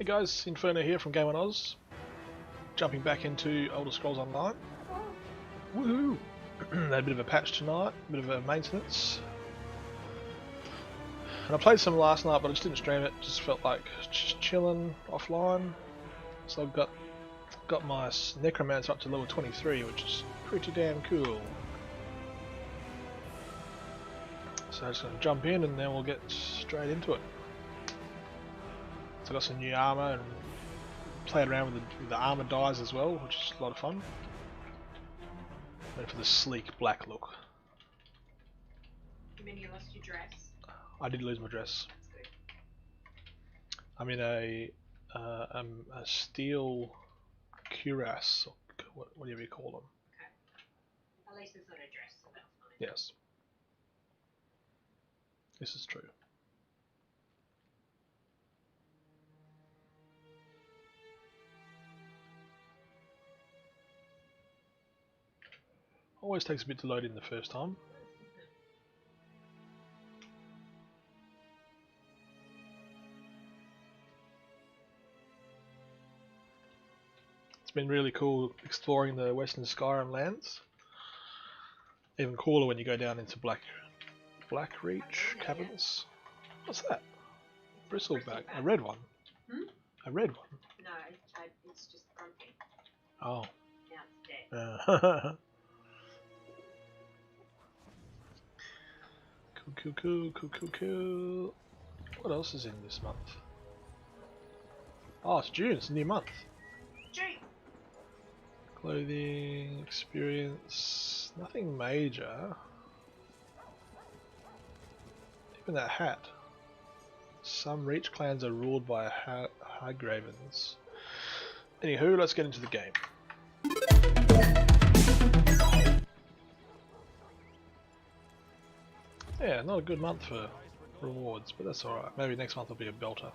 Hey guys, Inferno here from Game on Oz. Jumping back into Elder Scrolls Online. Woohoo! Had a bit of a patch tonight, a bit of a maintenance. And I played some last night, but I just didn't stream it. Just felt like just chilling offline. So I've got my necromancer up to level 23, which is pretty damn cool. So I'm just going to jump in and then we'll get straight into it. So I got some new armor and played around with the armor dyes as well, which is a lot of fun. Went for the sleek black look. You mean you lost your dress? I did lose my dress. That's good. I'm in a steel cuirass, or whatever you call them. Okay. At least it's not a dress, so that's fine. Yes. This is true. Always takes a bit to load in the first time. It's been really cool exploring the Western Skyrim lands. Even cooler when you go down into Black Reach caverns. What's that? Bristleback. A red one. Hmm? A red one. No, it's just grumpy. Oh. Now it's dead. Cool. What else is in this month? Oh, it's June. It's a new month. June! Clothing, experience, nothing major. Even that hat. Some Reach clans are ruled by High-Gravens. Anywho, let's get into the game. Yeah, not a good month for rewards, but that's alright. Maybe next month will be a belter.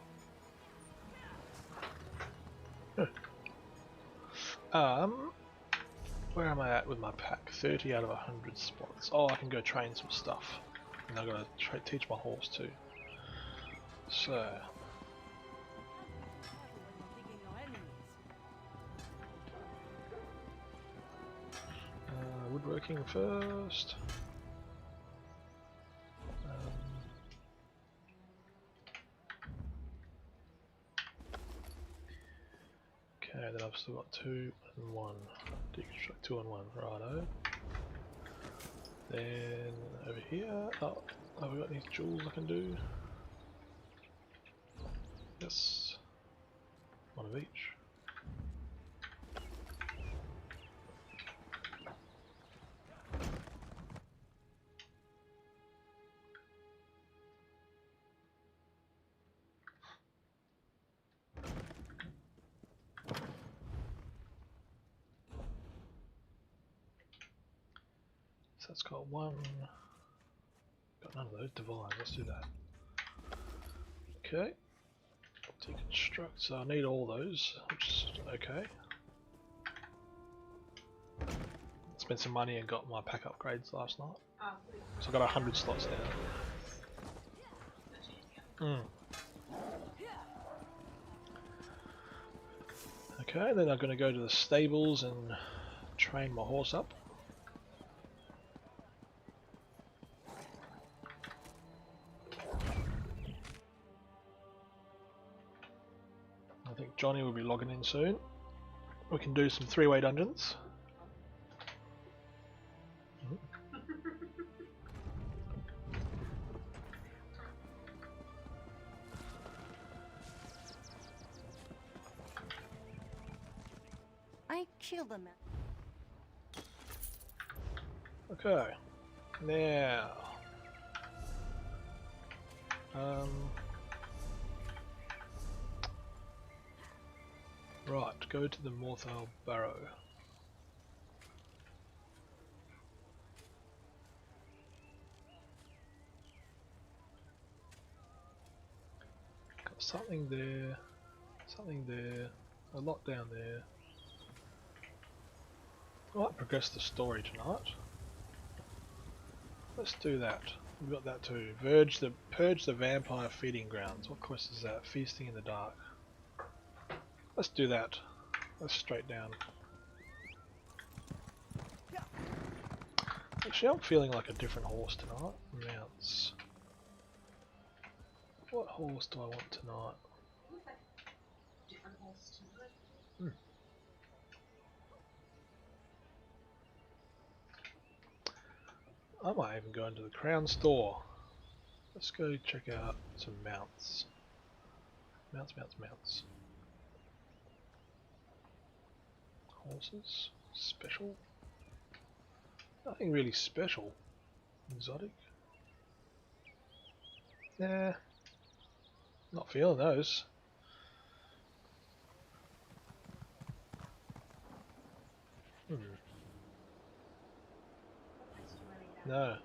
Where am I at with my pack? 30 out of 100 spots. Oh, I can go train some stuff. And I've got to teach my horse too. So... woodworking first. Okay, then I've still got 2 and 1. Deconstruct 2 and 1, righto. Then over here, oh, have we got any jewels I can do? Yes, one of each. So that's got 1. Got none of those divine. Let's do that. Okay. Deconstruct. So I need all those, which is okay. Spent some money and got my pack upgrades last night. Oh, So I got 100 slots now. Okay, then I'm going to go to the stables and train my horse up. I think Johnny will be logging in soon. We can do some 3-way dungeons. I killed them. Okay, now right, go to the Morthal Barrow. Got something there, a lot down there. I might progress the story tonight. Let's do that. We've got that too. Purge the vampire feeding grounds. What quest is that? Feasting in the dark. Let's do that. Let's straight down. Actually, I'm feeling like a different horse tonight. Mounts. What horse do I want tonight? Different horse tonight. I might even go into the Crown store. Let's go check out some mounts. Mounts. Horses. Special. Nothing really special. Exotic. Nah. Not feeling those. No.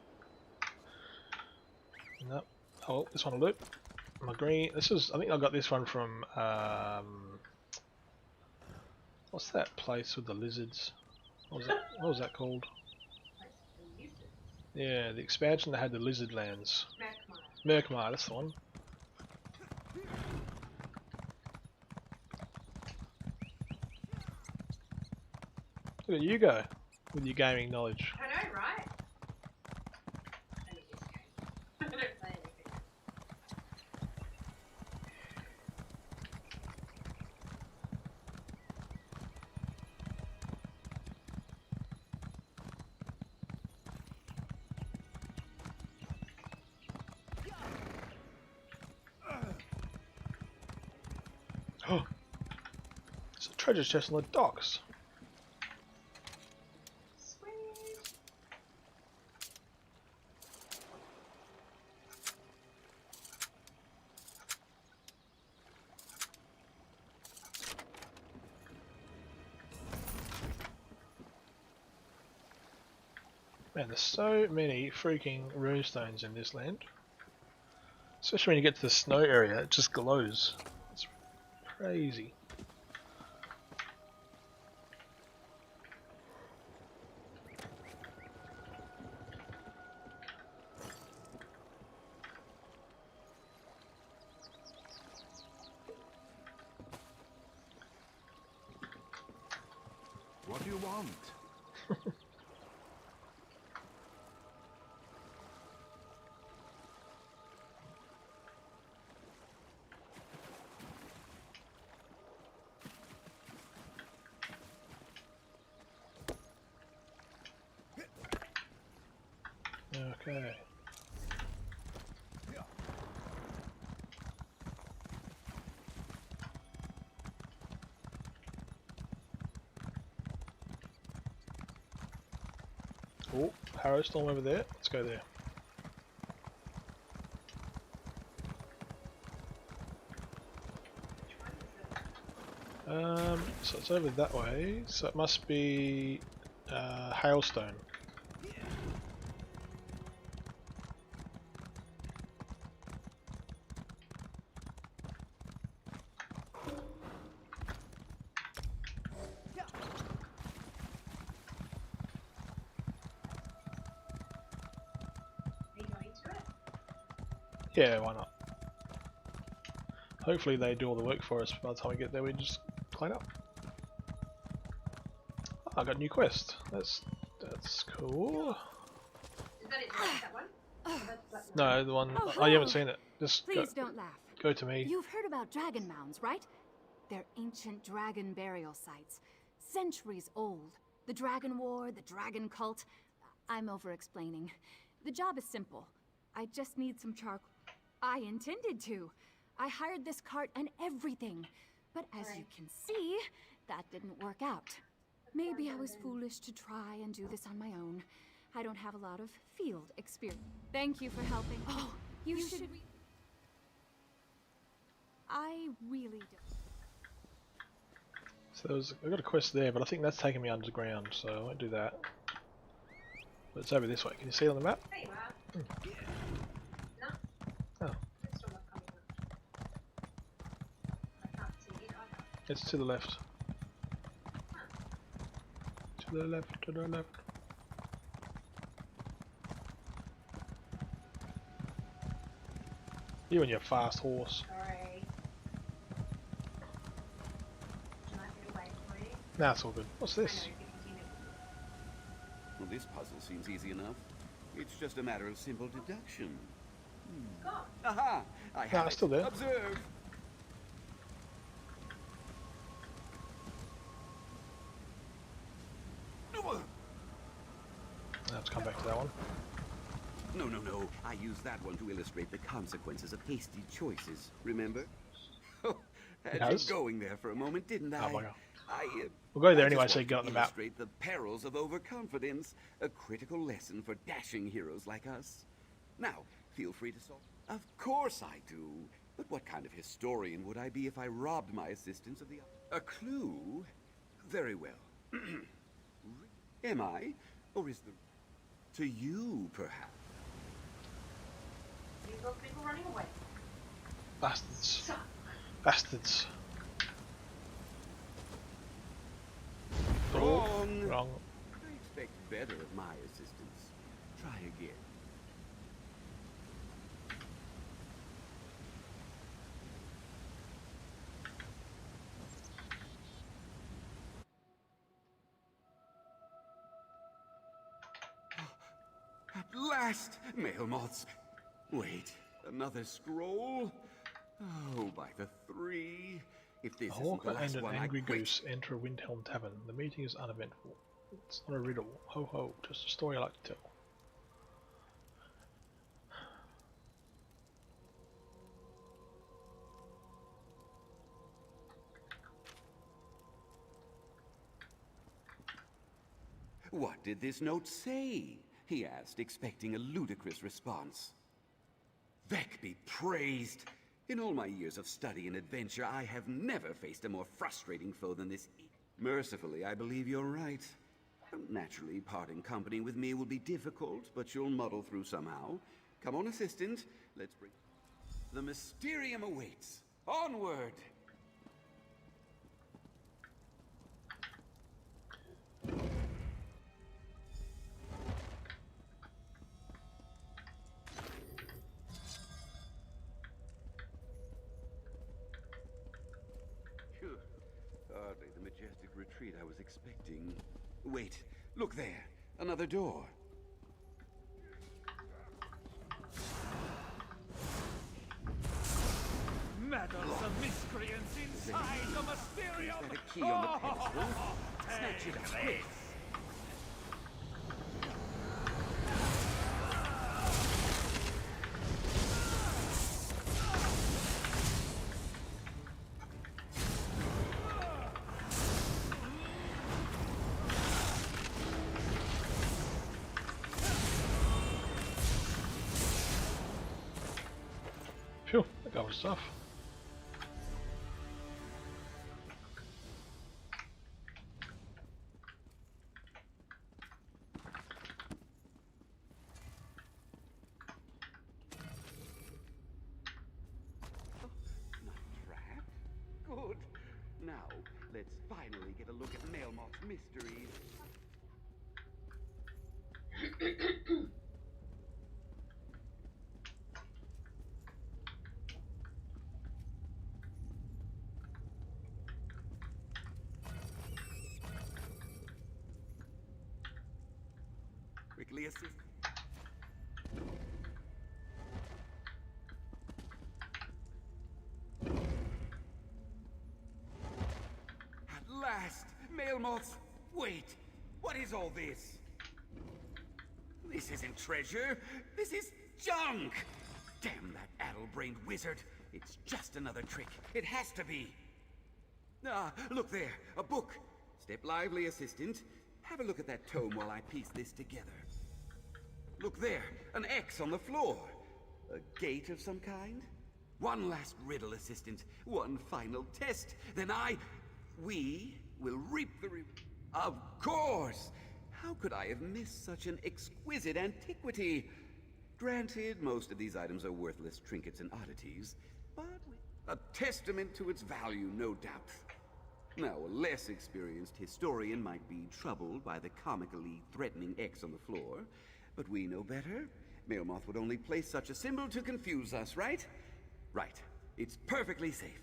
Nope. Oh, this one will do. My green. This is. I think I got this one from. What's that place with the lizards? What was that called? Yeah, the expansion that had the lizard lands. Merkmar, that's the one. Look at you go with your gaming knowledge. I know, right? Only this game. I don't play anything. Oh, it's a treasure chest on the docks. Sweet. Man, there's so many freaking runestones in this land. Especially when you get to the snow area, it just glows. It's crazy. What do you want? Okay. Oh, Harrow Storm over there. Let's go there. So it's over that way. So it must be Hailstone. Are you going to it? Yeah, why not? Hopefully they do all the work for us. By the time we get there, we just clean up. Oh, I got a new quest. That's cool. Is that it? That one? That one? No, the one. Oh, Oh, you haven't hello. seen it. Just Please don't laugh. go to me. You've heard about dragon mounds, right? They're ancient dragon burial sites. Centuries old. The Dragon War, the Dragon Cult. I'm over-explaining. The job is simple. I just need some charcoal. I intended to. I hired this cart and everything. But as you can see, that didn't work out. Maybe I was foolish to try and do this on my own. I don't have a lot of field experience. Thank you for helping. Oh, you should... I really don't. So I got a quest there, but I think that's taking me underground, so I won't do that. But it's over this way. Can you see it on the map? There you are. No? Oh, It's still not coming up. I can't see it either. it's to the left. To the left, to the left. You and your fast horse. Sorry. Nah, it's all good. What's this? Well, this puzzle seems easy enough. It's just a matter of simple deduction. God. Aha! I Nah, have it's it. still there. Observe! Let's come back to that one. No, no, no. I used that one to illustrate the consequences of hasty choices. Remember? Oh, had Yes. you going there for a moment, didn't I? Oh my God. I We'll go there I anyway, just so you want get to on the map. illustrate the perils of overconfidence, a critical lesson for dashing heroes like us. Now, feel free to solve. Of course I do. But what kind of historian would I be if I robbed my assistants of the... A clue? Very well. Am I? Or is the... To you, perhaps? These those people running away. Bastards. So, Bastards. Wrong. Wrong. I expect better of my assistants. Try again. At last, male moths. Wait, another scroll? Oh, by the three. If this A isn't the hawker last and an one, I angry quit. goose enter a Windhelm tavern. The meeting is uneventful. It's not a riddle. Ho ho, just a story I like to tell. What did this note say? He asked, expecting a ludicrous response. Vec be praised! In all my years of study and adventure, I have never faced a more frustrating foe than this. Mercifully, I believe you're right. Naturally, parting company with me will be difficult, but you'll muddle through somehow. Come on, assistant. Let's bring... The Mysterium awaits. Onward! Phew. Hardly the majestic retreat I was expecting. Wait, look there. Another door. Meddlesome miscreants inside the Mysterium! Is that a key on the pedestal? Snatch it up, quick! Phew, that covers stuff. Not trap. Good. Now, let's finally get a look at Mailmoth's mysteries. Quickly assist. At last, Mailmoths. Wait, what is all this? This isn't treasure. This is junk. Damn that addle-brained wizard. It's just another trick. It has to be. Ah, look there, a book. Step lively, assistant. Have a look at that tome while I piece this together. Look there, an X on the floor. A gate of some kind? One last riddle, assistant. One final test. Then we will reap the Of course! How could I have missed such an exquisite antiquity? Granted, most of these items are worthless trinkets and oddities, but a testament to its value, no doubt. Now, a less experienced historian might be troubled by the comically threatening X on the floor, but we know better. Mailmoth would only place such a symbol to confuse us, right? Right. It's perfectly safe.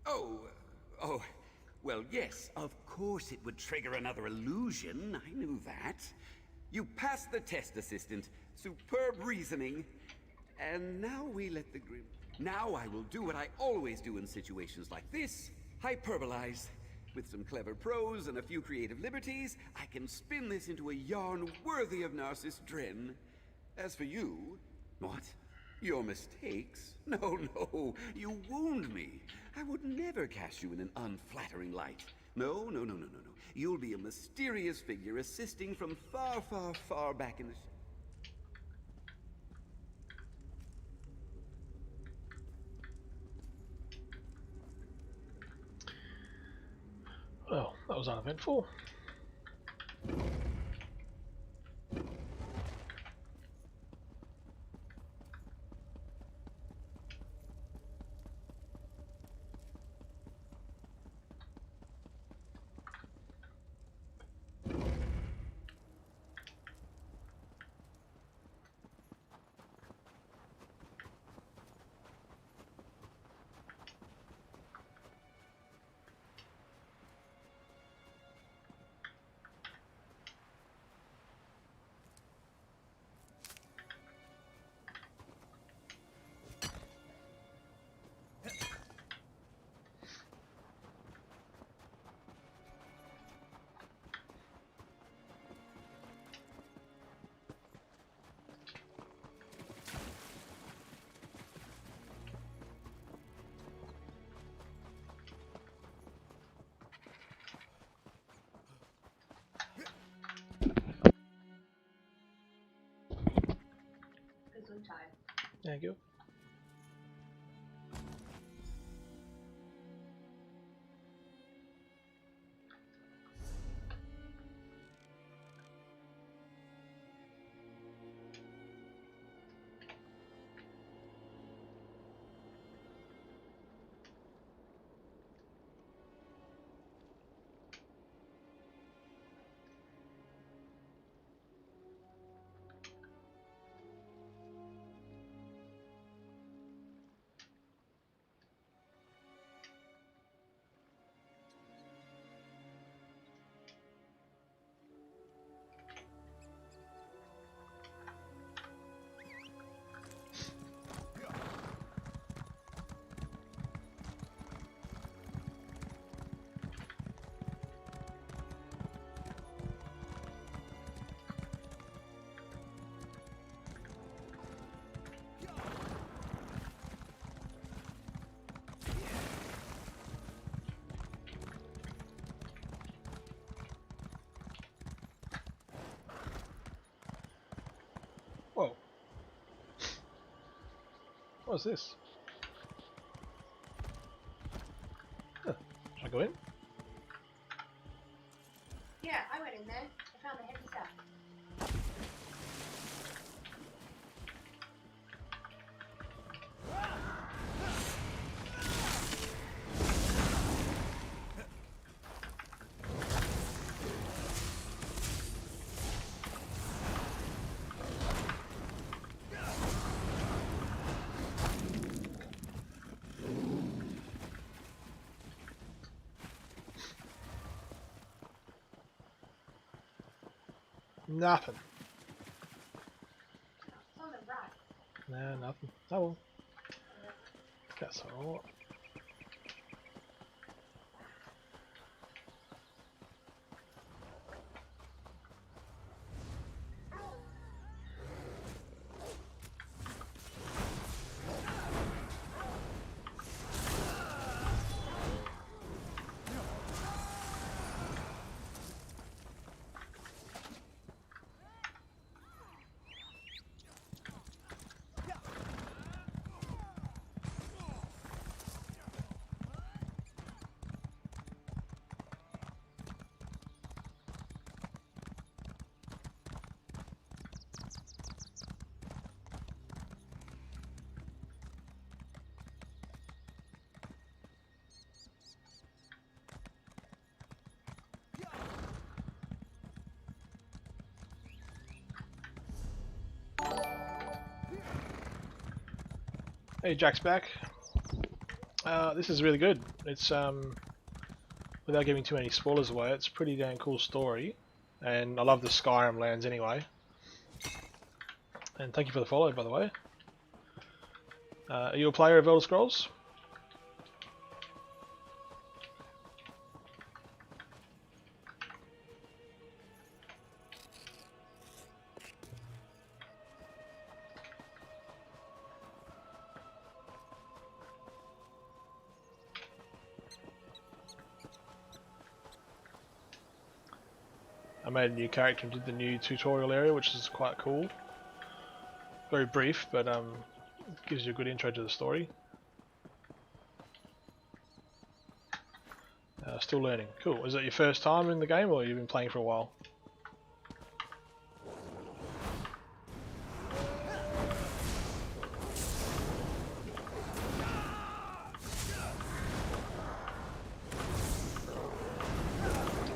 Oh, Well, yes, of course it would trigger another illusion. I knew that. You passed the test, Assistant. Superb reasoning. And now we let the grim... Now I will do what I always do in situations like this. Hyperbolize. With some clever prose and a few creative liberties, I can spin this into a yarn worthy of Narcissus Dren. As for you... What? Your mistakes? No, no. You wound me. I would never cast you in an unflattering light. No, no, no, no, no, no. You'll be a mysterious figure assisting from far, far, far back in the... Well, that was uneventful. Gesundheit. Thank you. Whoa. What's this? Huh. Should I go in? Yeah, I went in there. I found the heavy stuff. Nothing. It's on the right. No, nothing. Oh well. That's alright. Hey, Jack's back. This is really good. It's without giving too many spoilers away, it's a pretty damn cool story, and I love the Skyrim lands anyway. And thank you for the follow, by the way. Are you a player of Elder Scrolls? I made a new character and did the new tutorial area, which is quite cool. Very brief, but gives you a good intro to the story. Still learning. Cool. Is it your first time in the game, or you've been playing for a while?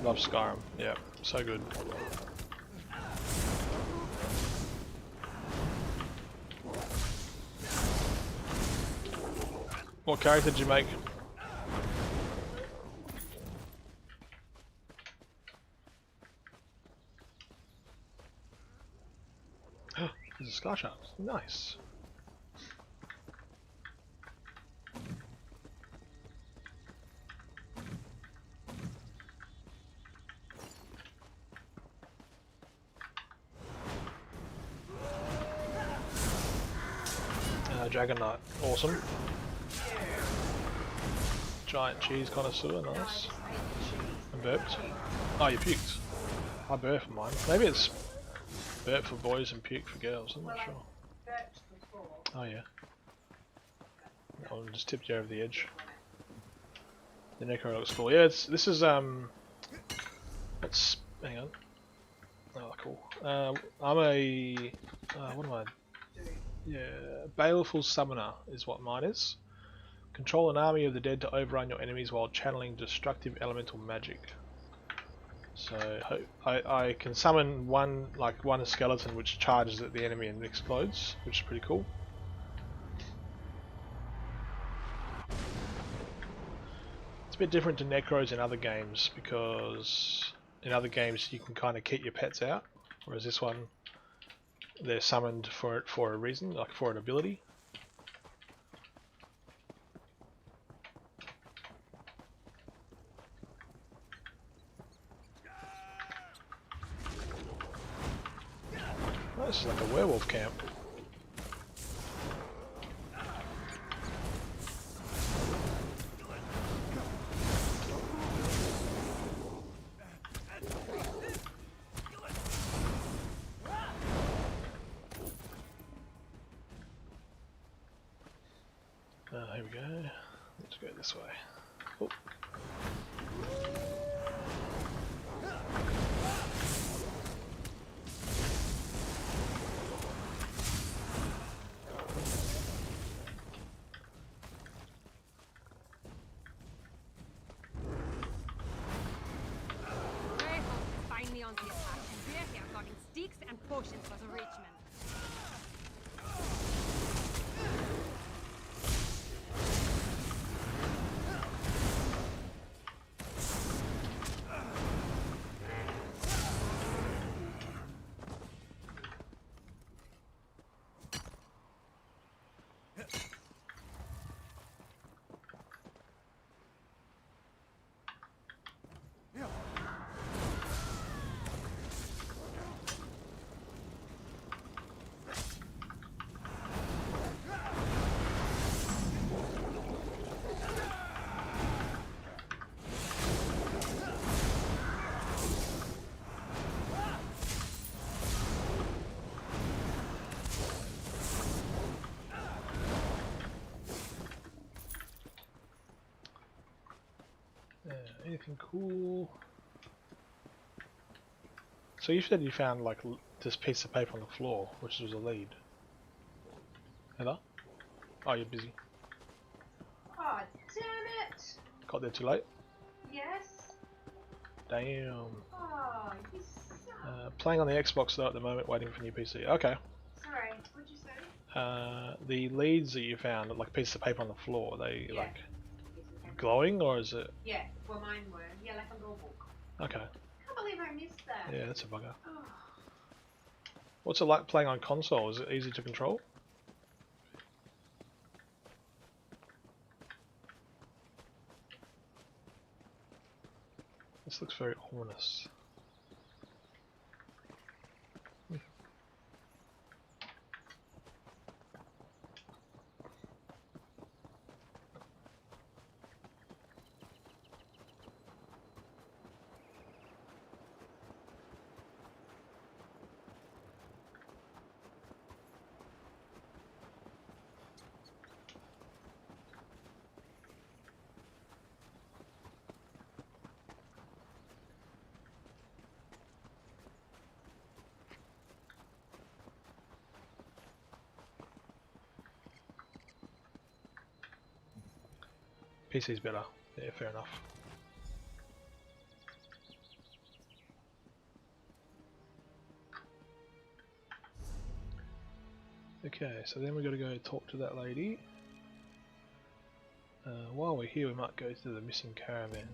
Love Skyrim. Yeah, so good. What character did you make? There's a scar shot. Nice. Dragon Knight, awesome. Giant cheese connoisseur, nice. And burped. Oh, you puked. I burped for mine. Maybe it's burp for boys and puke for girls, I'm not sure. Oh yeah. I'll just tipped you over the edge. The Necro looks cool. Yeah, this is let's hang on. Oh cool. I'm a what am I? Yeah, Baleful Summoner is what mine is. Control an army of the dead to overrun your enemies while channeling destructive elemental magic. So I can summon one skeleton which charges at the enemy and explodes, which is pretty cool. It's a bit different to Necros in other games, because in other games you can kind of keep your pets out, whereas this one they're summoned for a reason, like for an ability. Oh, this is like a werewolf camp. Here we go. Let's go this way. Oh. Find me on the attack, and we're here talking sticks and potions for the rich man. Anything cool? So you said you found like this piece of paper on the floor, which was a lead. Hello? Oh, you're busy. Oh, damn it! Got there too late? Yes. Damn. Oh, you suck. Playing on the Xbox though at the moment, waiting for new PC. Okay. Sorry, what'd you say? The leads that you found, like pieces of paper on the floor, they Yeah. like glowing or is it? Yeah, well mine were. Yeah, like a law book. Okay. Can't believe I missed that. Yeah, that's a bugger. Oh. What's it like playing on console? Is it easy to control? This looks very ominous. PC's better. Yeah, fair enough. Okay, so then we got to go talk to that lady. While we're here, we might go to the missing caravan.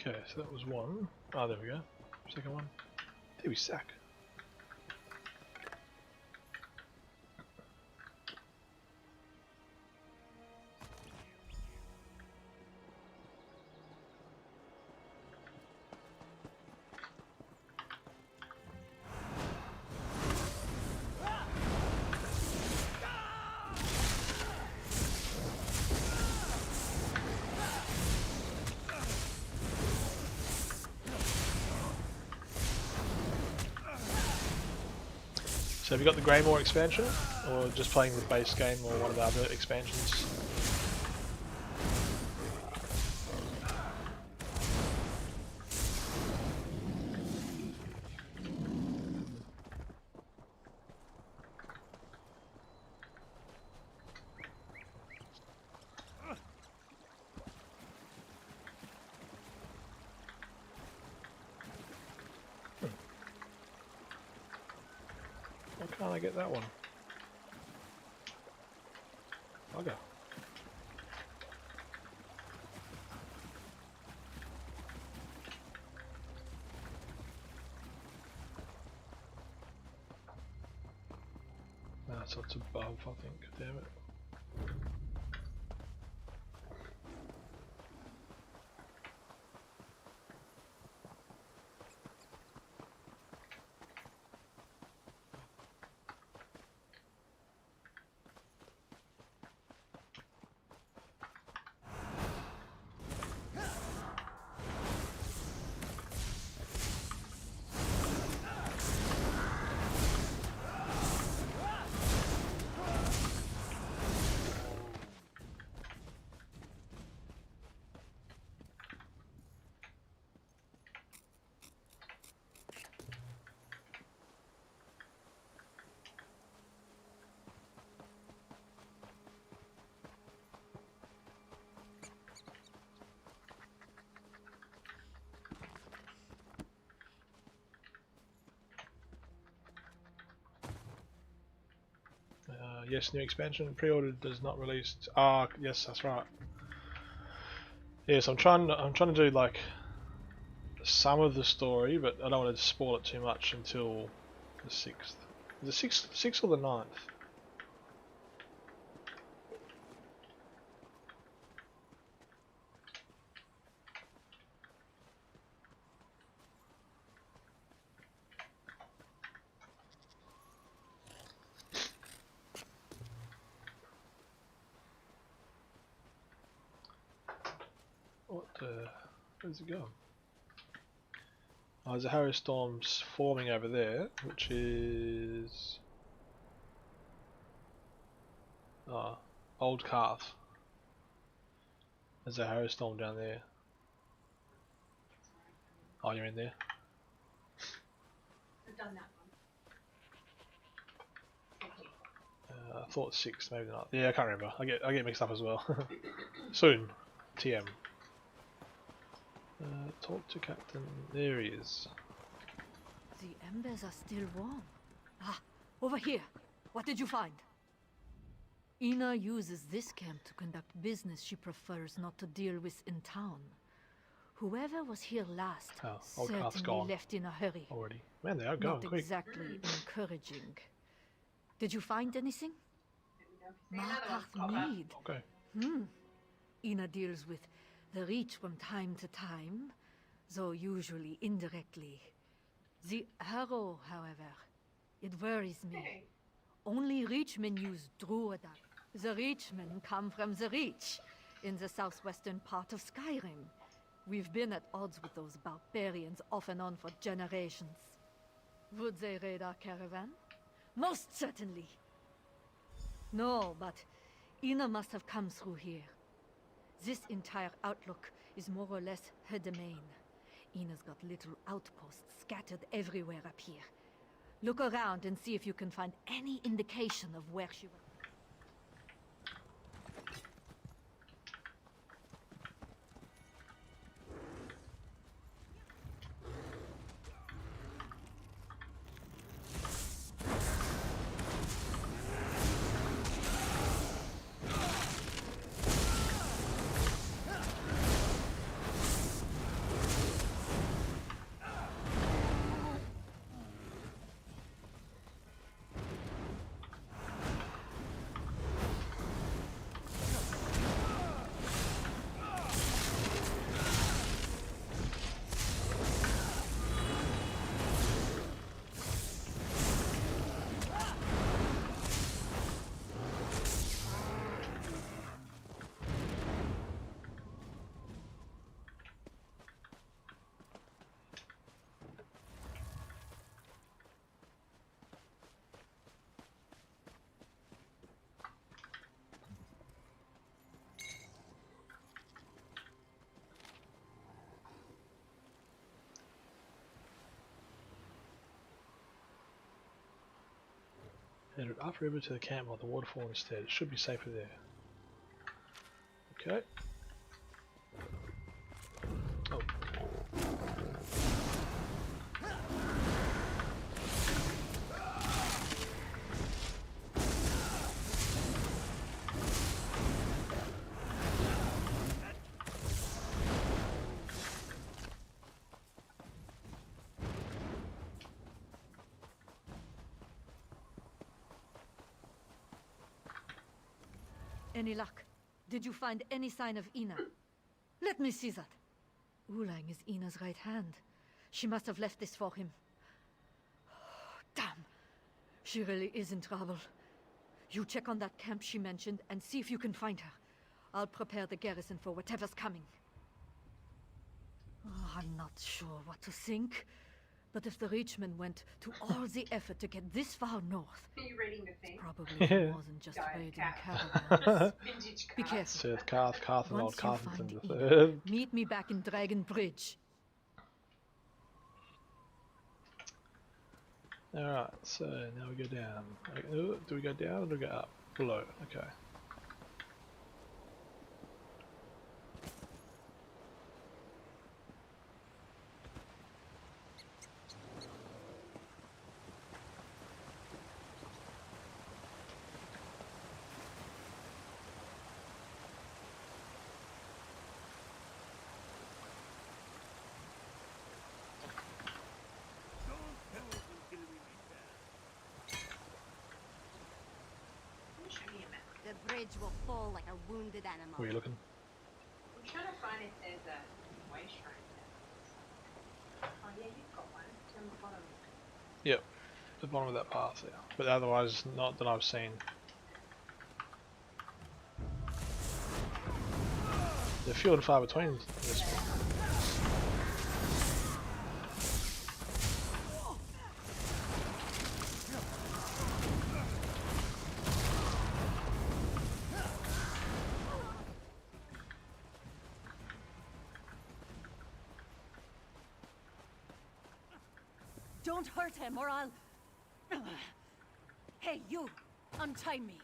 Okay, so that was one. Oh, there we go. Second one. There we sack. So have you got the Greymoor expansion, or just playing the base game or one of the other expansions? Why can't I get that one? Bugger. Ah, so it's above, I think. Damn it. Yes, new expansion pre-order does not release. Ah, yes, that's right. Yes, I'm trying to do like some of the story, but I don't want to spoil it too much until the 6th. The 6th or the 9th? What the... Where's it going? Oh, there's a Harrow Storm's forming over there, which is... Old Carth. There's a Harrow Storm down there. Oh, you're in there? I've done that one. Thank you. I thought 6, maybe not. Yeah, I can't remember. I get mixed up as well. Soon. TM. Talk to Captain. There he is. The embers are still warm. Ah, over here. What did you find? Ina uses this camp to conduct business she prefers not to deal with in town. Whoever was here last Old Carth's certainly gone left in a hurry. already. Man, they are going Not quick. exactly encouraging. Did you find anything? Markarth Mead. Okay. Ina deals with the Reach from time to time, though usually indirectly. The Harrow, however, it worries me. Hey. Only Reachmen use Druidah. The Reachmen come from the Reach, in the southwestern part of Skyrim. We've been at odds with those barbarians off and on for generations. Would they raid our caravan? Most certainly. No, but Ina must have come through here. This entire outlook is more or less her domain. Ina's got little outposts scattered everywhere up here. Look around and see if you can find any indication of where she was. Headed upriver to the camp by the waterfall instead. It should be safer there. Okay. Oh. Any luck? Did you find any sign of Ina? Let me see that. Ulang is Ina's right hand. She must have left this for him. Damn. She really is in trouble. You check on that camp she mentioned and see if you can find her. I'll prepare the garrison for whatever's coming. Oh, I'm not sure what to think. But if the Reachmen went to all the effort to get this far north, Are you reading the thing? probably it wasn't just Giant raiding cat. caravans. Vintage Be car. careful. Seth Carth, Carth and Once Old you Carthington find the Ina, third. meet me back in Dragon Bridge. Alright, so now we go down. Do we go down or do we go up? Below, okay. bridge will fall like a wounded animal. Where are you looking? I'm trying to find if there's a way shrine there. Oh yeah, you've got one. It's on the bottom. Yep, the bottom of that path, yeah. But otherwise, not that I've seen. They're few and far between in this one. Don't hurt him or I'll... Hey, you! Untie me!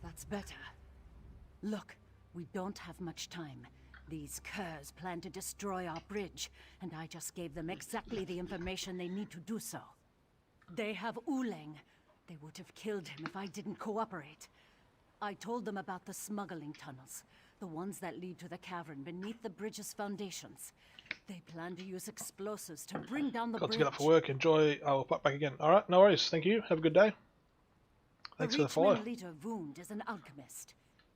That's better. Look, we don't have much time. These curs plan to destroy our bridge, and I just gave them exactly the information they need to do so. They have Uleng. They would have killed him if I didn't cooperate. I told them about the smuggling tunnels, the ones that lead to the cavern beneath the bridge's foundations. They plan to use explosives to bring down the bridge. Got to get up for work. Enjoy. I will pop back again. Alright, no worries. Thank you. Have a good day. Thanks for the follow. The leader Wound is an alchemist.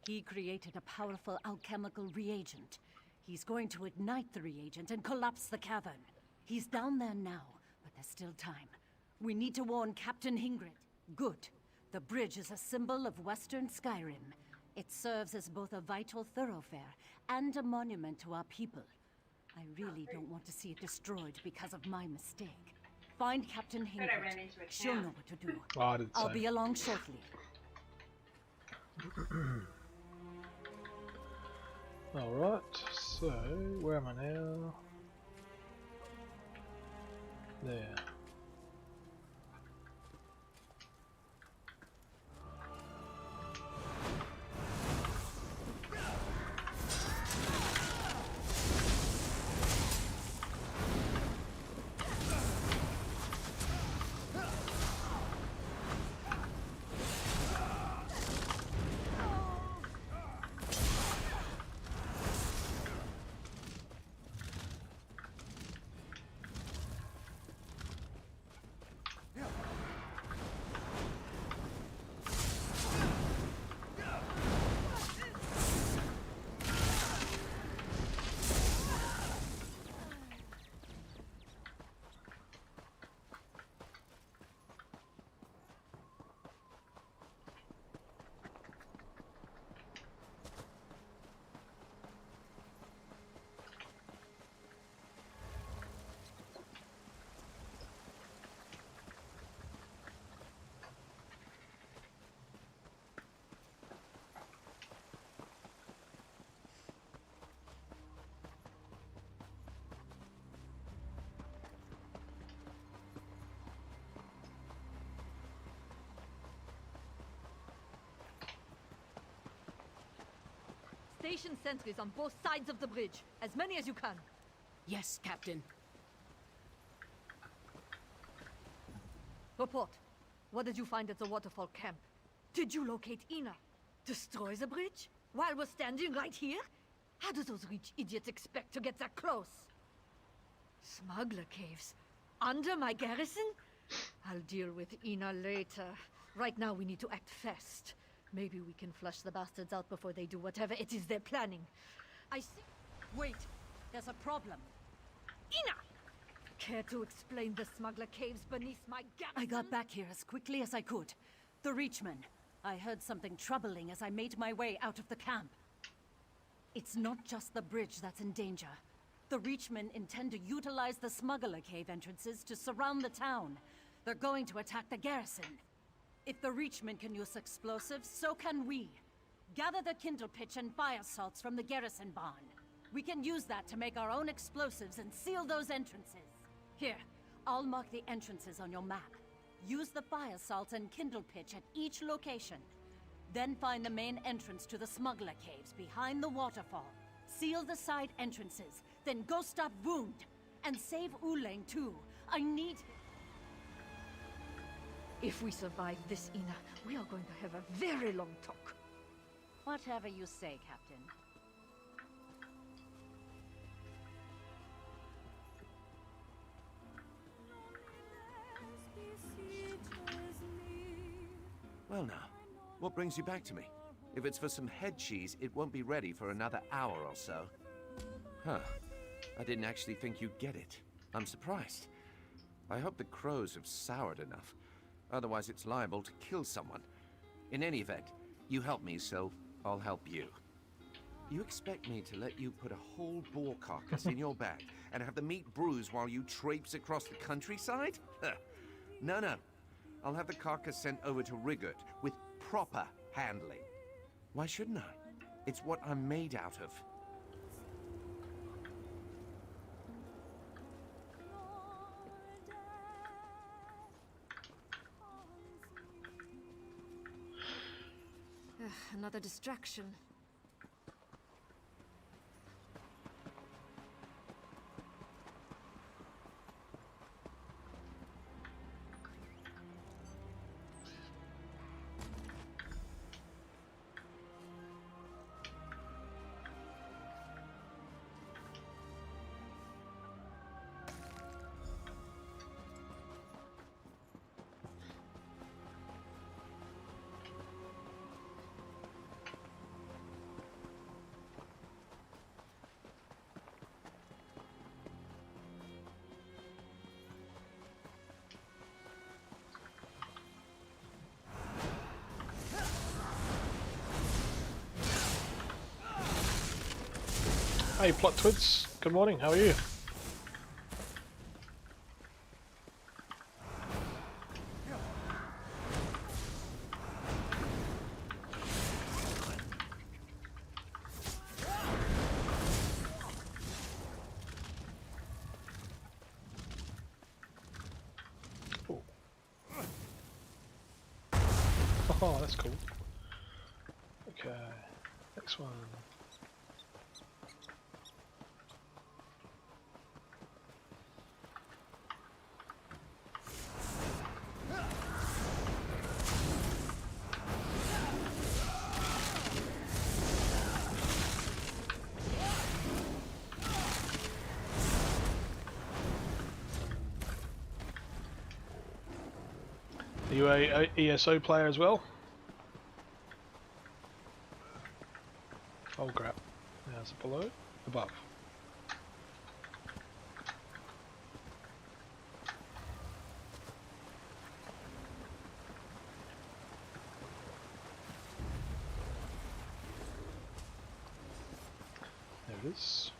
He created a powerful alchemical reagent. He's going to ignite the reagent and collapse the cavern. He's down there now, but there's still time. We need to warn Captain Hingrid. Good. The bridge is a symbol of Western Skyrim. It serves as both a vital thoroughfare and a monument to our people. I really don't want to see it destroyed because of my mistake. Find Captain Hingrid. She'll know what to do. Oh, I didn't say. I'll be along shortly. Alright, so where am I now? There. Station sentries on both sides of the bridge. As many as you can. Yes, Captain. Report. What did you find at the waterfall camp? Did you locate Ina? Destroy the bridge? While we're standing right here? How do those rich idiots expect to get that close? Smuggler caves? Under my garrison? I'll deal with Ina later. Right now we need to act fast. Maybe we can flush the bastards out before they do whatever it is they're planning. I see. Wait, there's a problem. Ina! Care to explain the smuggler caves beneath my garrison? I got back here as quickly as I could. The Reachmen. I heard something troubling as I made my way out of the camp. It's not just the bridge that's in danger. The Reachmen intend to utilize the smuggler cave entrances to surround the town. They're going to attack the garrison. If the Reachmen can use explosives, so can we. Gather the kindle pitch and fire salts from the garrison barn. We can use that to make our own explosives and seal those entrances. Here, I'll mark the entrances on your map. Use the fire salts and kindle pitch at each location. Then find the main entrance to the smuggler caves behind the waterfall. Seal the side entrances, then go stop Wound. And save Uleng too. I need him. If we survive this, Ina, we are going to have a very long talk. Whatever you say, Captain. Well now, what brings you back to me? If it's for some head cheese, it won't be ready for another hour or so. Huh. I didn't actually think you'd get it. I'm surprised. I hope the crows have soured enough. Otherwise it's liable to kill someone. In any event, you help me, so I'll help you. You expect me to let you put a whole boar carcass in your bag and have the meat bruise while you traipse across the countryside? No, no. I'll have the carcass sent over to Rigurt with proper handling. Why shouldn't I? It's what I'm made out of. Another distraction. Hey plot twits, good morning, how are you? Ooh. Oh, that's cool. Okay, next one. Are you a ESO player as well? Oh crap. Now is it below? Above. There it is.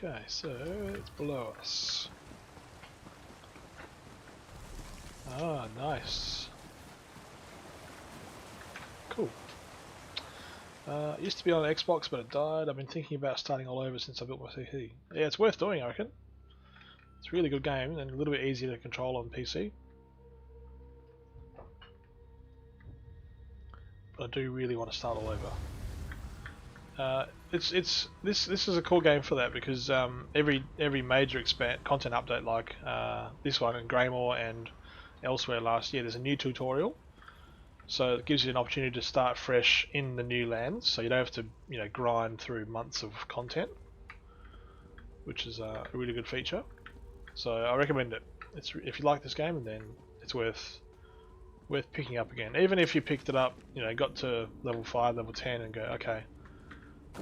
Okay, so it's below us. Ah, nice. Cool. It used to be on Xbox, but it died. I've been thinking about starting all over since I built my PC. Yeah, it's worth doing, I reckon. It's a really good game and a little bit easier to control on PC. But I do really want to start all over. This is a cool game for that because every major content update like this one in Greymoor and elsewhere last year, there's a new tutorial, so it gives you an opportunity to start fresh in the new lands, so you don't have to grind through months of content, which is a really good feature. So I recommend it. If you like this game, then it's worth picking up again. Even if you picked it up, got to level 5, level 10, and go, okay,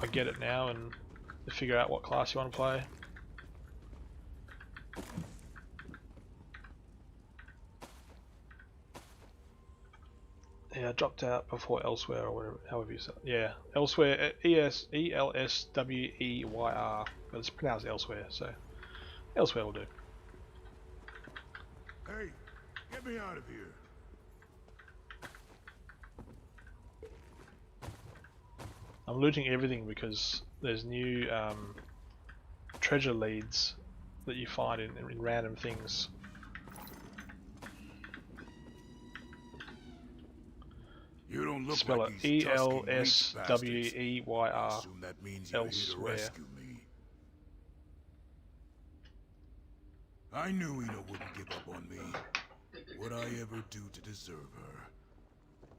I get it now, and figure out what class you want to play. Yeah, I dropped out before elsewhere or whatever, however you say it. Yeah, elsewhere, ELSWEYR, but it's pronounced elsewhere, so elsewhere will do. Hey, get me out of here. I'm looting everything because there's new treasure leads that you find in random things. You don't look Spell like it these Tusken leech bastards. I ELSWEYR assume that means you're here to elsewhere. rescue me. I knew Ina wouldn't give up on me. What'd I ever do to deserve her?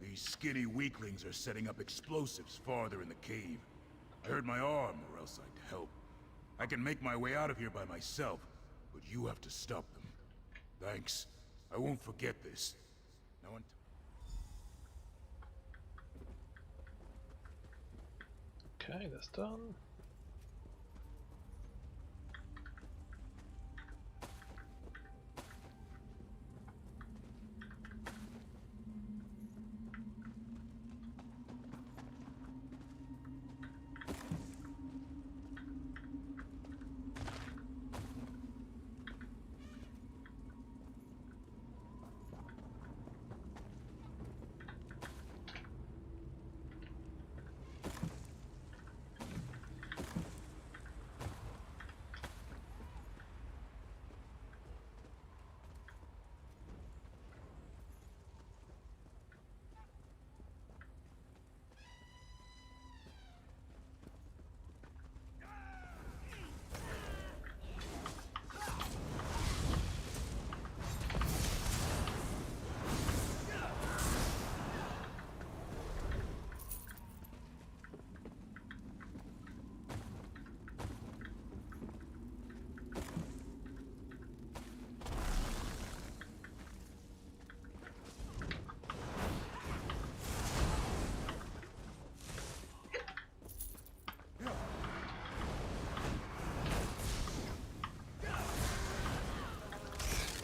These skinny weaklings are setting up explosives farther in the cave. I hurt my arm, or else I'd help. I can make my way out of here by myself, but you have to stop them. Thanks. I won't forget this. Now Okay, that's done.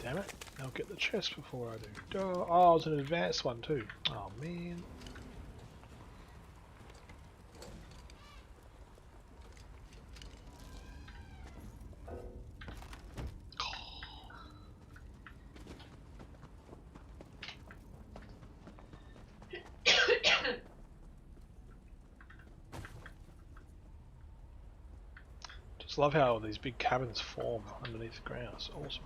Damn it, I'll get the chest before I do. Oh, it's an advanced one too. Oh man. Just love how these big cabins form underneath the ground. It's awesome.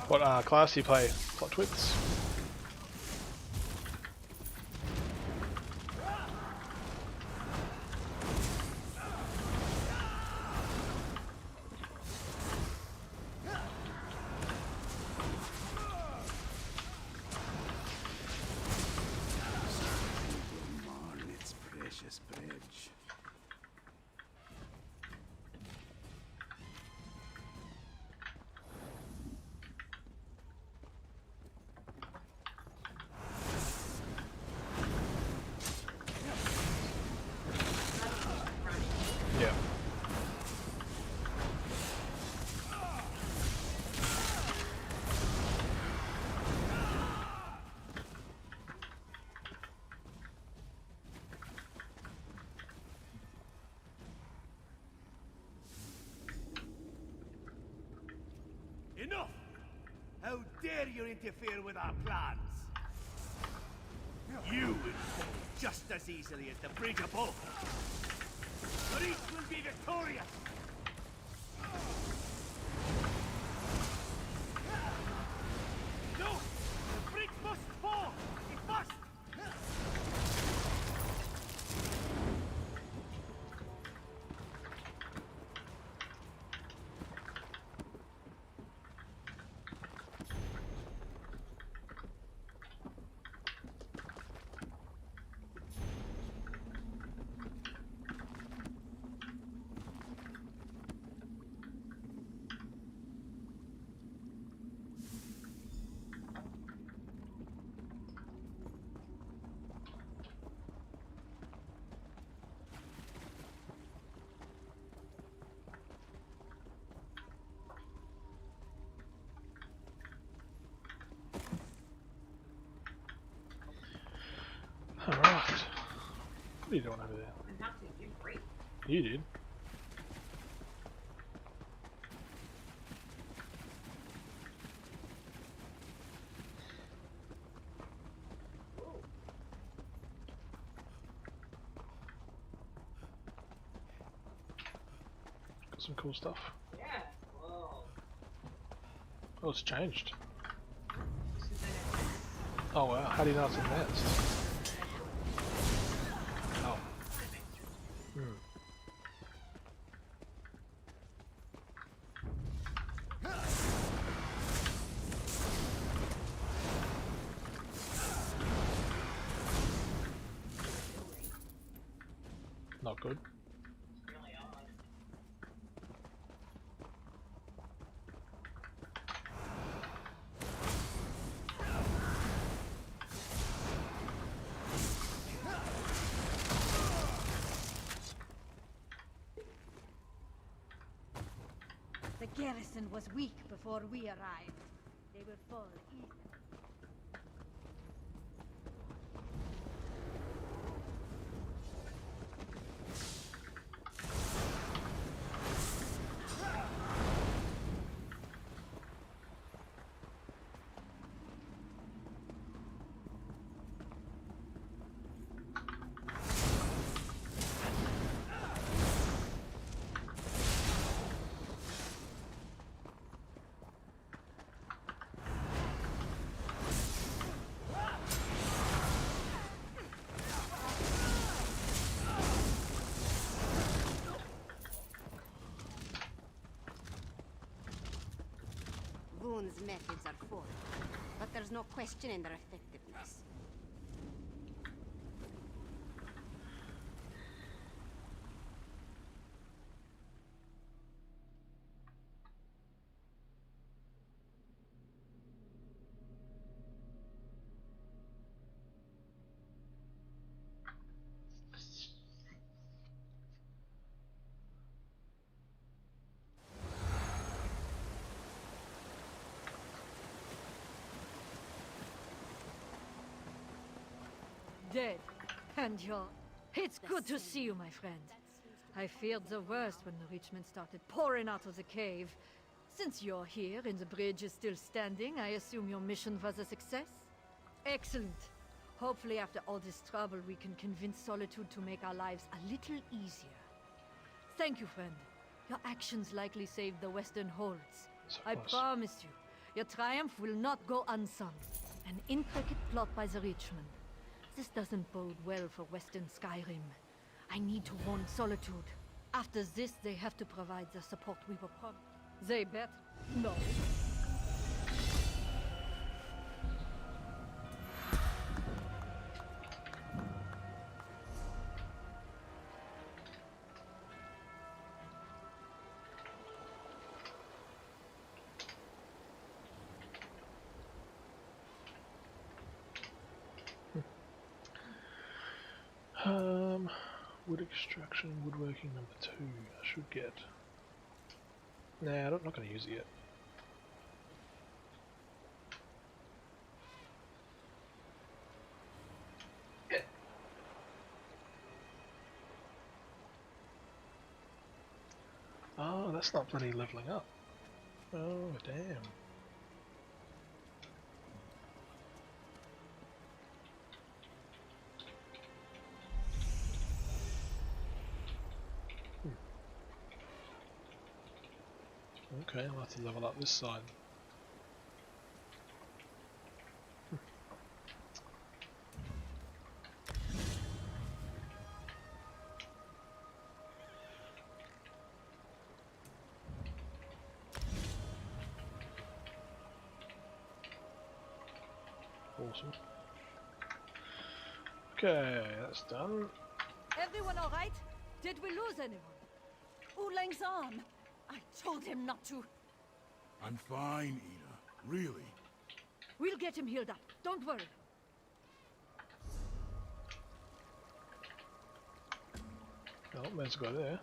What class do you play? Plot Twits? Its precious bridge. Yeah. Enough! How dare you interfere with our plans? You would fall just as easily as the bridge above. The Reach will be victorious! No! The bridge must fall! It must! What are you doing over there? Nothing, you freak. You did. Got some cool stuff. Yeah. Whoa. Oh, it's changed. This is an Oh wow, how do you know it's advanced? Oh. Hmm. Not good. really odd. The garrison was weak before we arrived. They will fall easily. Boon's methods are foreign, but there's no question in their effectiveness. Dead. And you're... It's good to see you, my friend. I feared the worst when the Richmen started pouring out of the cave. Since you're here and the bridge is still standing, I assume your mission was a success? Excellent. Hopefully after all this trouble we can convince Solitude to make our lives a little easier. Thank you, friend. Your actions likely saved the Western Holds. I promise you, your triumph will not go unsung. An intricate plot by the Richmen. This doesn't bode well for Western Skyrim. I need to warn Solitude. After this, they have to provide the support we were promised. They bet? No. Wood extraction, woodworking number 2. I should get. Nah, I'm not going to use it yet. Oh, that's not bloody leveling up. Oh, damn. Okay, I'll have to level up this side. Awesome. Okay, that's done. Everyone all right? Did we lose anyone? Oolang's arm. I told him not to. I'm fine, Ida. Really. We'll get him healed up. Don't worry. Oh, let's go there.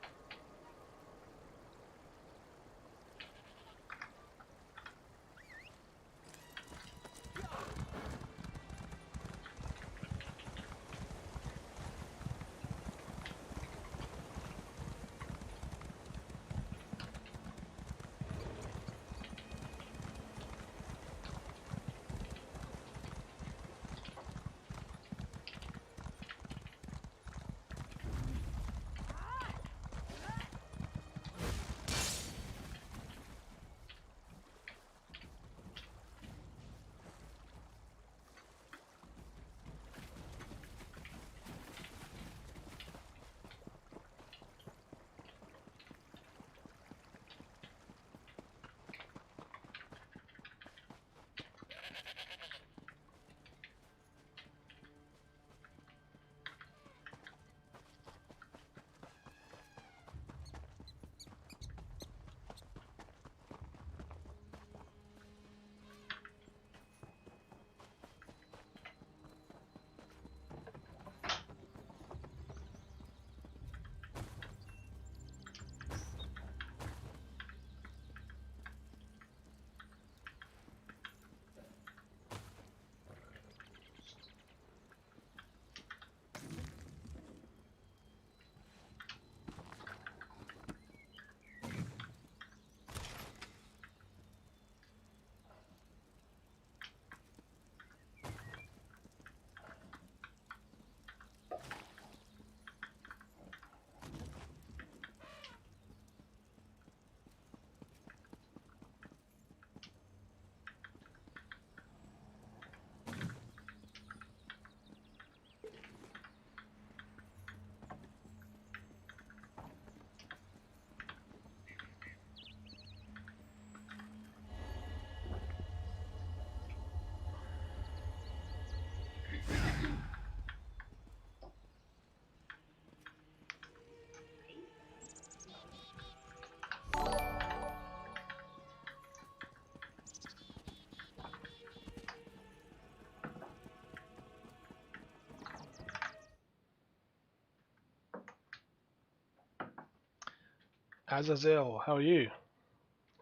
Azazel, how are you?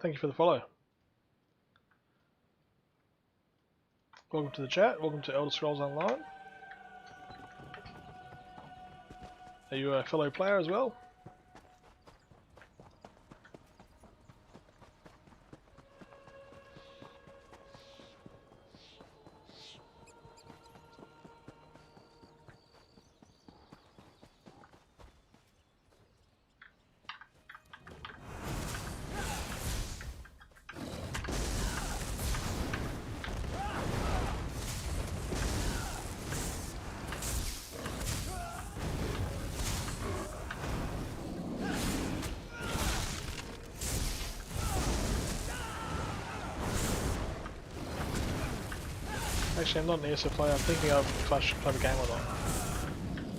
Thank you for the follow. Welcome to the chat. Welcome to Elder Scrolls Online. Are you a fellow player as well? Actually, I'm not an ESO player. I'm thinking of if I should play the game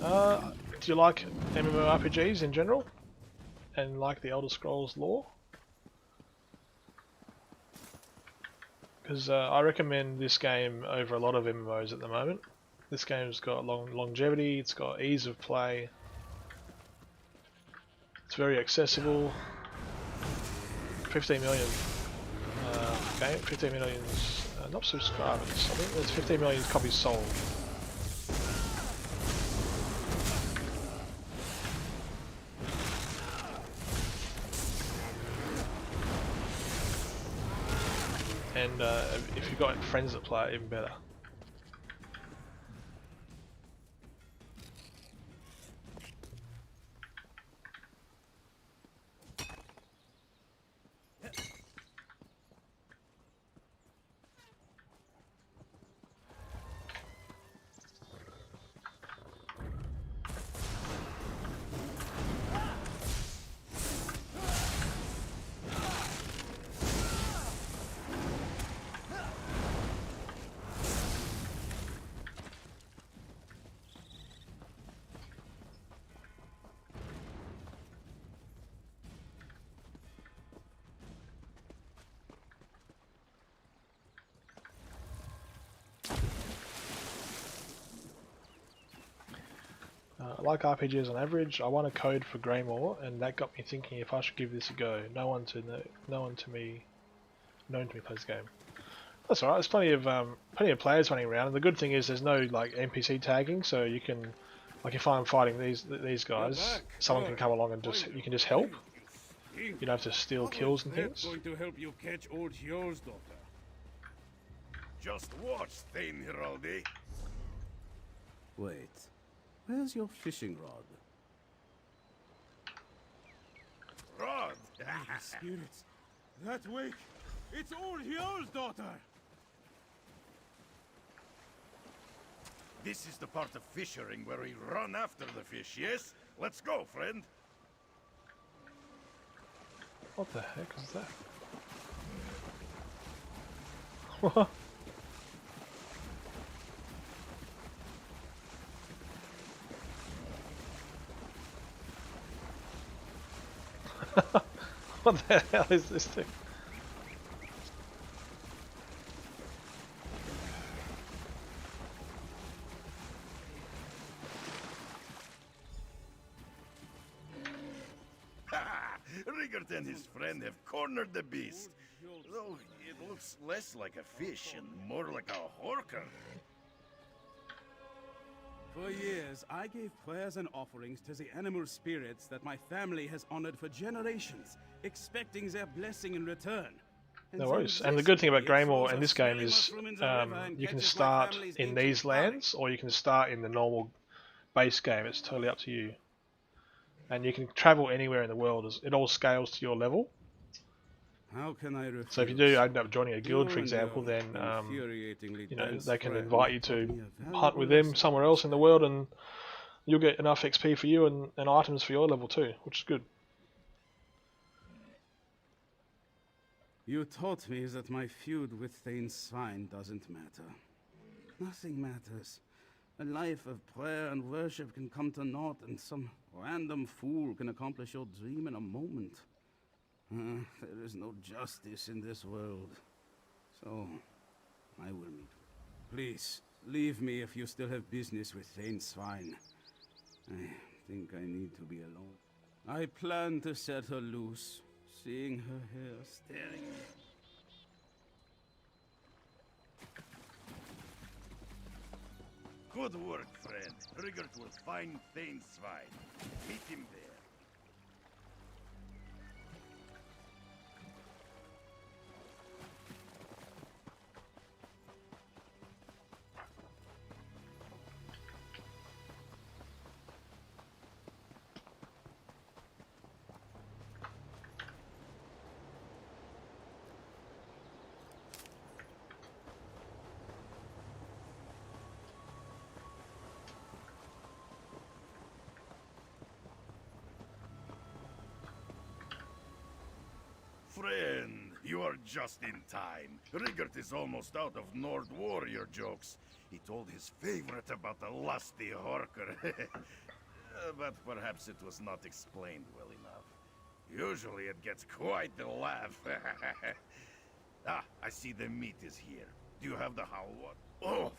or not. Do you like MMORPGs in general? And like the Elder Scrolls lore? Because I recommend this game over a lot of MMOs at the moment. This game's got longevity, it's got ease of play. It's very accessible. 15 million game, 15 million not subscribers. I think there's 15 million copies sold. And if you've got friends that play it, even better. I like RPGs on average. I won a code for Greymoor, and that got me thinking if I should give this a go. No one known to me plays the game. That's alright. There's plenty of players running around, and the good thing is there's no like NPC tagging, so you can, like if I'm fighting these guys, someone can come along and you can just help. You don't have to steal kills and things. Going to help you catch old Hjor's daughter. Just watch, Thane Hiraldi. Wait, where's your fishing rod? Rod! Spirits, that wake, it's old Hjor's daughter! This is the part of fishing where we run after the fish, yes? Let's go, friend. What the heck is that? What? What the hell is this thing? Rigert and his friend have cornered the beast. Though it looks less like a fish and more like a horker. For years, I gave prayers and offerings to the animal spirits that my family has honored for generations, expecting their blessing in return. No worries. And the good thing about Greymoor in this game is you can start in these lands, or you can start in the normal base game. It's totally up to you. And you can travel anywhere in the world. It all scales to your level. How can I refuse? So if you do end up joining a guild, for example, then you know they can invite you to hunt with them somewhere else in the world, and you'll get enough XP for you and items for your level too, which is good. You taught me that my feud with Thane Svein doesn't matter. Nothing matters. A life of prayer and worship can come to naught, and some random fool can accomplish your dream in a moment. There is no justice in this world. So, I will meet. Please, leave me if you still have business with Thane Svein. I think I need to be alone. I plan to set her loose, seeing her hair staring me. Good work, friend. Rigert will find Thane's Svine. Meet him there. Friend, you are just in time. Rigert is almost out of Nord warrior jokes. He told his favorite about the lusty Horker. But perhaps it was not explained well enough. Usually it gets quite the laugh. Ah, I see the meat is here. Do you have the howl one? Oh,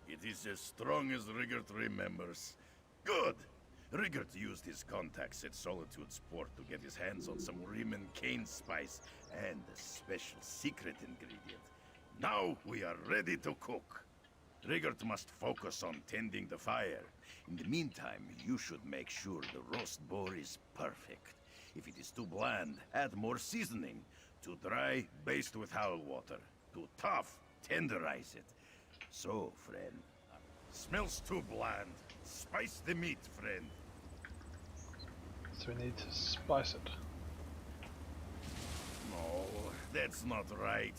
it is as strong as Rigert remembers. Good. Rigert used his contacts at Solitude's port to get his hands on some Riemann cane spice and a special secret ingredient. Now we are ready to cook. Rigert must focus on tending the fire. In the meantime, you should make sure the roast boar is perfect. If it is too bland, add more seasoning. Too dry, baste with howl water. Too tough, tenderize it. So, friend, smells too bland. Spice the meat, friend. So we need to spice it. No, that's not right.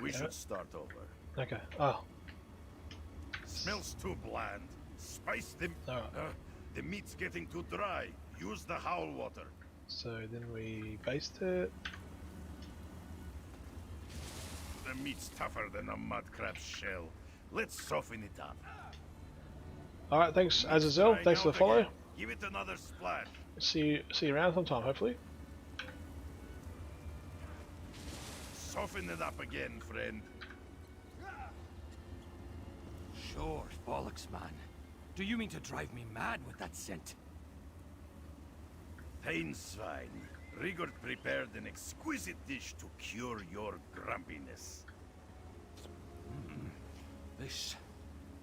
We should start over. Okay. Oh. Smells too bland. Spice the... Alright. The meat's getting too dry. Use the howl water. So then we baste it. The meat's tougher than a mud crab's shell. Let's soften it up. Alright, thanks Azazel. Dry Thanks for out the follow. again. Give it another splash. See you around sometime, hopefully. Soften it up again, friend. Sure, bollocks, man. Do you mean to drive me mad with that scent? Thanesvine, Rigord prepared an exquisite dish to cure your grumpiness. This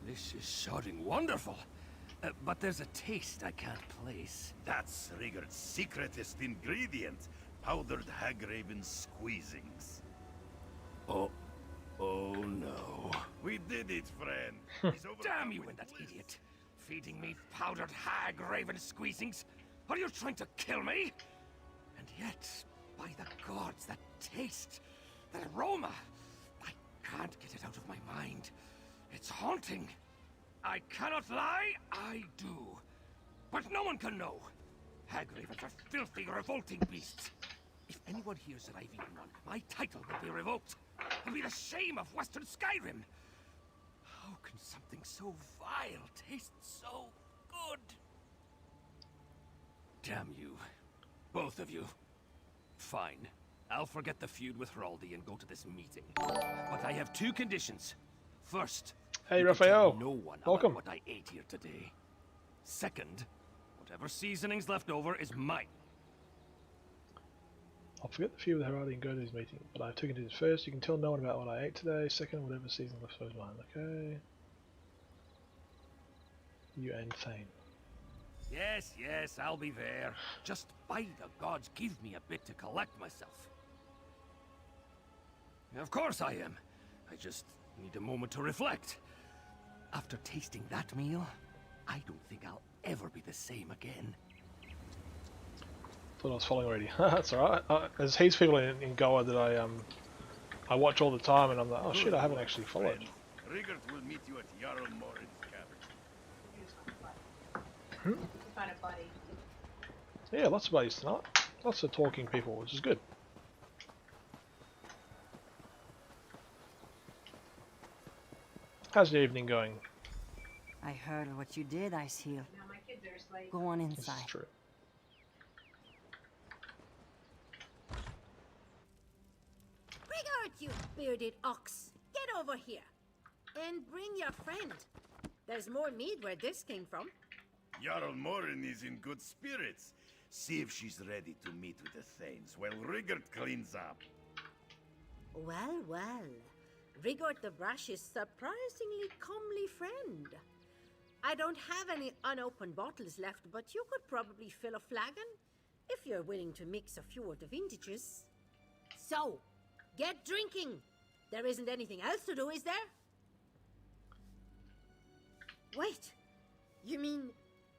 is sounding wonderful. But there's a taste I can't place. That's Rigord's secretest ingredient, powdered Hagraven squeezings. Oh no. We did it, friend. He's Damn you and that idiot! Feeding me powdered hag raven squeezings? Are you trying to kill me? And yet, by the gods, that taste, that aroma, I can't get it out of my mind. It's haunting. I cannot lie, I do. But no one can know. Hag ravens are filthy, revolting beasts. If anyone hears that I've eaten one, my title will be revoked. It'll be the shame of Western Skyrim. How can something so vile taste so good? Damn you. Both of you. Fine. I'll forget the feud with Hraldi and go to this meeting. But I have two conditions. First, hey you Raphael, can tell no one welcome. about what I ate here today. Second, whatever seasoning's left over is mine. I'll forget the few with Haradi and go to his meeting, but I have two conditions. First, you can tell no one about what I ate today. Second, whatever season left over is mine. Okay. You and Thane. Yes, I'll be there. Just by the gods, give me a bit to collect myself. Of course I am. I just need a moment to reflect. After tasting that meal, I don't think I'll ever be the same again. Thought I was following already. That's alright. There's heaps of people in Goa that I watch all the time, and I'm like, oh shit, I haven't actually followed. Rigord will meet you at Jarl Morin's cabin. Find a buddy. Yeah, lots of buddies tonight. Lots of talking people, which is good. How's your evening going? I heard what you did, Iceheel. Now my kids are asleep. Go on This inside. is true. Rigord, you bearded ox! Get over here! And bring your friend. There's more mead where this came from. Jarl Morin is in good spirits. See if she's ready to meet with the Thanes while Rigert cleans up. Well, well. Rigord the Brush is surprisingly comely friend. I don't have any unopened bottles left, but you could probably fill a flagon if you're willing to mix a few of the vintages. So, get drinking. There isn't anything else to do, is there? Wait, you mean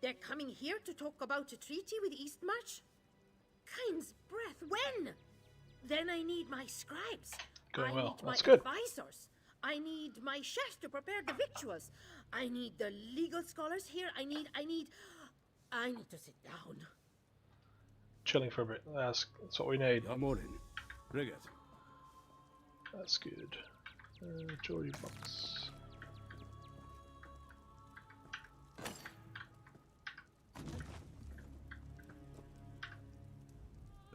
they're coming here to talk about a treaty with Eastmarch? Kind's breath, when? Then I need my scribes. Going well. I need That's my good. advisors. I need my chefs to prepare the victuals. I need the legal scholars here. I need to sit down. Chilling for a bit. That's what we need. I'm all in. Rigert. That's good. Jewelry box.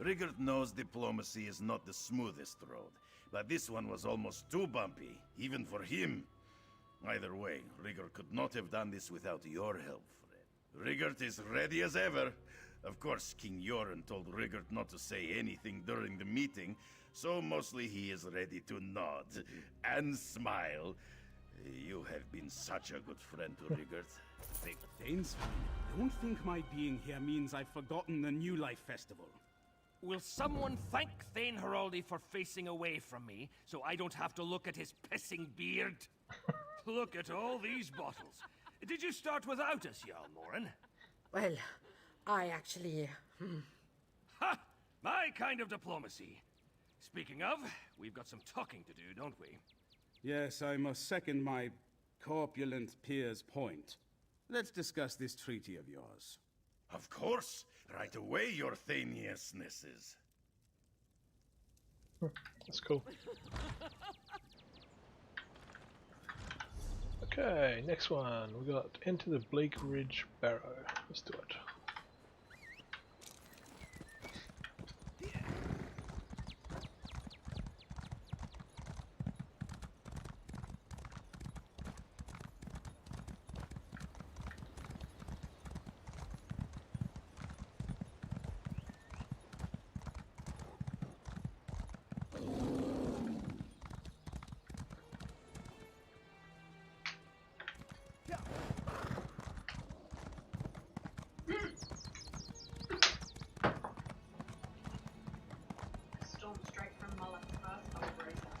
Rigert knows diplomacy is not the smoothest road, but this one was almost too bumpy, even for him. Either way, Rigert could not have done this without your help, Fred. Rigert is ready as ever. Of course, King Yoren told Rigert not to say anything during the meeting, so mostly he is ready to nod and smile. You have been such a good friend to Rigert. Thanes, don't think my being here means I've forgotten the New Life Festival. Will someone thank Thane Heraldi for facing away from me, so I don't have to look at his pissing beard? Look at all these bottles. Did you start without us, Jarl Morin? Well, I actually... Ha! My kind of diplomacy. Speaking of, we've got some talking to do, don't we? Yes, I must second my corpulent peer's point. Let's discuss this treaty of yours. Of course! Right away, your Thaniusnesses. That's cool. Okay, next one. We got Into the Bleak Ridge Barrow. Let's do it.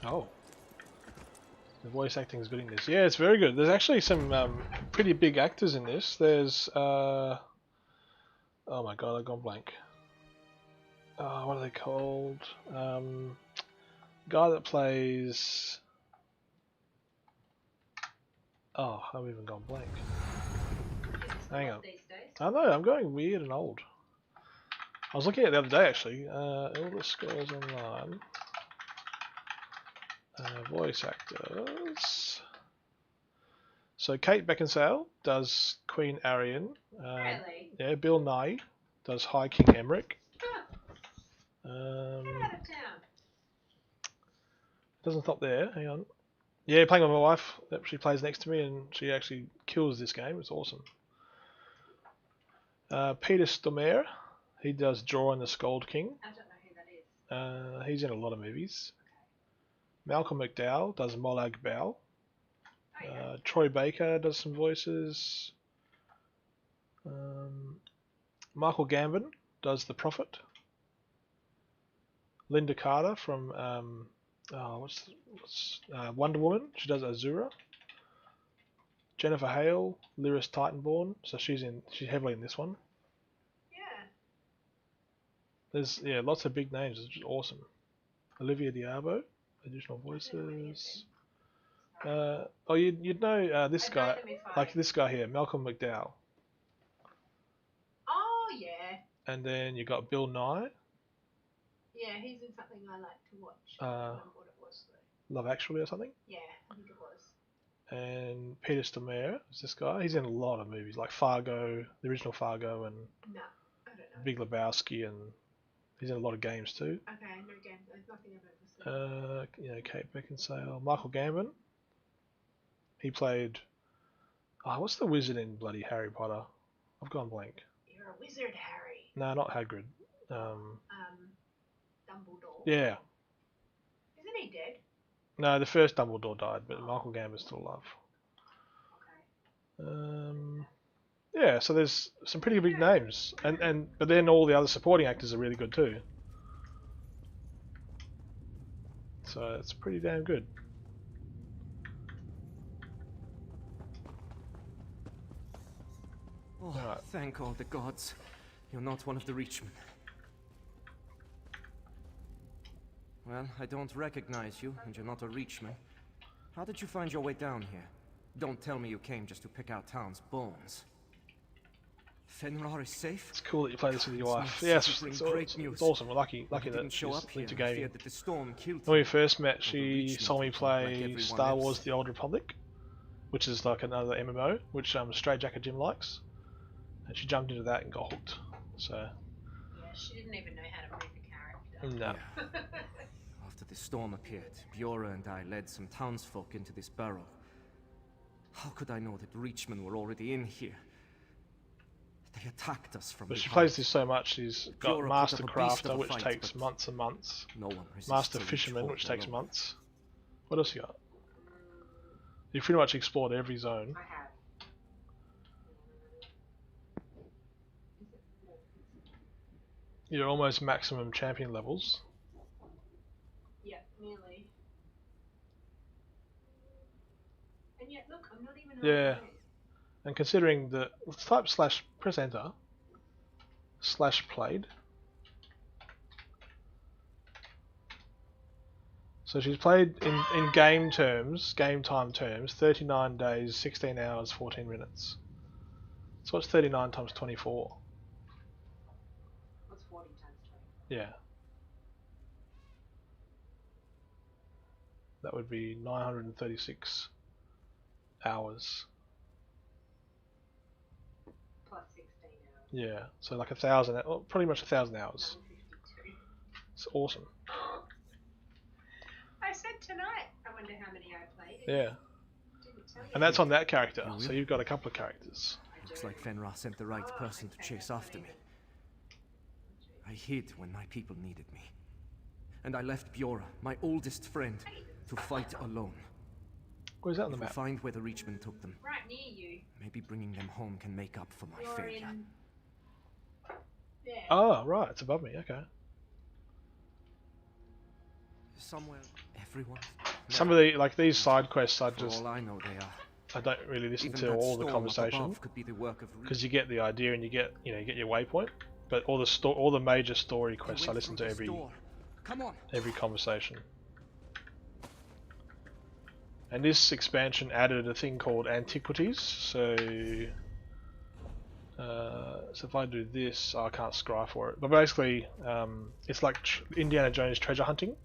Oh. The voice acting is good in this. Yeah, it's very good. There's actually some pretty big actors in this. There's, oh my god, I've gone blank. What are they called? Guy that plays... Oh, I've even gone blank. Hang on. I know, I'm going weird and old. I was looking at it the other day actually. Elder Scrolls Online. Voice actors. So Kate Beckinsale does Queen Arian. Really? Yeah, Bill Nye does High King Emmerich. Get out of town. Doesn't stop there. Hang on. Yeah, playing with my wife. She plays next to me, and she actually kills this game. It's awesome. Peter Stormare. He does Draw and the Scold King. I don't know who that is. He's in a lot of movies. Malcolm McDowell does Molag Bal. Oh, yeah. Troy Baker does some voices. Michael Gambon does the Prophet. Linda Carter from Wonder Woman. She does Azura. Jennifer Hale, Lyris Titanborn. So she's heavily in this one. Yeah. There's lots of big names. It's just awesome. Olivia Diabo, additional voices. You'd know this guy, like this guy here, Malcolm McDowell. Oh yeah. And then you got Bill Nye. Yeah, he's in something I like to watch. I don't remember what it was though. Love Actually or something. Yeah, I think it was. And Peter Stormare is this guy. He's in a lot of movies, like Fargo, the original Fargo, and No, I don't know. Big Lebowski, and he's in a lot of games too. Okay, no game. There's nothing I've ever seen. Kate Beckinsale, Michael Gambon. He played. What's the wizard in bloody Harry Potter? I've gone blank. You're a wizard, Harry. No, not Hagrid. Dumbledore. Yeah. Isn't he dead? No, the first Dumbledore died, but Michael Gamber's still alive. Yeah, so there's some pretty big names, but then all the other supporting actors are really good too. So it's pretty damn good. Oh, Right. thank all the gods. You're not one of the Reachmen. Well, I don't recognize you, and you're not a Reachman. How did you find your way down here? Don't tell me you came just to pick out town's bones. Fenrir is safe? It's cool that you play this with your wife. Nice. Yes, Bring it's great news. awesome. We're lucky But he that didn't show she's up here. into I gaming. feared that the storm killed When we him. first met, Or the she Reachmen saw me took him like play everyone Star else. Wars: The Old Republic, which is like another MMO, which Stray Jacket Jim likes, and she jumped into that and got hooked. So. Yeah, she didn't even know how to move the character. No. Yeah. After the storm appeared, Bjorra and I led some townsfolk into this barrow. How could I know that Reachmen were already in here? They attacked us from But she behind. plays this so much, she's got Bjorra put Master up a beast Crafter, of a which fight, takes but months and months. No one resists Master a Reach Fisherman, horde which takes alone. months. What else you got? You pretty much explored every zone. I have. You're almost maximum champion levels. Yeah, nearly. And yet, look, I'm not even. Yeah. halfway. And considering that, let's type / press enter, / played. So she's played in game time terms, 39 days, 16 hours, 14 minutes. So what's 39 times 24? What's 40 times 20? Yeah. That would be 936 hours. Plus 16 hours. Yeah, so like 1,000, well, pretty much 1,000 hours. 952. It's awesome. I said tonight. I wonder how many I played. Yeah. Didn't tell you. And that's on that character, so you've got a couple of characters. Looks like Fenrir sent the right person to chase after me. I hid when my people needed me. And I left Bjorra, my oldest friend, to fight alone. Where's that on the If we map? find where the Reachmen took them, Right near you. maybe bringing them home can make up for my You're failure. in. There. Oh, right, it's above me, okay. Somewhere, everyone. Some of the, like these side quests, For all I know, they are. I don't really listen Even to that all the storm up conversation, above could be the work of because you get the idea and you get your waypoint. But all the major story quests, I listen to Come on. every conversation. And this expansion added a thing called Antiquities, so if I do this, I can't scry for it. But basically, it's like Indiana Jones treasure hunting.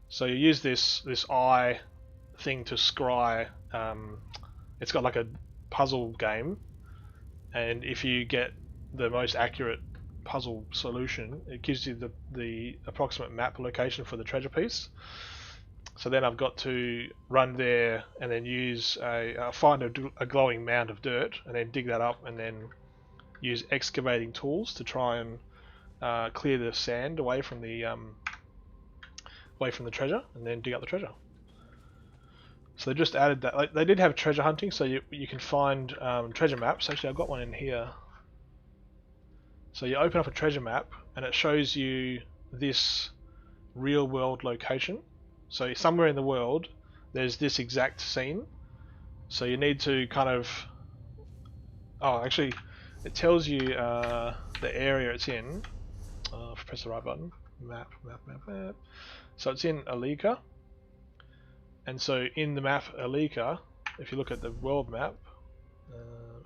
So you use this eye thing to scry. It's got like a puzzle game, and if you get the most accurate puzzle solution, it gives you the approximate map location for the treasure piece. So then I've got to run there and then use find a glowing mound of dirt and then dig that up and then use excavating tools to try and clear the sand away from the treasure and then dig up the treasure. So they just added that. Like, they did have treasure hunting, so you can find treasure maps. Actually, I've got one in here. So you open up a treasure map and it shows you this real world location. So somewhere in the world there's this exact scene. So you need to kind of... Oh, actually it tells you the area it's in. Press the right button. Map. So it's in Alika. And so in the map Alika, if you look at the world map,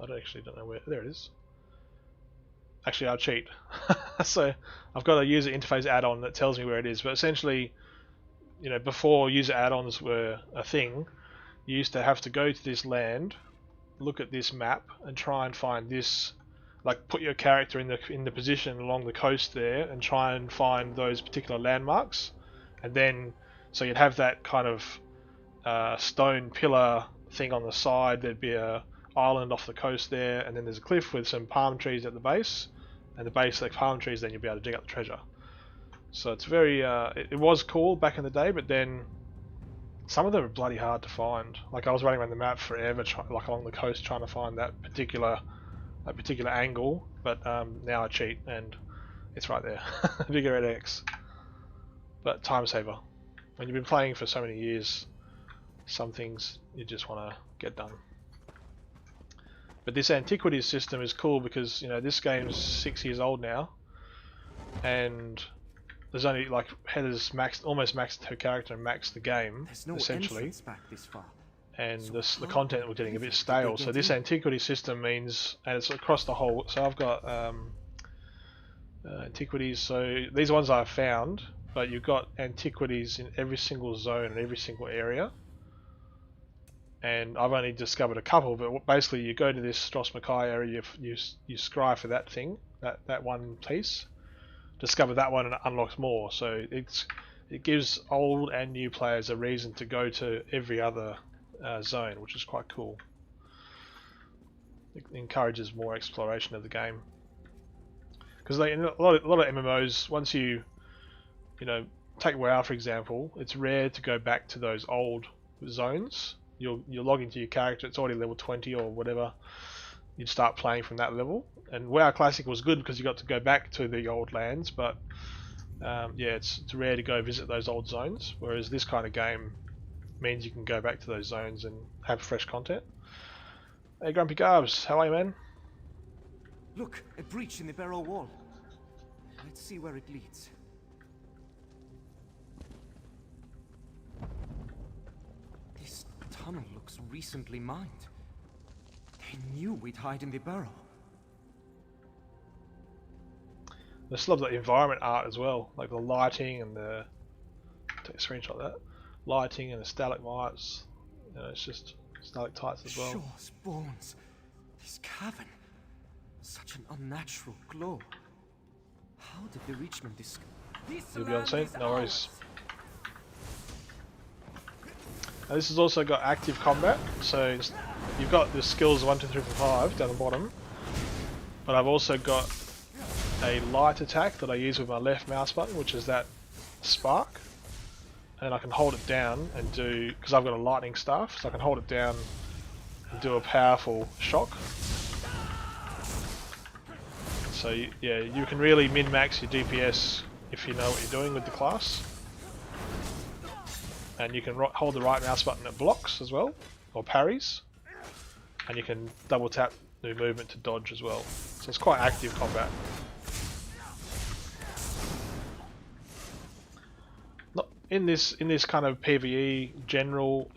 I don't know where... There it is. Actually, I'll cheat. So I've got a user interface add-on that tells me where it is. But essentially, before user add-ons were a thing, you used to have to go to this land, look at this map, and try and find this. Like, put your character in the position along the coast there, and try and find those particular landmarks. And then, so you'd have that kind of stone pillar thing on the side. There'd be a island off the coast there, and then there's a cliff with some palm trees at the base. and the base like palm trees, then you'll be able to dig up the treasure. So it's very, it was cool back in the day, but then some of them are bloody hard to find. Like I was running around the map forever, like along the coast, trying to find that particular angle. But now I cheat and it's right there, bigger at X. But time saver. When you've been playing for so many years, some things you just want to get done. But this antiquities system is cool because, you know, this game's 6 years old now, and there's only like Heather's almost maxed her character and maxed the game, essentially. Back this far. And the content we're getting a bit stale. So this antiquity system means, and it's across the whole. So I've got antiquities. So these ones I've found, but you've got antiquities in every single zone and every single area. And I've only discovered a couple, but basically you go to this Stros Mackay area, you scry for that thing, that one piece, discover that one, and it unlocks more. So it gives old and new players a reason to go to every other zone, which is quite cool. It encourages more exploration of the game. Because in a lot of MMOs, once you take WoW for example, it's rare to go back to those old zones. You'll log into your character, it's already level 20 or whatever. You'd start playing from that level. And WoW Classic was good because you got to go back to the old lands, but yeah, it's rare to go visit those old zones. Whereas this kind of game means you can go back to those zones and have fresh content. Hey Grumpy Garbs, how are you, man? Look, a breach in the barrel wall. Let's see where it leads. This tunnel looks recently mined. They knew we'd hide in the barrow. I just love the environment art as well, like the lighting and the... Take a screenshot of that. Lighting and the stalagmites. You know, it's just stalactites as well. Shaw's bones. This cavern. Such an unnatural glow. How did the Reachmen discover? You'll be on scene? No worries. Now this has also got active combat, so you've got the skills 1, 2, 3, 4, 5 down the bottom. But I've also got a light attack that I use with my left mouse button, which is that spark. And I can hold it down and do, because I've got a lightning staff, so I can hold it down and do a powerful shock. So yeah, you can really min-max your DPS if you know what you're doing with the class. And you can hold the right mouse button at blocks as well, or parries. And you can double tap new movement to dodge as well. So it's quite active combat. In this kind of PvE general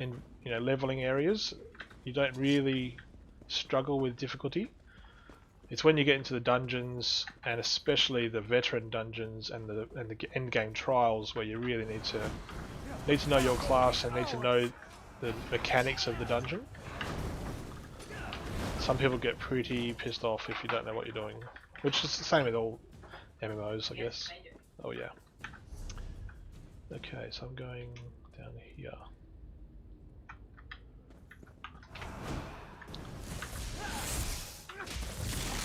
leveling areas, you don't really struggle with difficulty. It's when you get into the dungeons, and especially the veteran dungeons and the end game trials, where you really need to know your class and need to know the mechanics of the dungeon. Some people get pretty pissed off if you don't know what you're doing, which is the same with all MMOs, I guess. Oh yeah. Okay, so I'm going down here.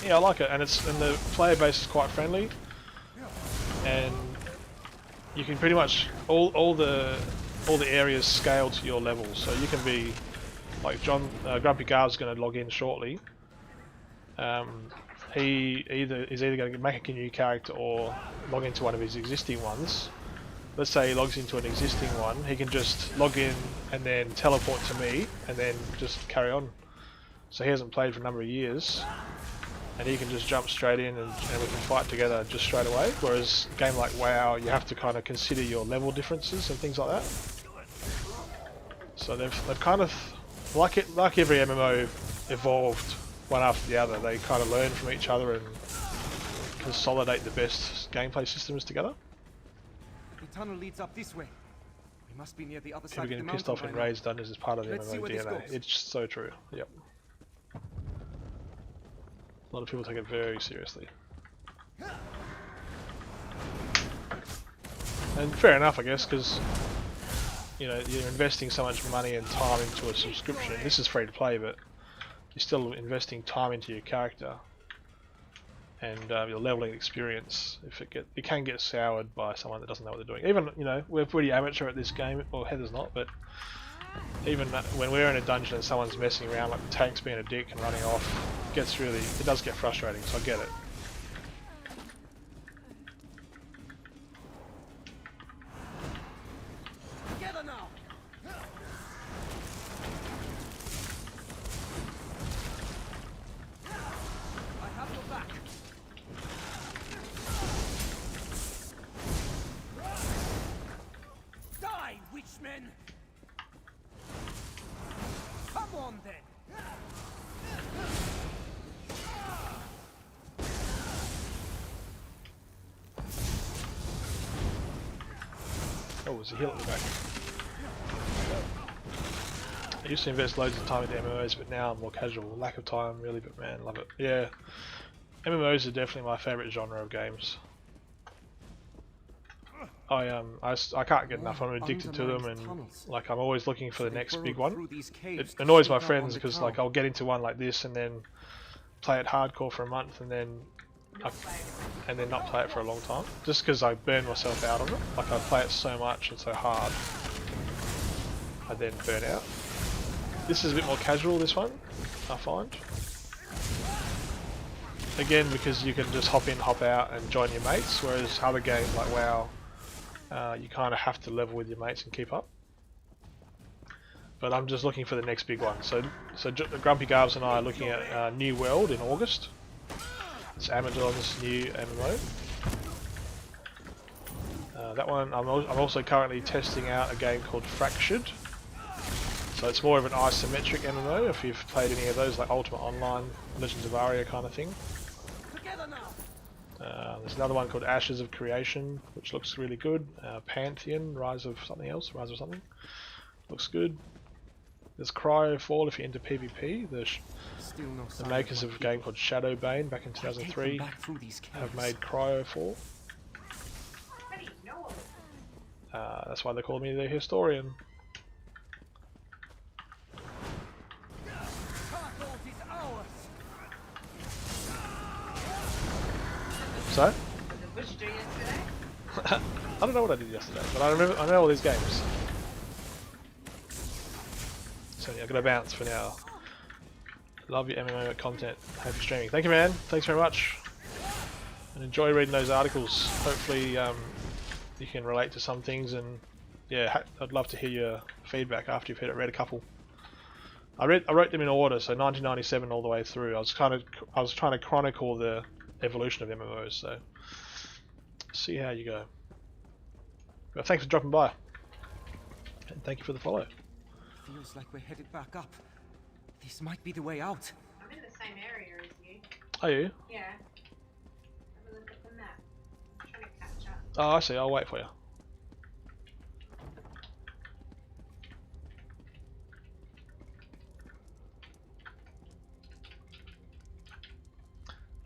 Yeah, I like it, and the player base is quite friendly, and you can pretty much all the areas scale to your level. So you can be like Grumpy Garb's going to log in shortly. He is either going to make a new character or log into one of his existing ones. Let's say he logs into an existing one, he can just log in and then teleport to me and then just carry on. So he hasn't played for a number of years, and he can just jump straight in and we can fight together just straight away. Whereas a game like WoW, you have to kind of consider your level differences and things like that. So they've kind of, like every MMO evolved one after the other, they kind of learn from each other and consolidate the best gameplay systems together. The tunnel leads up this way. We must be near the other People side of the getting pissed mountain off in by now. raids dungeons is part of the Let's see MMO where this DNA. goes. It's so true. Yep. A lot of people take it very seriously. And fair enough, I guess, because you're investing so much money and time into a subscription. This is free to play, but you're still investing time into your character. and your leveling experience, if it can get soured by someone that doesn't know what they're doing. Even, you know, we're pretty amateur at this game, or Heather's not, but even when we're in a dungeon and someone's messing around, like the tank's being a dick and running off, it does get frustrating, so I get it. Oh, there's a hill at the back. I used to invest loads of time into MMOs, but now I'm more casual. Lack of time, really, but man, love it. Yeah, MMOs are definitely my favourite genre of games. I can't get enough. I'm addicted to them, and like I'm always looking for the next big one. It annoys my friends because like I'll get into one like this and then play it hardcore for a month and then not play it for a long time, just because I burn myself out on it. Like I play it so much and so hard, I then burn out. This is a bit more casual, this one, I find. Again, because you can just hop in, hop out and join your mates, whereas other games like WoW, you kind of have to level with your mates and keep up. But I'm just looking for the next big one. So Grumpy Garbs and I are looking at New World in August. It's Amazon's new MMO. That one, I'm also currently testing out a game called Fractured. So it's more of an isometric MMO, if you've played any of those, like Ultimate Online, Legends of Aria kind of thing. There's another one called Ashes of Creation, which looks really good. Pantheon, Rise of something else, Rise of something. Looks good. There's Cryofall if you're into PvP. The makers of a game called Shadowbane back in 2003 have made Cryofall. That's why they call me the historian. So? What did you do yesterday? I don't know what I did yesterday, but I know all these games. So yeah, I'm gonna bounce for now. Love your MMO content. Happy streaming. Thank you, man. Thanks very much. And enjoy reading those articles. Hopefully you can relate to some things, and yeah, I'd love to hear your feedback after you've read a couple. I wrote them in order, so 1997 all the way through. I was trying to chronicle the evolution of MMOs, so see how you go. But thanks for dropping by, and thank you for the follow. Feels like we're headed back up. This might be the way out. I'm in the same area as you. Are you? Yeah. Have a look at the map. I'm trying to catch up. Oh, I see. I'll wait for you.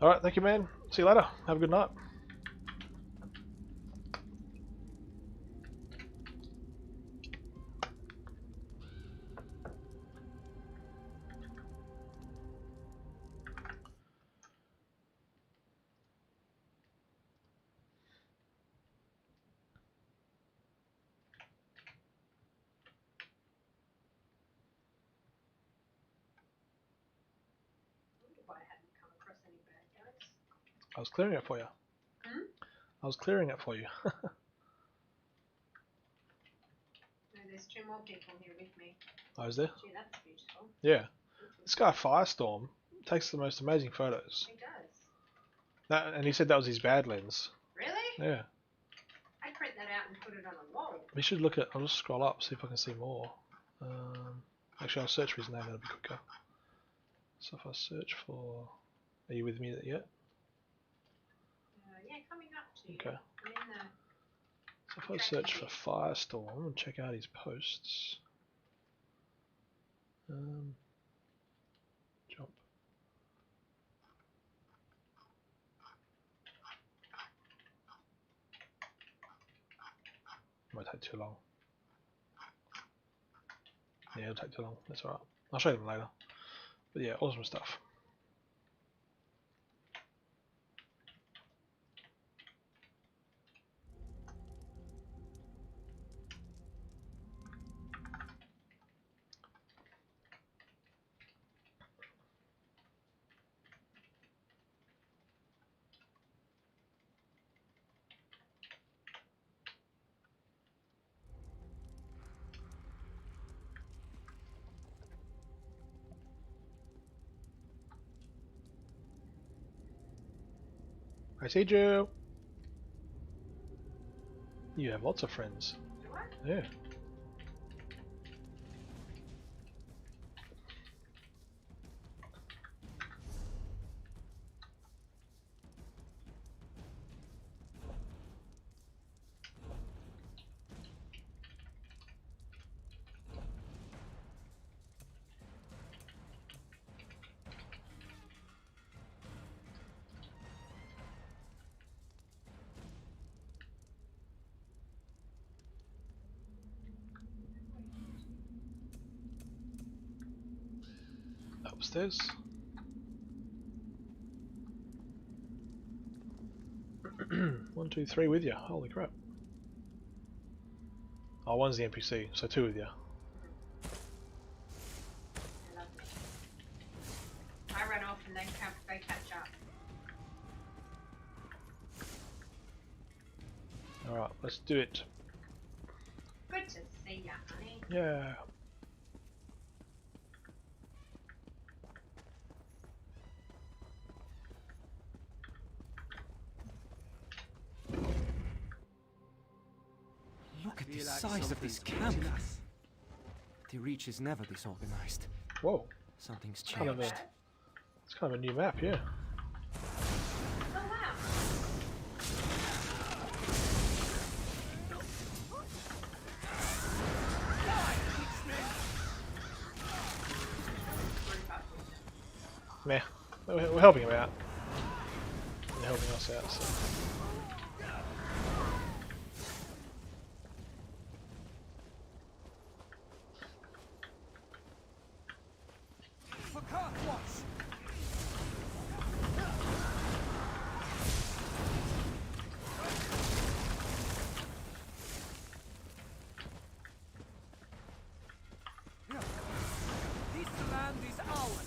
Alright, thank you, man. See you later. Have a good night. I was clearing it for you. Hmm? I was clearing it for you. No, there's two more people here with me. Oh, is there? Gee, that's beautiful. Yeah. This guy Firestorm takes the most amazing photos. He does. And he said that was his bad lens. Really? Yeah. I'd print that out and put it on a wall. We should look at... I'll just scroll up, see if I can see more. Actually, I'll search for his name, that'll be quicker. So if I search for... Are you with me yet? Yeah, coming up to you. Okay. I'm in the... So if I search for Firestorm and check out his posts... jump. Might take too long. Yeah, it'll take too long. That's alright. I'll show you them later. But yeah, awesome stuff. I see you. You have lots of friends. Do I? Yeah. Upstairs. 1, 2, 3 with you. Holy crap. Oh, one's the NPC, so 2 with you. Lovely. I run off and then they catch up. Alright, let's do it. Good to see ya, honey. Yeah. Look at the size of this camp. The Reach is never this organized. Whoa. Something's It's kind of changed. it's kind of a new map, yeah. Oh wow. Meh. We're helping him out. They're helping us out, so. For cart watch. This land is ours.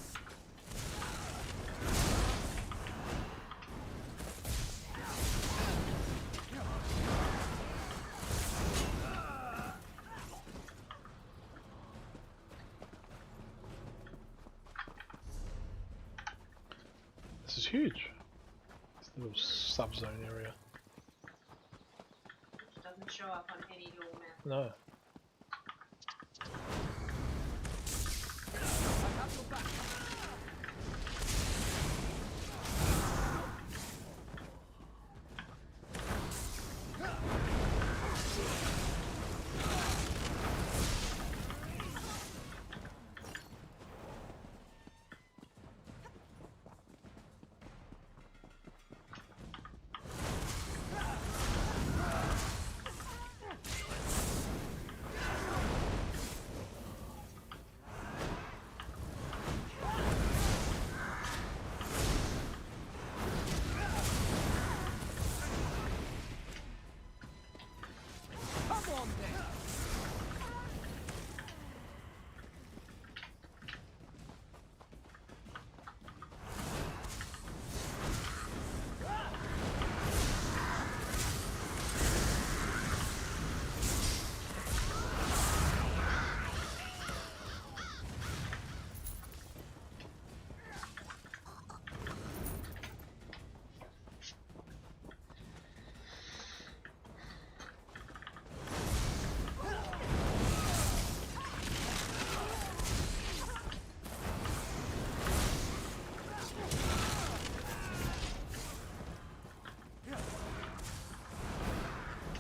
This is huge. This little sub-zone area. Which doesn't show up on any door map. No. Come on then.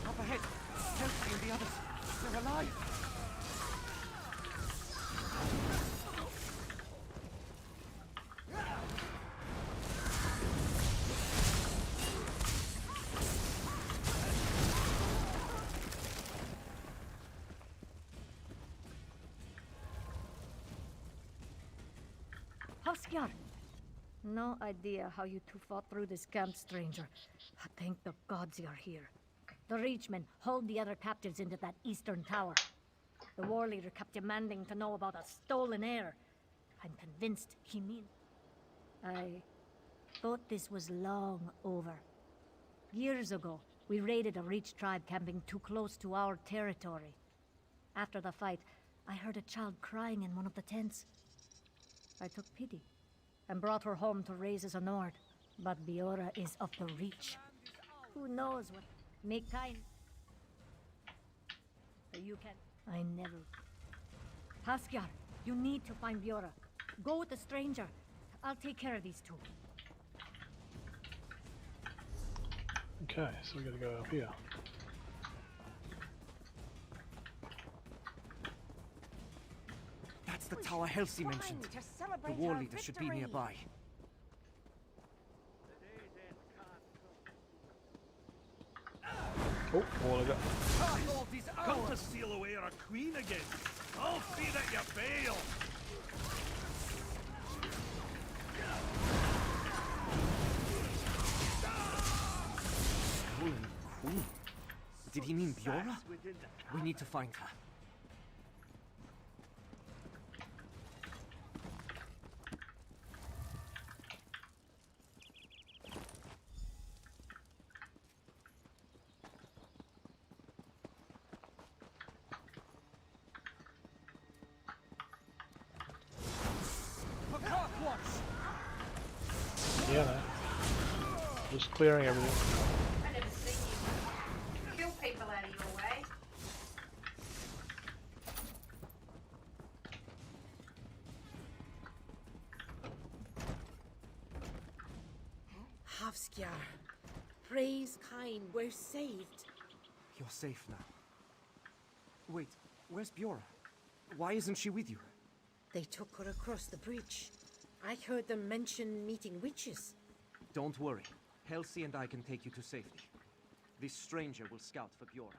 Up ahead. Kelsey and the others. They're alive. Huskjar! No idea how you two fought through this camp, stranger. But thank the gods you're here. The Reachmen hauled the other captives into that eastern tower. The war leader kept demanding to know about a stolen heir. I'm convinced he mean. I thought this was long over. Years ago, we raided a Reach tribe camping too close to our territory. After the fight, I heard a child crying in one of the tents. I took pity and brought her home to raise as a Nord. But Biora is of the Reach. Who knows what... Make kind... You can... I never... Haskar, you need to find Biora. Go with the stranger. I'll take care of these two. Okay, so we gotta go up here. That's the tower Halsey mentioned. The war leader should be nearby. Oh, all I got. Come to steal away our queen again. I'll see that you fail. Stolen queen? Did he mean Biora? We need to find her. Yeah, no. Just clearing everything. I never seen you kill people out of your way. Havskjar, praise kind, we're saved. You're safe now. Wait, where's Biora? Why isn't she with you? They took her across the bridge. I heard them mention meeting witches. Don't worry. Halsey and I can take you to safety. This stranger will scout for Biora.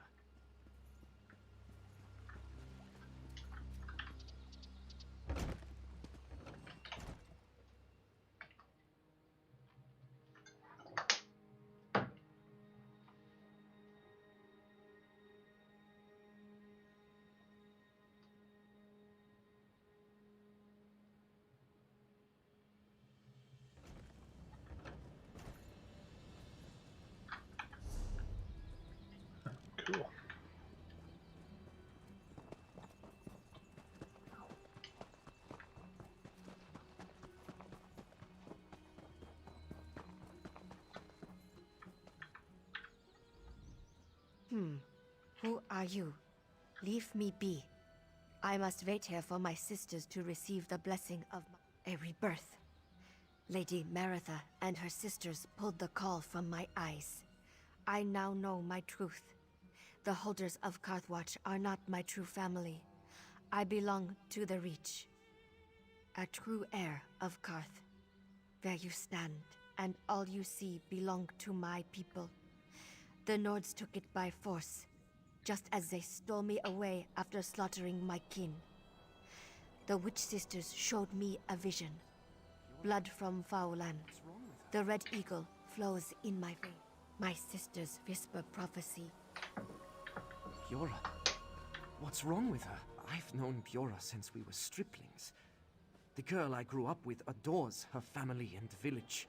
Cool. Who are you? Leave me be. I must wait here for my sisters to receive the blessing of a rebirth. Lady Maratha and her sisters pulled the caul from my eyes. I now know my truth. The holders of Karthwatch are not my true family. I belong to the Reach. A true heir of Karth. Where you stand, and all you see belong to my people. The Nords took it by force, just as they stole me away after slaughtering my kin. The Witch Sisters showed me a vision. Blood from Fauland. The Red Eagle flows in my veins. My sisters whisper prophecy. Biora? What's wrong with her? I've known Biora since we were striplings. The girl I grew up with adores her family and village.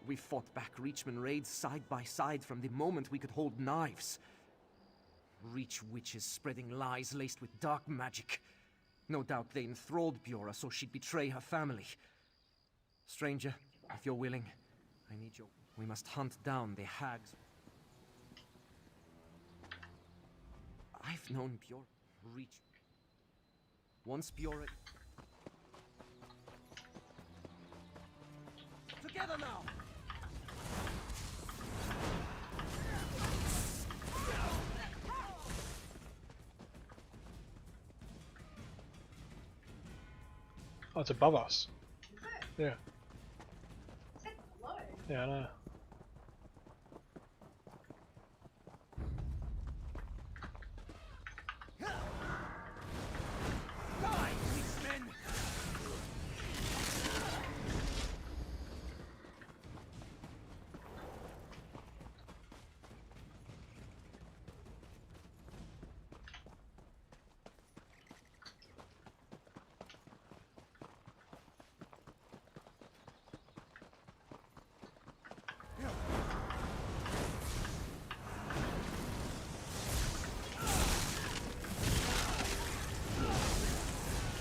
We fought back Reachman raids side by side from the moment we could hold knives. Reach witches spreading lies laced with dark magic. No doubt they enthralled Biora so she'd betray her family. Stranger, if you're willing, I need you. We must hunt down the hags. I've known Biora. Reach. Once Biora... Together now! Oh, it's above us. Yeah. It said below. Yeah, I know. Die, policemen!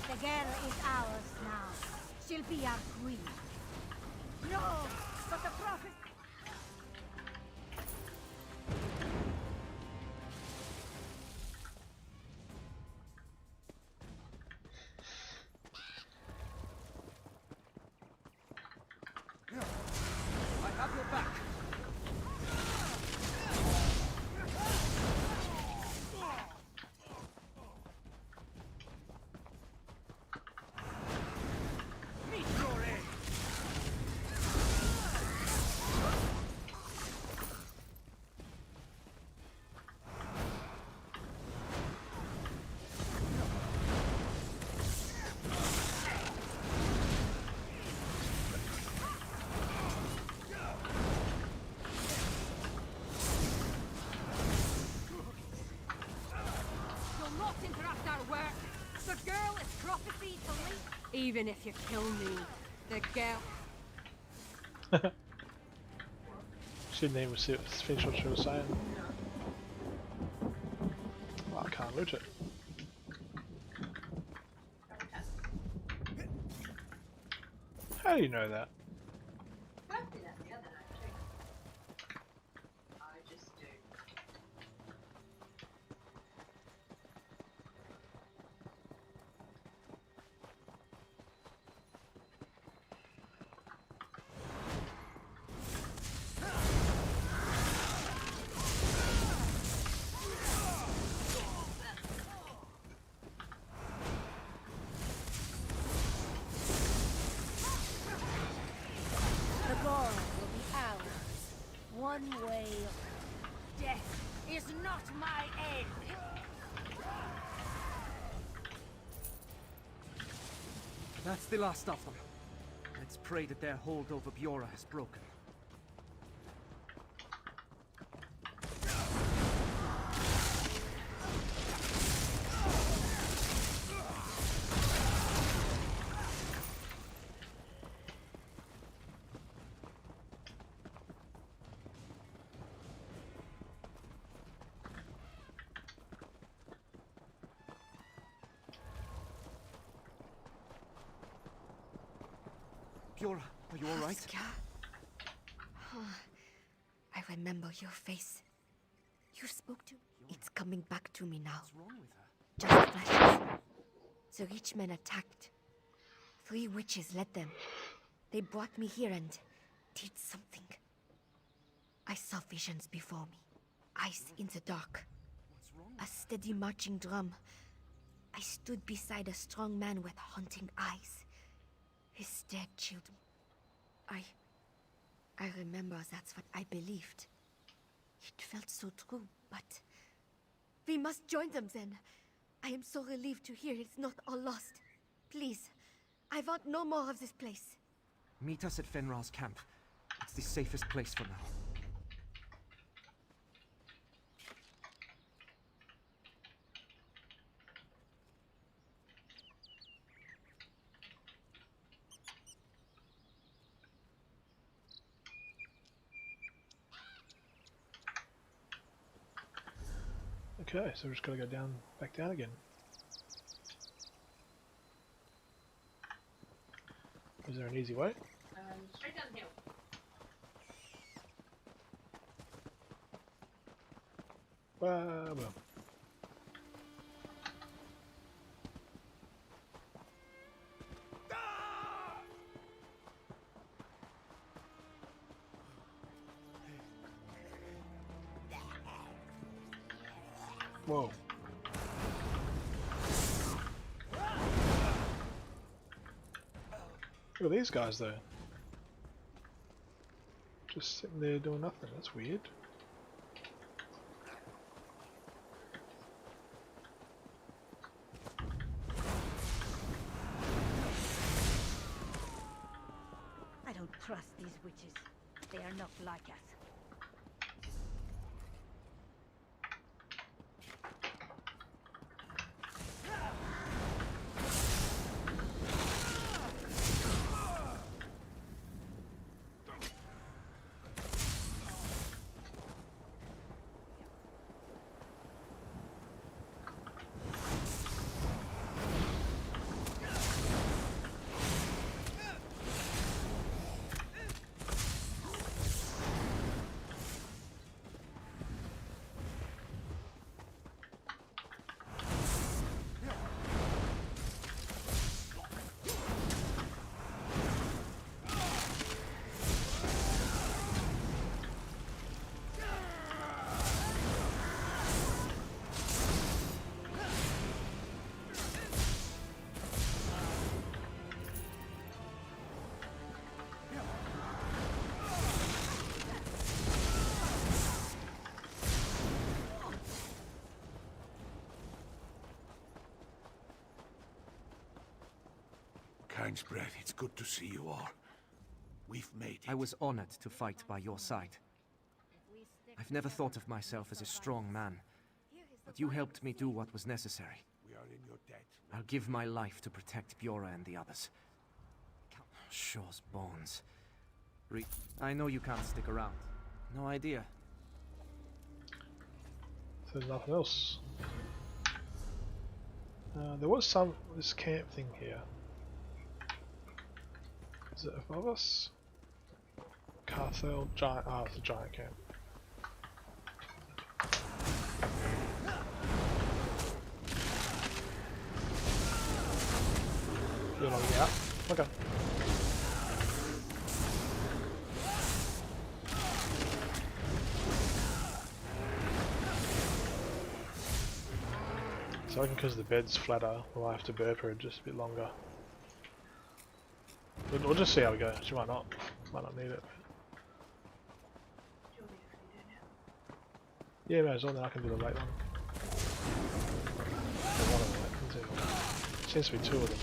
The girl is ours now. She'll be our queen. No! But the have your back. Meet your end. You'll not interrupt our work. The girl is prophesied to leave. Even if you kill me, the girl... She didn't even finish what she was saying. Well, I can't loot it. How do you know that? Worked it out the other night too. I just do. The goal will be ours. One way. Death is not my end. That's the last of them. Let's pray that their hold over Bjorah has broken. Bjorah, are you alright? I remember your face. You spoke to me. It's coming back to me now. What's wrong with her? Just flashes. The rich men attacked. 3 witches led them. They brought me here and did something. I saw visions before me. Eyes in the dark. What's wrong? A steady marching drum. I stood beside a strong man with haunting eyes. His stare chilled me. I remember that's what I believed. It felt so true, but... We must join them then. I am so relieved to hear it's not all lost. Please, I want no more of this place. Meet us at Fenrar's camp. It's the safest place for now. Okay, so we're just gonna go back down again. Is there an easy way? Straight down the hill. Well. Whoa. Look at these guys though. Just sitting there doing nothing, that's weird. I don't trust these witches. They are not like us. Thanks, Brett. It's good to see you all. We've made it. I was honored to fight by your side. I've never thought of myself as a strong man, but you helped me do what was necessary. We are in your debt. I'll give my life to protect Bjorra and the others. Shaw's bones. I know you can't stick around. No idea. There's nothing else. There was this camp thing here. Is it above us? Carthel giant. Ah, it's a giant camp. You want to get out? Okay. So I reckon because the bed's flatter, we'll have to burp her just a bit longer. We'll just see how we go. She might not need it. Yeah, may as well, then I can do the late one. Or one of the late ones, yeah. Seems to be two of them.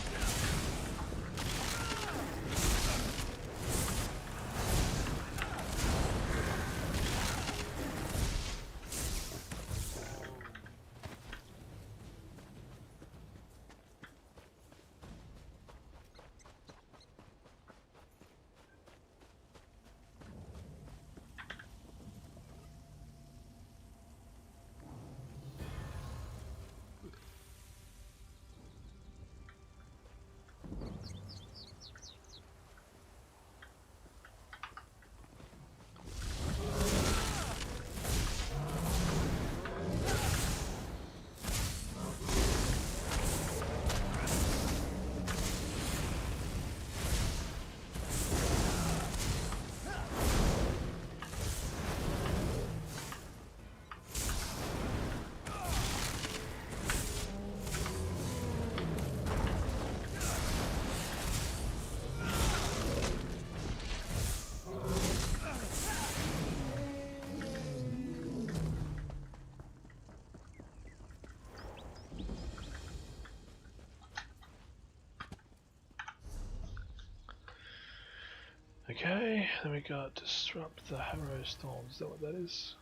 Okay, then we got disrupt the Harrow Storm. Is that what that is?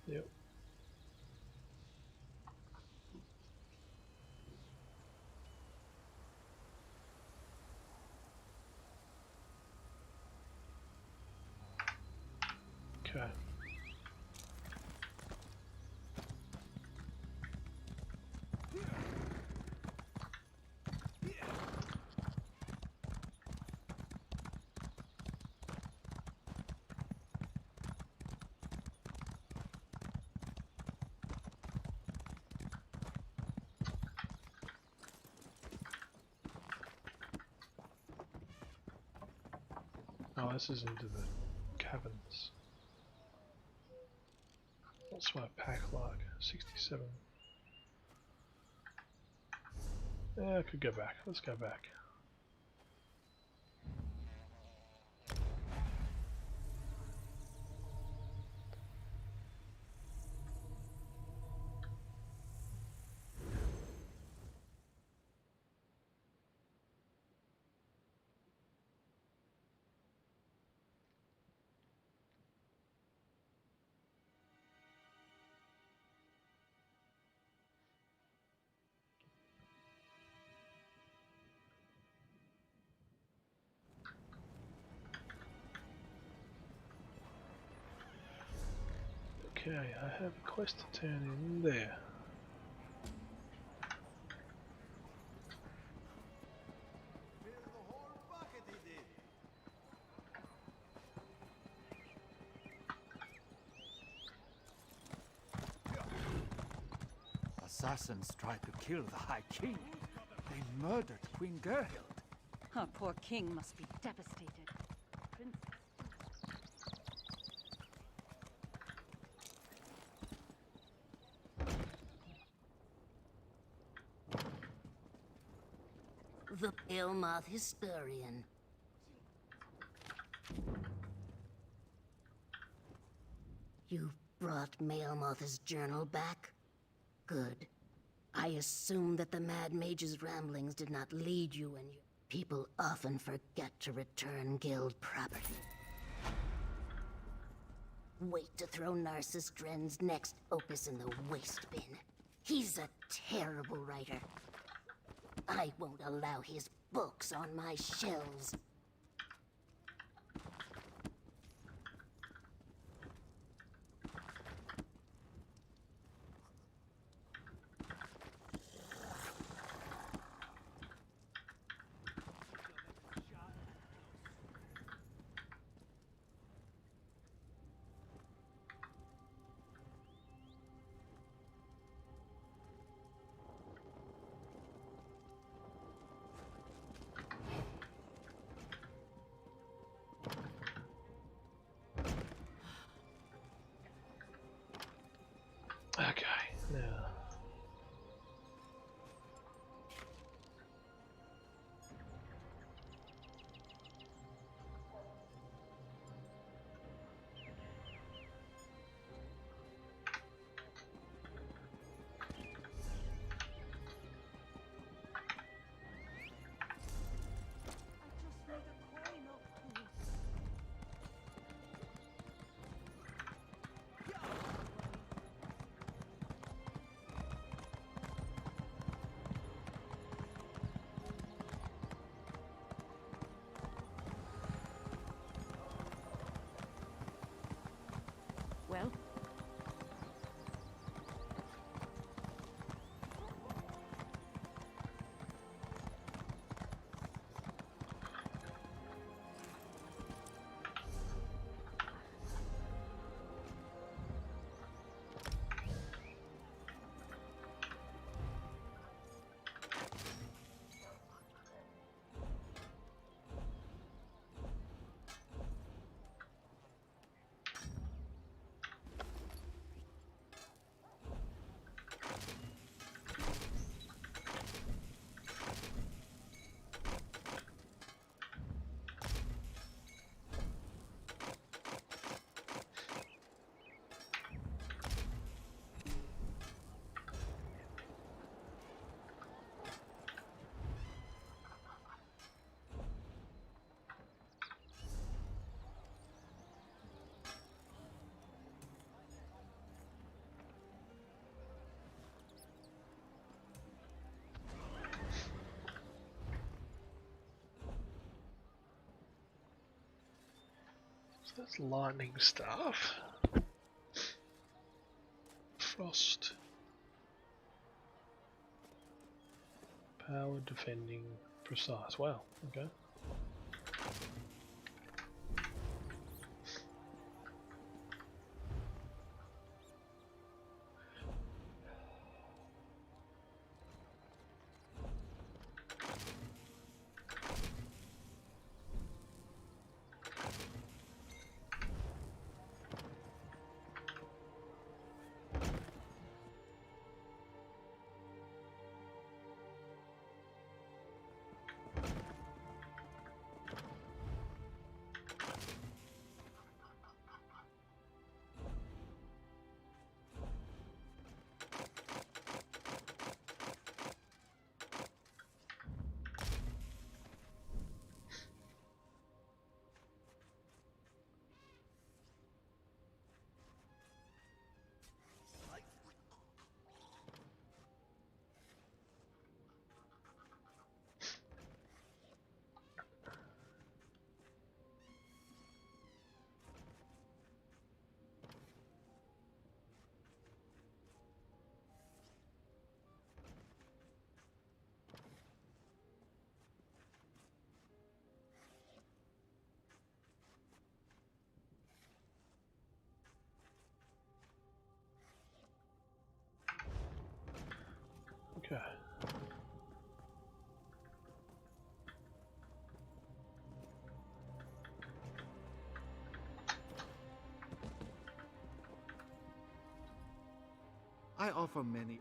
Yep. Okay. Oh, this is into the caverns. What's my pack like? 67. Yeah, I could go back. Let's go back. Okay, I have a quest to turn in there. Assassins tried to kill the High King. They murdered Queen Gerhild. Our poor king must be devastated. Princess. The Pale Moth Historian. You brought Male Moth's journal back? Good. I assume that the Mad Mage's ramblings did not lead you and your people often forget to return guild property. Wait to throw Narcissus Dren's next opus in the waste bin. He's a terrible writer. I won't allow his books on my shelves. Okay, now. Well? So that's lightning stuff. Frost. Power, defending, precise. Wow, okay. Okay. I offer many.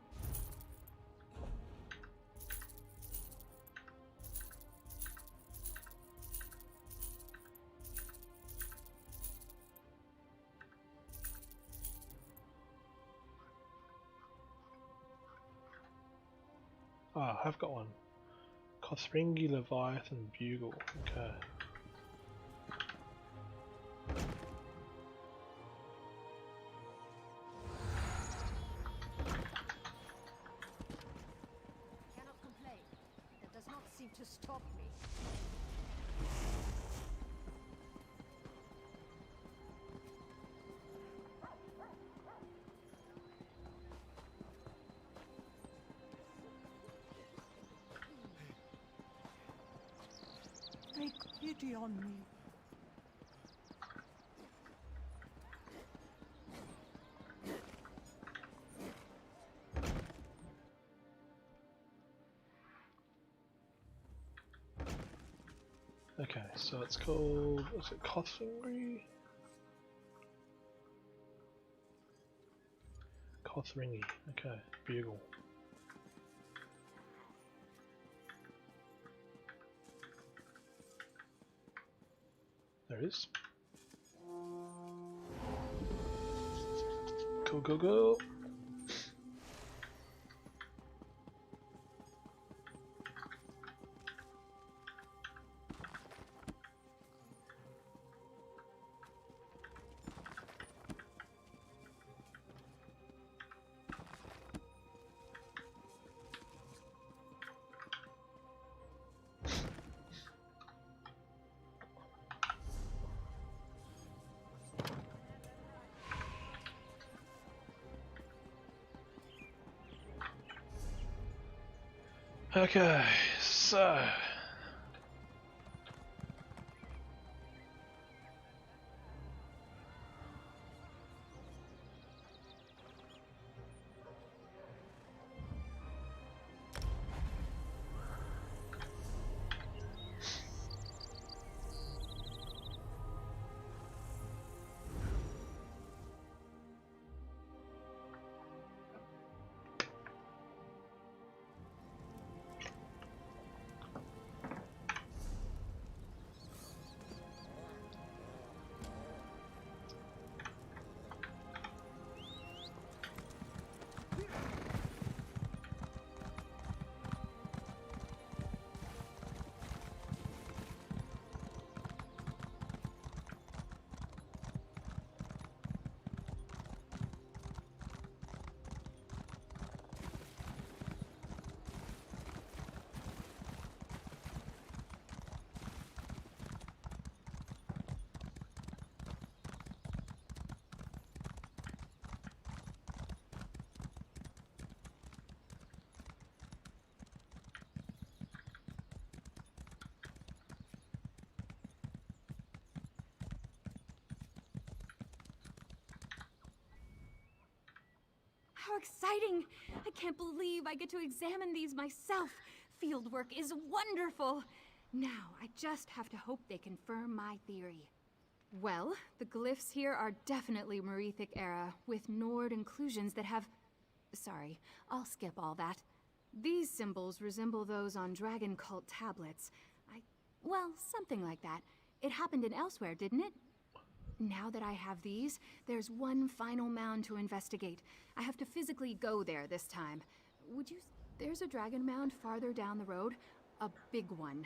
Ah, I've got one. Kothringi, Leviathan, Bugle. Okay. Cannot complain. That does not seem to stop me. Take pity on me. Okay, so it's called, is it Kothringi? Kothringi, okay, Bugle. There it is. Cool, cool, cool. Okay, so How exciting! I can't believe I get to examine these myself. Fieldwork is wonderful. Now, I just have to hope they confirm my theory. Well, the glyphs here are definitely Merethic era, with Nord inclusions that have... Sorry, I'll skip all that. These symbols resemble those on dragon cult tablets. Well, something like that. It happened in Elsewhere, didn't it? Now that I have these, there's one final mound to investigate. I have to physically go there this time. Would you... There's a dragon mound farther down the road. A big one.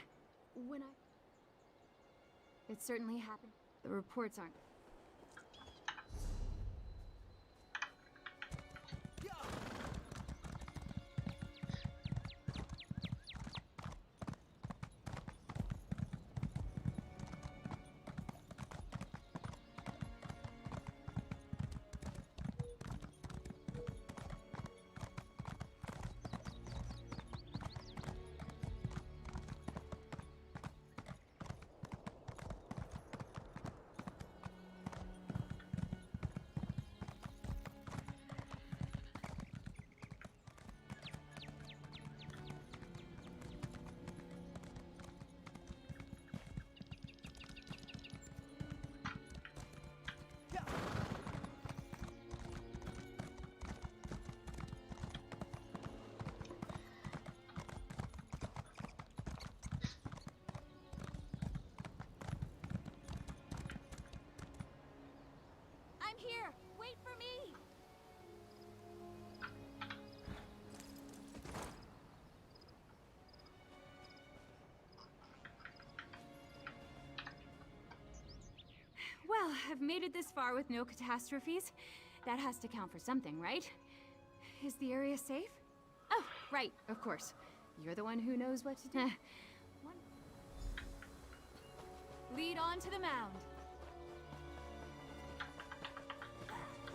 When I... It certainly happened. The reports aren't... I'm here! Wait for me! have made it this far with no catastrophes. That has to count for something, right? Is the area safe? Oh, right, of course. You're the one who knows what to do. Lead on to the mound.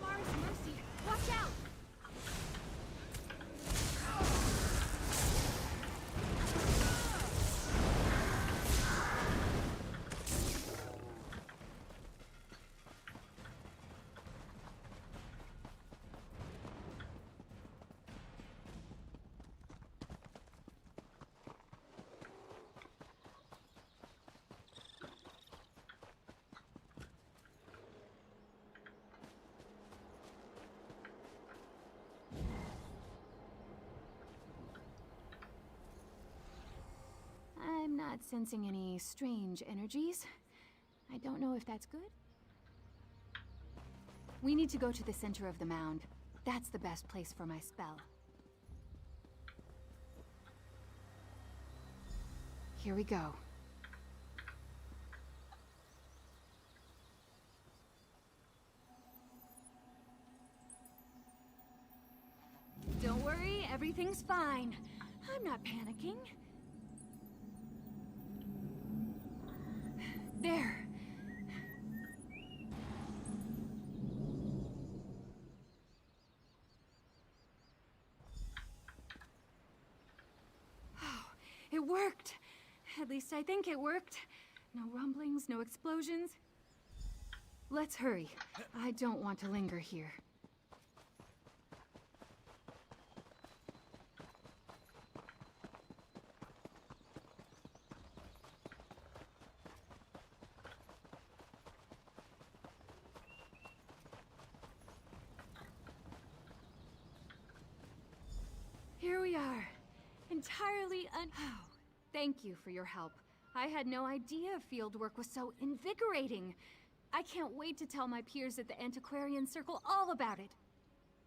Mars Mercy, watch out! I'm not sensing any strange energies. I don't know if that's good. We need to go to the center of the mound. That's the best place for my spell. Here we go. Don't worry, everything's fine. I'm not panicking. There. Oh, it worked. At least I think it worked. No rumblings, no explosions. Let's hurry. I don't want to linger here. Here we are, entirely Oh, thank you for your help. I had no idea fieldwork was so invigorating. I can't wait to tell my peers at the Antiquarian Circle all about it.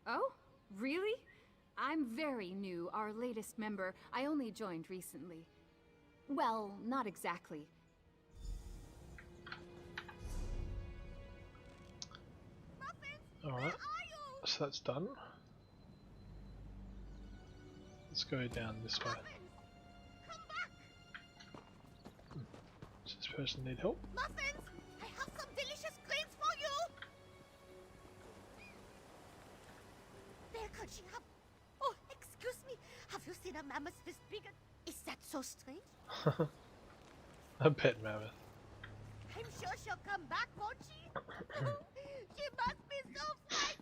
Oh, really? I'm very new, our latest member. I only joined recently. Well, not exactly. Alright, so that's done. Let's go down this way. Does this person need help? Muffins! I have some delicious grains for you! Where could she have... Oh, excuse me. Have you seen a mammoth this big? Is that so strange? A pet mammoth. I'm sure she'll come back, won't she? She must be so frightened!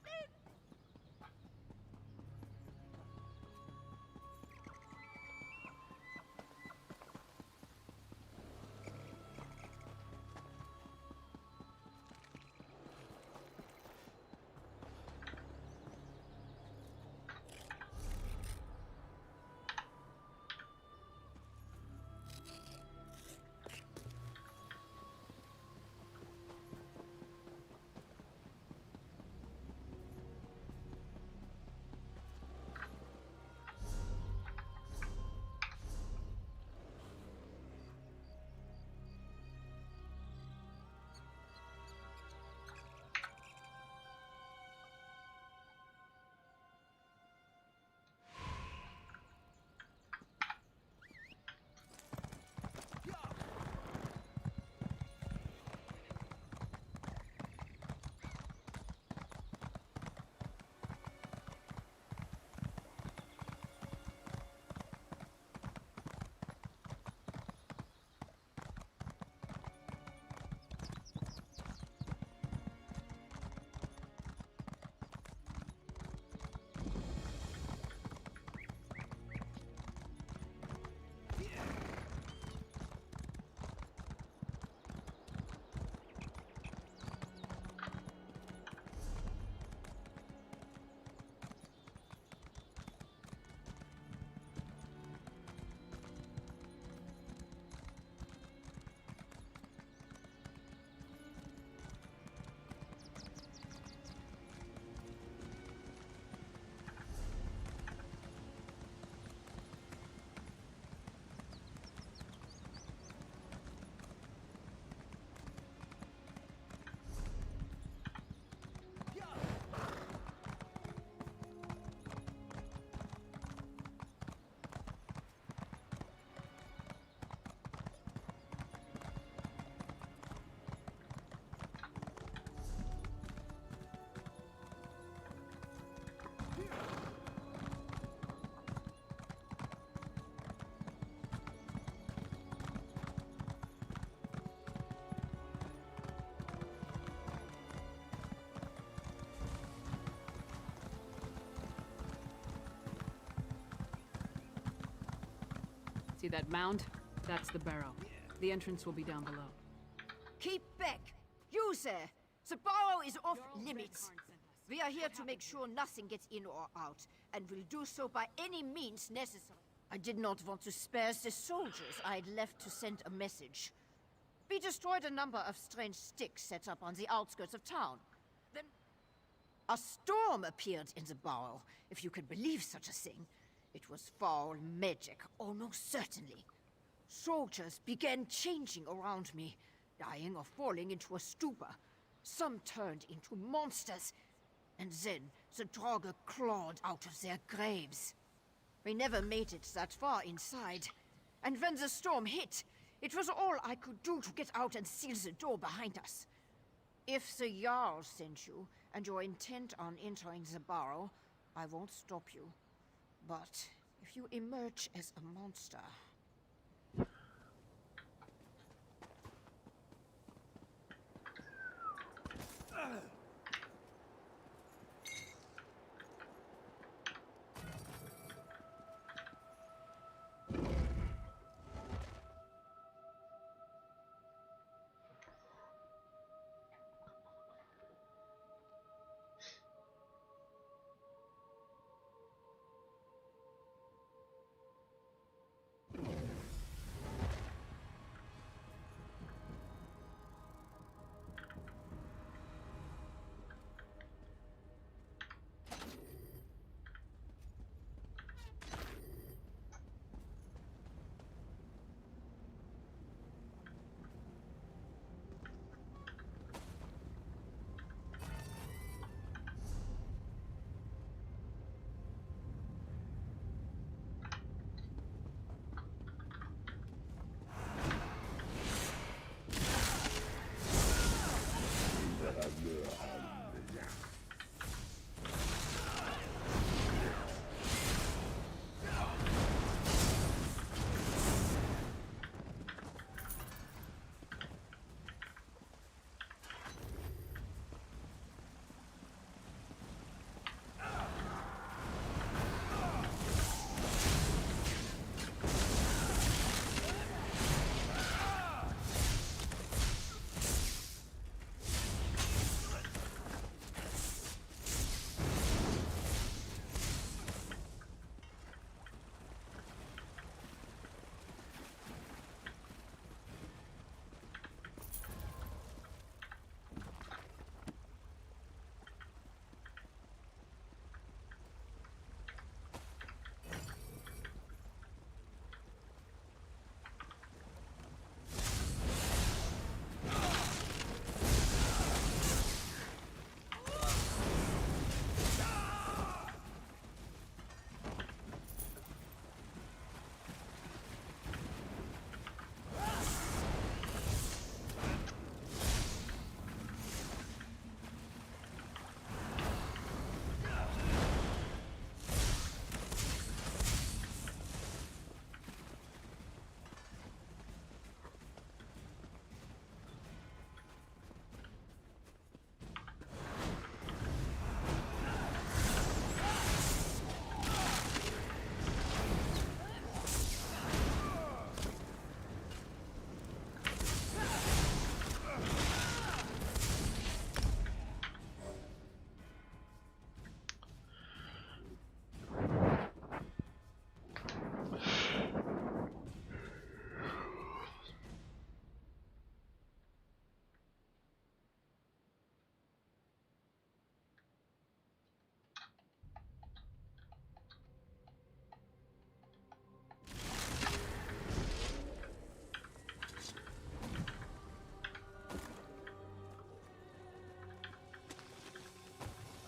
that mound? That's the barrow. The entrance will be down below. Keep back! You there! The barrow is off limits. We are here to make sure nothing gets in or out, and will do so by any means necessary. I did not want to spare the soldiers I'd left to send a message. We destroyed a number of strange sticks set up on the outskirts of town. Then a storm appeared in the barrow, if you can believe such a thing. It was foul magic, almost certainly. Soldiers began changing around me, dying or falling into a stupor. Some turned into monsters, and then the Draugr clawed out of their graves. We never made it that far inside, and when the storm hit, it was all I could do to get out and seal the door behind us. If the Jarl sent you, and you're intent on entering the barrow, I won't stop you. But if you emerge as a monster...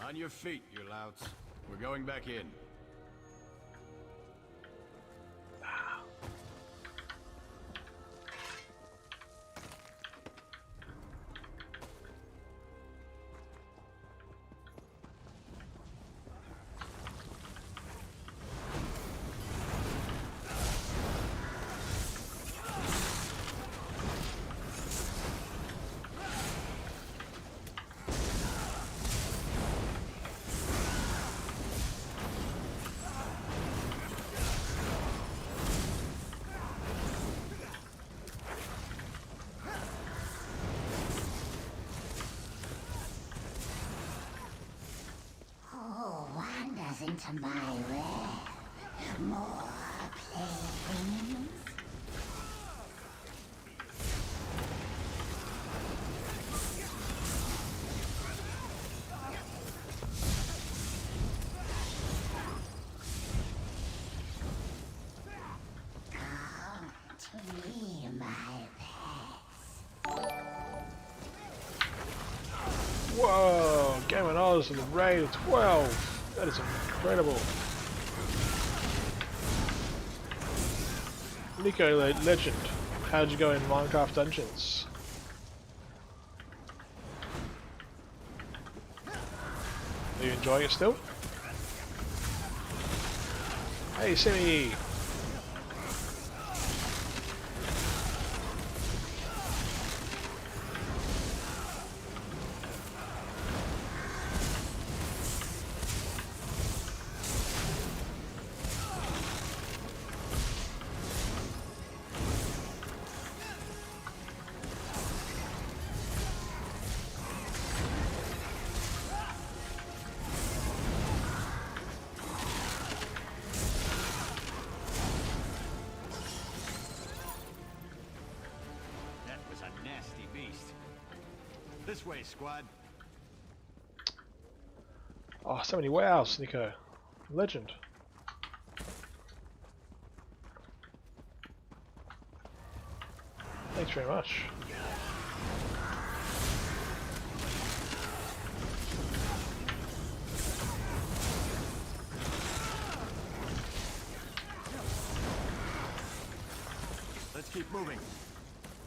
On your feet, you louts. We're going back in. to my web. More playthings. Whoa, Game and Oz with a raid of 12. That is incredible. Nico Legend, how'd you go in Minecraft Dungeons? Are you enjoying it still? Hey Simi! This way, squad. Oh, so many wows, Nico. Legend. Thanks very much. Let's keep moving.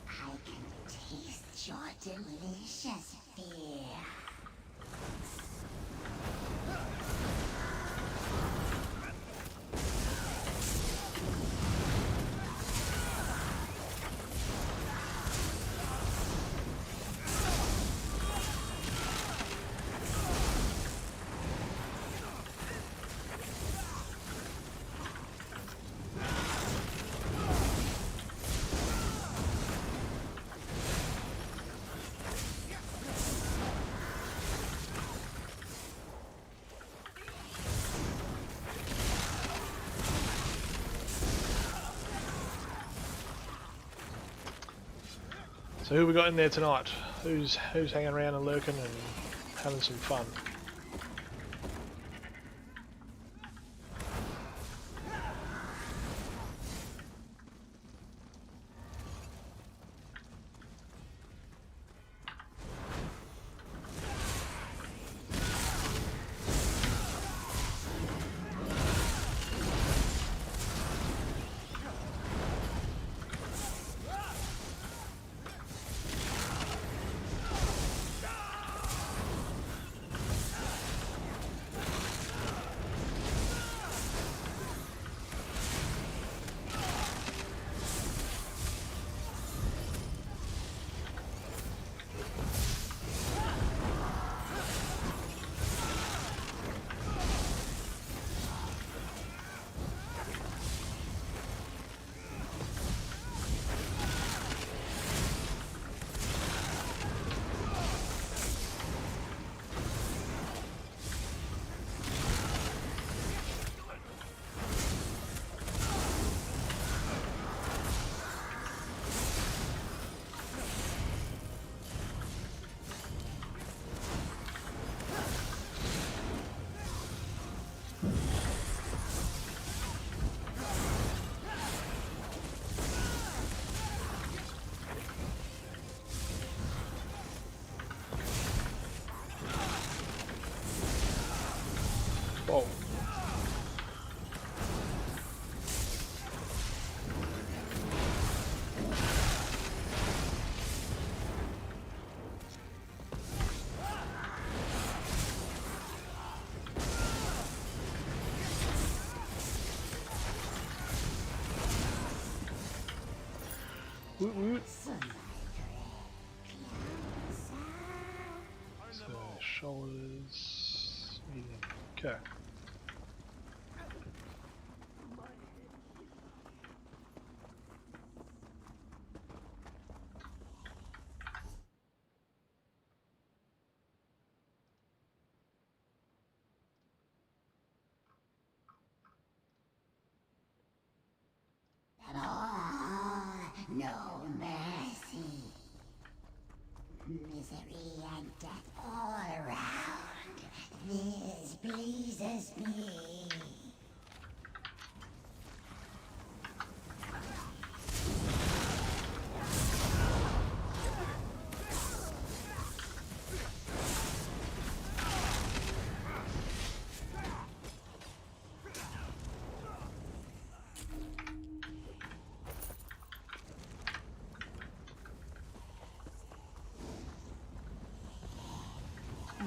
I can taste your delicious fear. So who we got in there tonight? Who's hanging around and lurking and having some fun? Whoa. Woot woot. So, shoulders, medium. Okay. No mercy. Misery and death all around. This pleases me.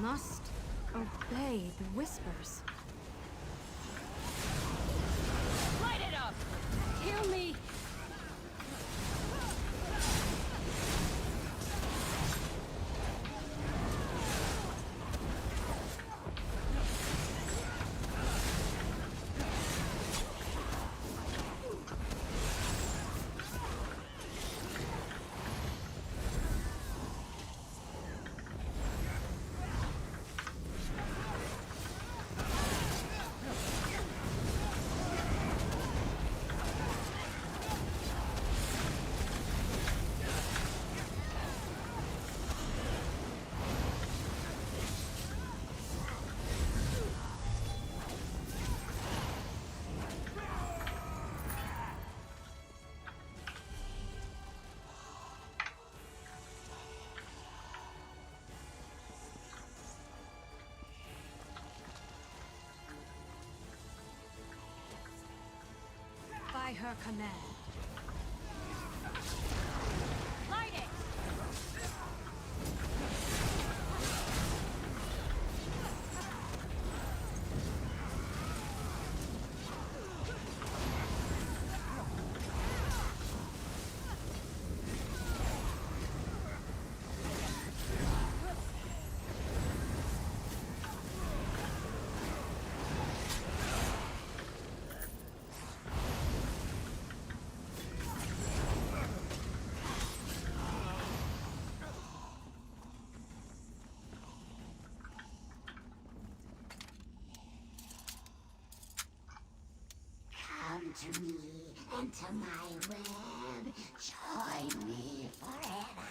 Must obey the whispers. Light it up! Heal me! By her command. Light it! Come to me and to my web. Join me forever.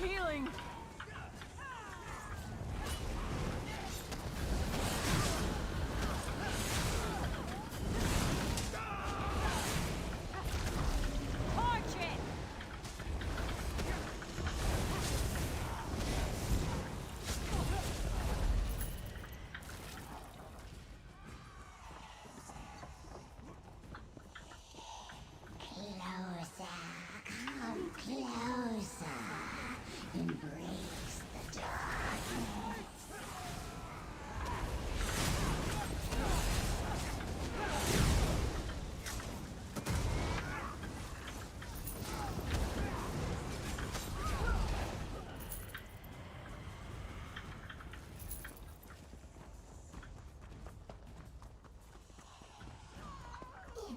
Healing! Torch it! Closer, come closer. Embrace the darkness.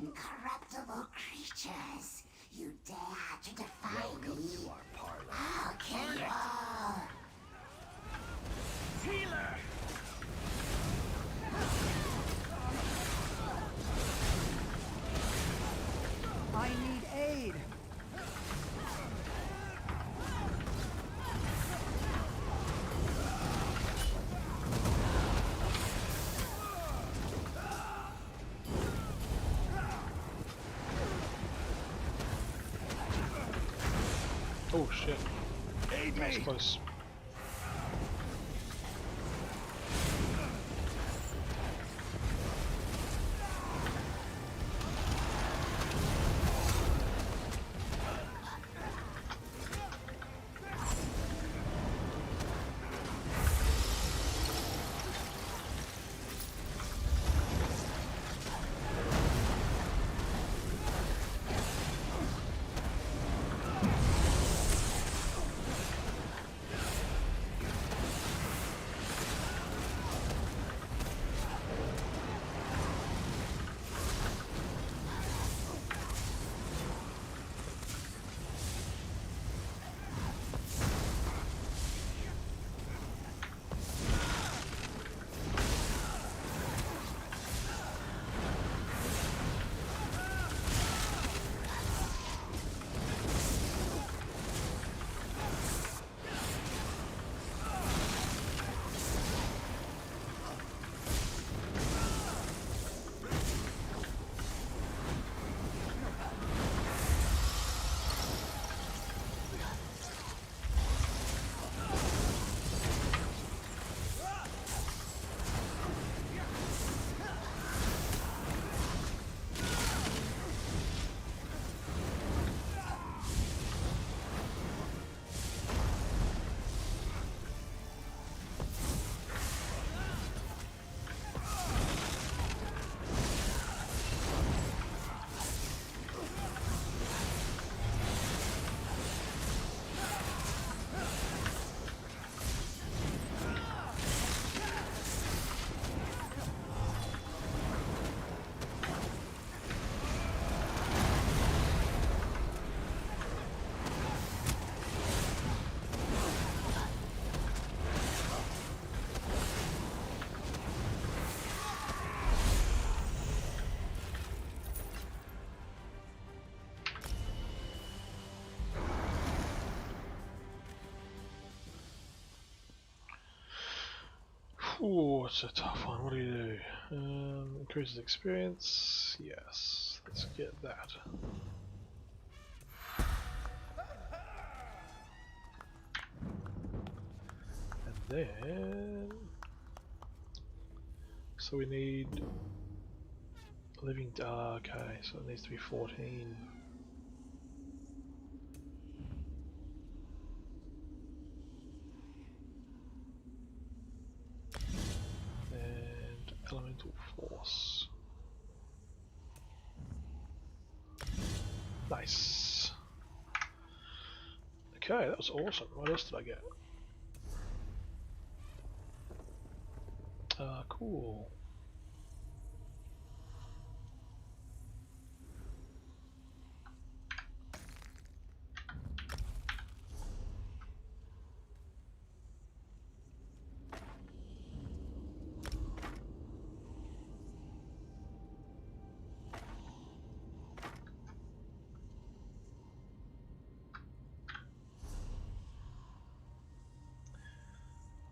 Incorruptible creatures, you dare to defy Welcome me? to our parlor. I'll kill you all. Healer! I need aid. Oh shit. That was close. Ooh, it's a tough one. What do you do? Increases experience. Yes, let's get that. And then, so we need living. Okay, so it needs to be 14. Elemental force. Nice. Okay, that was awesome. What else did I get? Cool.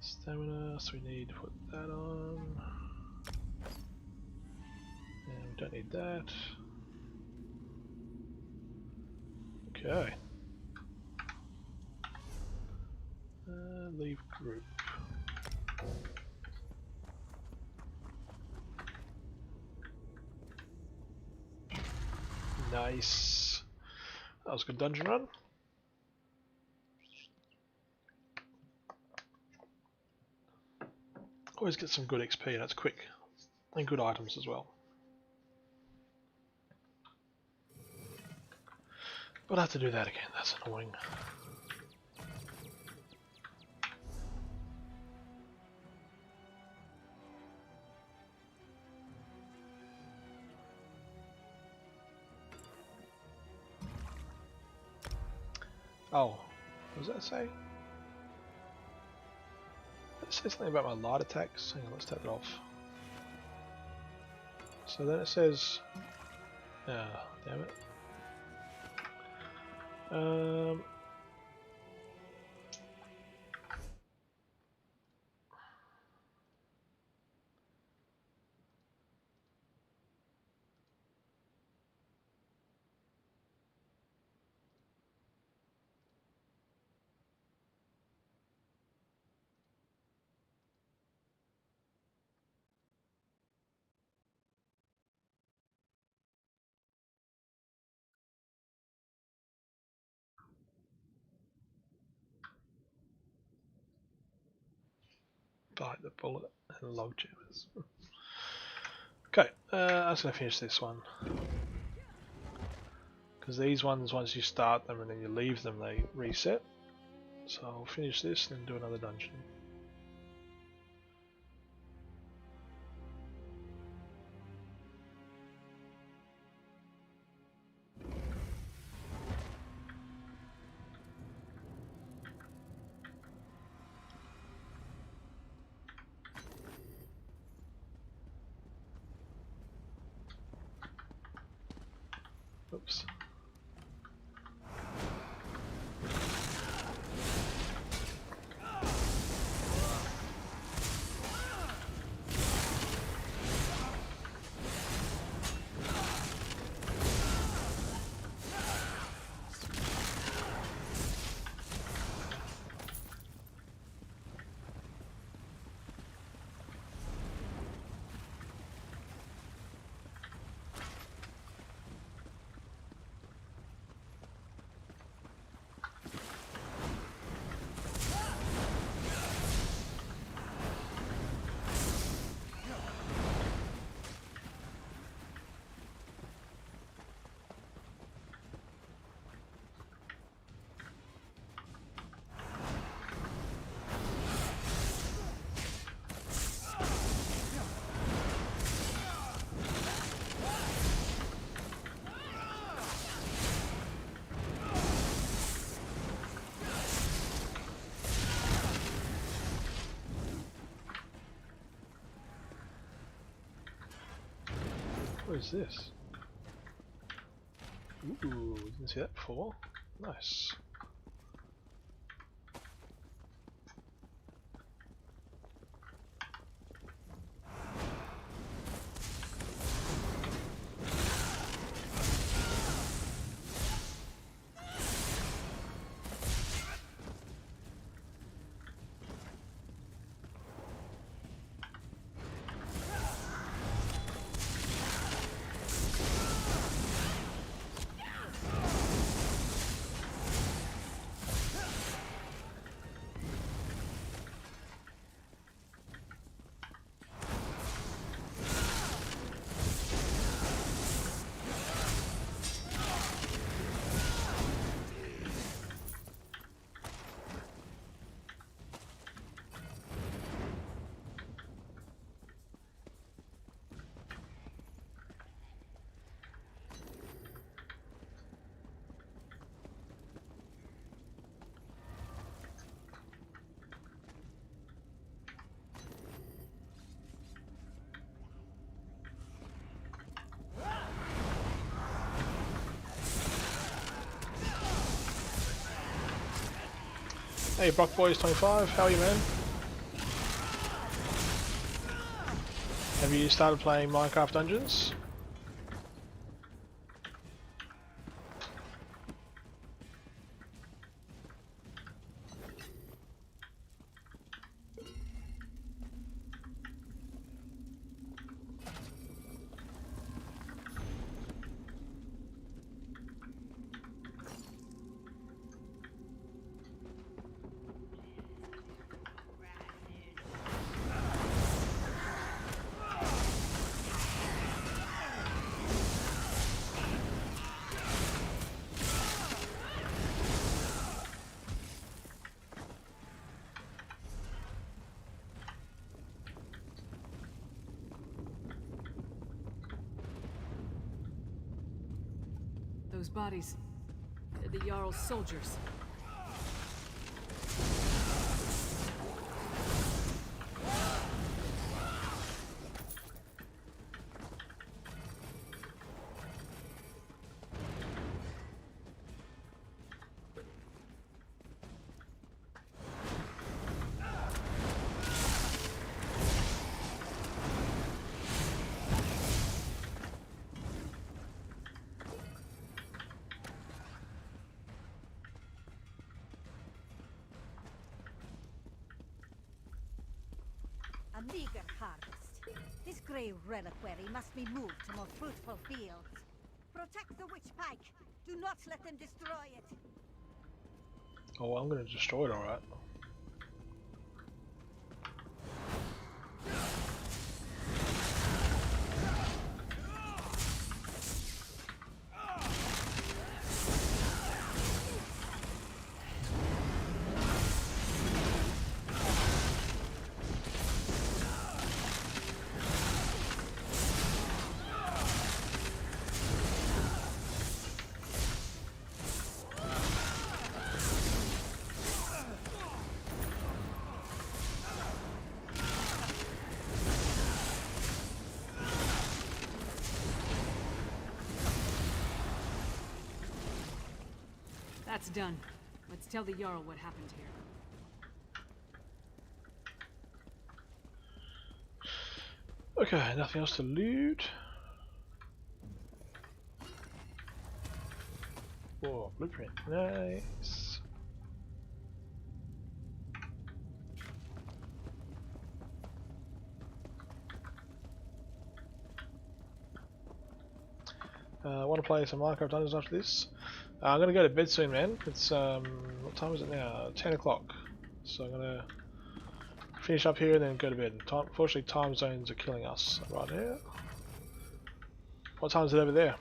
Stamina, so we need to put that on. And we don't need that. Okay. Leave group. Nice. That was a good dungeon run. Always get some good XP, that's quick. And good items as well. But I have to do that again, that's annoying. Oh, what does that say? It says something about my light attacks. Hang on, let's take that off. So then it says, damn it. Bite the bullet and log jammers. Okay, I'm just going to finish this one. Because these ones, once you start them and then you leave them, they reset. So I'll finish this and then do another dungeon. Oops. What is this? Ooh, didn't see that before. Nice. Hey Brock Boys 25, how are you, man? Have you started playing Minecraft Dungeons? Those bodies, they're the Jarl's soldiers. A meager harvest. This grey reliquary must be moved to more fruitful fields. Protect the witch pike. Do not let them destroy it. Oh, I'm gonna destroy it, alright. That's done. Let's tell the Jarl what happened here. Okay, nothing else to loot. Oh, blueprint, nice. I want to play some Minecraft Dungeons after this. I'm gonna go to bed soon, man. It's what time is it now? 10 o'clock. So I'm gonna finish up here and then go to bed. Unfortunately, time zones are killing us right here. What time is it over there?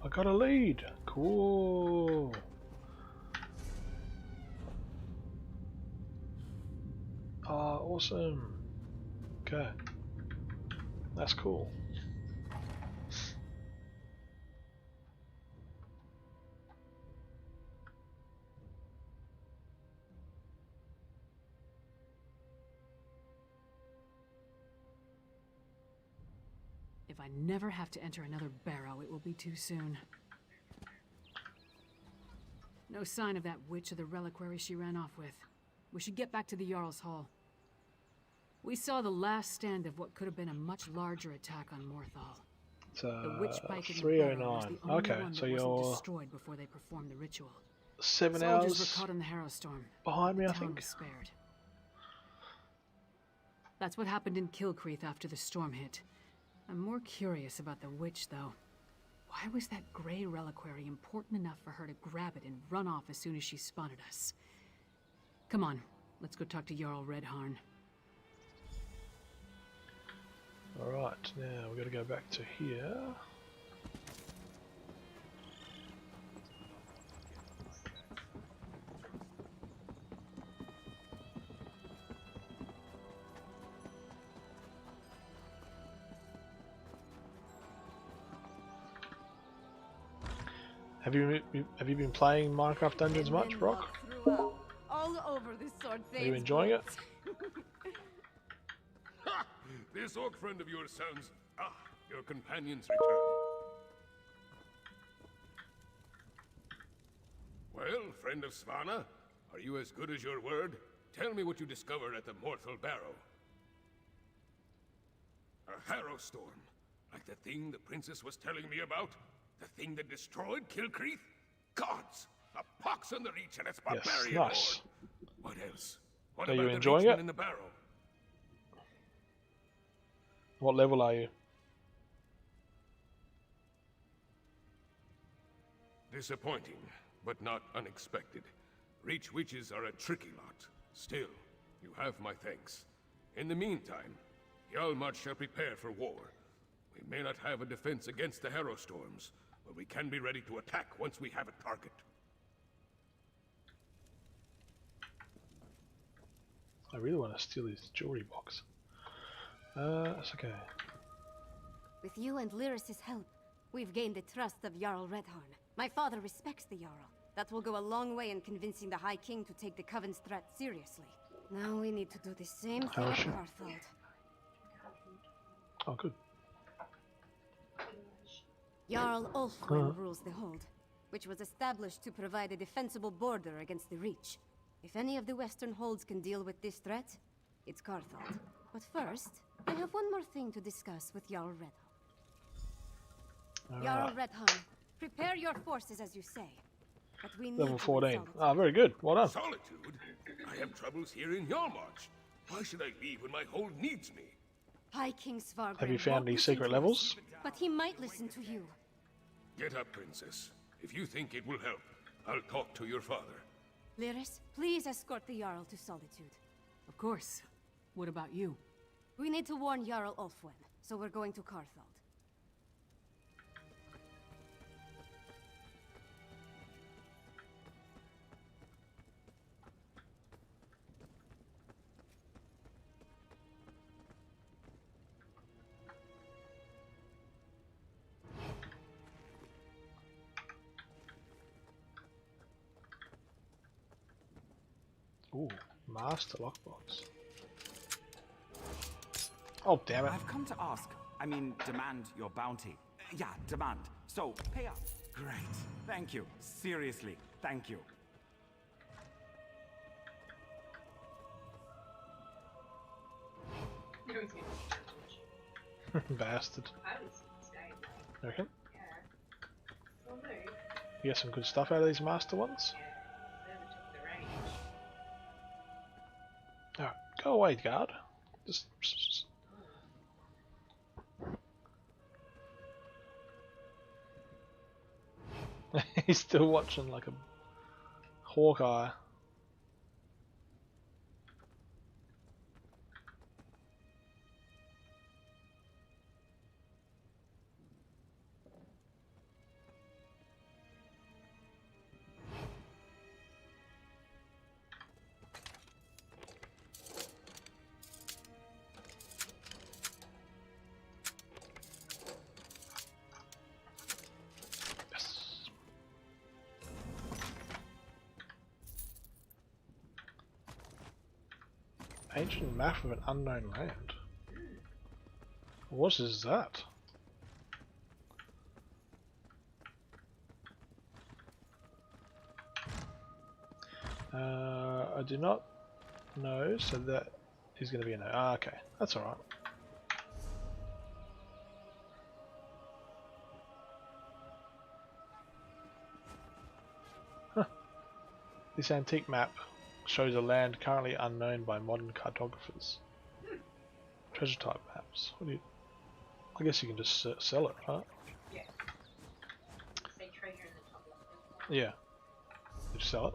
I got a lead. Cool. Awesome. Okay. That's cool. If I never have to enter another barrow, it will be too soon. No sign of that witch or the reliquary she ran off with. We should get back to the Jarl's Hall. We saw the last stand of what could have been a much larger attack on Morthal. It's the witch pike in the 309. barrow was the only Okay, one so that you're wasn't destroyed before they performed the ritual. 7 Soldiers hours were caught in the Harrowstorm. behind me, The I town think. was spared. That's what happened in Kilcreath after the storm hit. I'm more curious about the witch, though. Why was that grey reliquary important enough for her to grab it and run off as soon as she spotted us? Come on, let's go talk to Jarl Redharn. Alright, now we've got to go back to here. Have you been playing Minecraft Dungeons much, Brock? All over this sword Are you enjoying it? Ha! This orc friend of yours sounds... Ah, your companion's return. Well, friend of Svanna, are you as good as your word? Tell me what you discovered at the Morthal Barrow. A Harrowstorm, like the thing the princess was telling me about? The thing that destroyed Kilcreath? Gods! A pox on the Reach and its barbarian nice. horde. What else? What Are about you the enjoying Reachman it? in the barrow? What level are you? Disappointing, but not unexpected. Reach witches are a tricky lot. Still, you have my thanks. In the meantime, Hjalmar shall prepare for war. We may not have a defense against the Harrowstorms, but we can be ready to attack once we have a target. I really want to steal his jewelry box. It's okay. With you and Lyris's help, we've gained the trust of Jarl Redharn. My father respects the Jarl. That will go a long way in convincing the High King to take the Coven's threat seriously. Now we need to do the same thing at Carthage. Oh, good. Jarl Ulfwin rules the Hold, which was established to provide a defensible border against the Reach. If any of the Western Holds can deal with this threat, it's Carthage. But first, I have one more thing to discuss with Jarl Redharn. Jarl Redharn, prepare your forces as you say. But we need Level 14. Solitude. Ah, very good. Well done. Solitude? I have troubles here in Hjalmarch. Why should I leave when my hold needs me? High King Svargrim Have you found won't any listen secret to levels? us, but he might listen to you. Get up, Princess. If you think it will help, I'll talk to your father. Lyris, please escort the Jarl to Solitude. Of course. What about you? We need to warn Jarl Ulfwen, so we're going to Carthald. Ooh, master lockbox. Oh, damn it. I've come to ask, demand your bounty. Yeah, demand. So, pay up. Great. Thank you. Seriously, thank you. Bastard. I would stay. You reckon? Yeah. Well, no. You get some good stuff out of these master ones? Never took the range. Alright, go away, guard. Just. He's still watching like a Hawkeye. Ancient map of an unknown land. What is that? I do not know, so that is going to be a no. Ah, okay, that's alright. Huh. This antique map shows a land currently unknown by modern cartographers. Treasure type maps. What do you? I guess you can just sell it, right? Yeah. Say treasure in the top left. Yeah. Just sell it.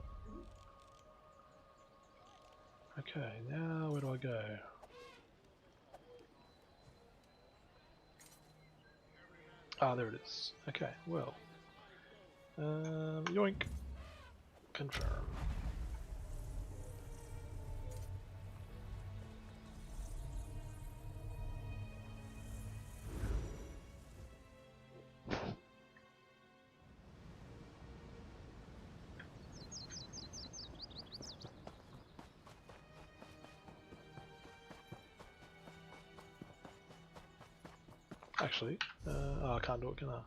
Okay, now where do I go? Ah, there it is. Okay, well. Yoink. Confirm. Actually, oh, I can't do it, can I?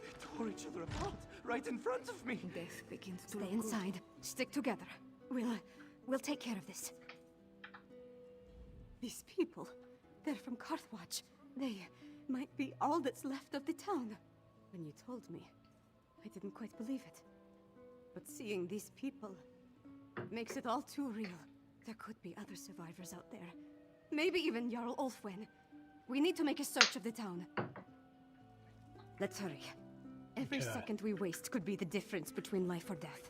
They tore each other apart, right in front of me. Death begins to stay inside. Stick together. We'll take care of this. These people, they're from Carthwatch. They might be all that's left of the town. When you told me, I didn't quite believe it. But seeing these people makes it all too real. There could be other survivors out there. Maybe even Jarl Ulfwen. We need to make a search of the town. Let's hurry. Every second we waste could be the difference between life or death.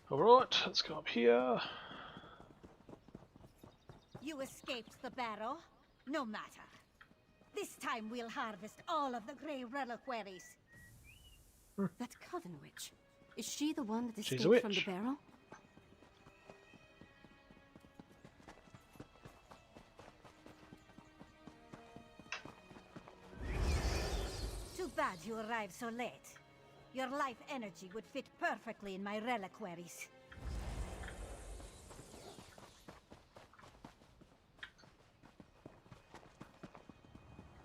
Alright, let's go up here. You escaped the barrow? No matter. This time we'll harvest all of the grey reliquaries. That Coven Witch. Is she the one that She's a escaped from the witch. barrow? Too bad you arrived so late. Your life energy would fit perfectly in my reliquaries.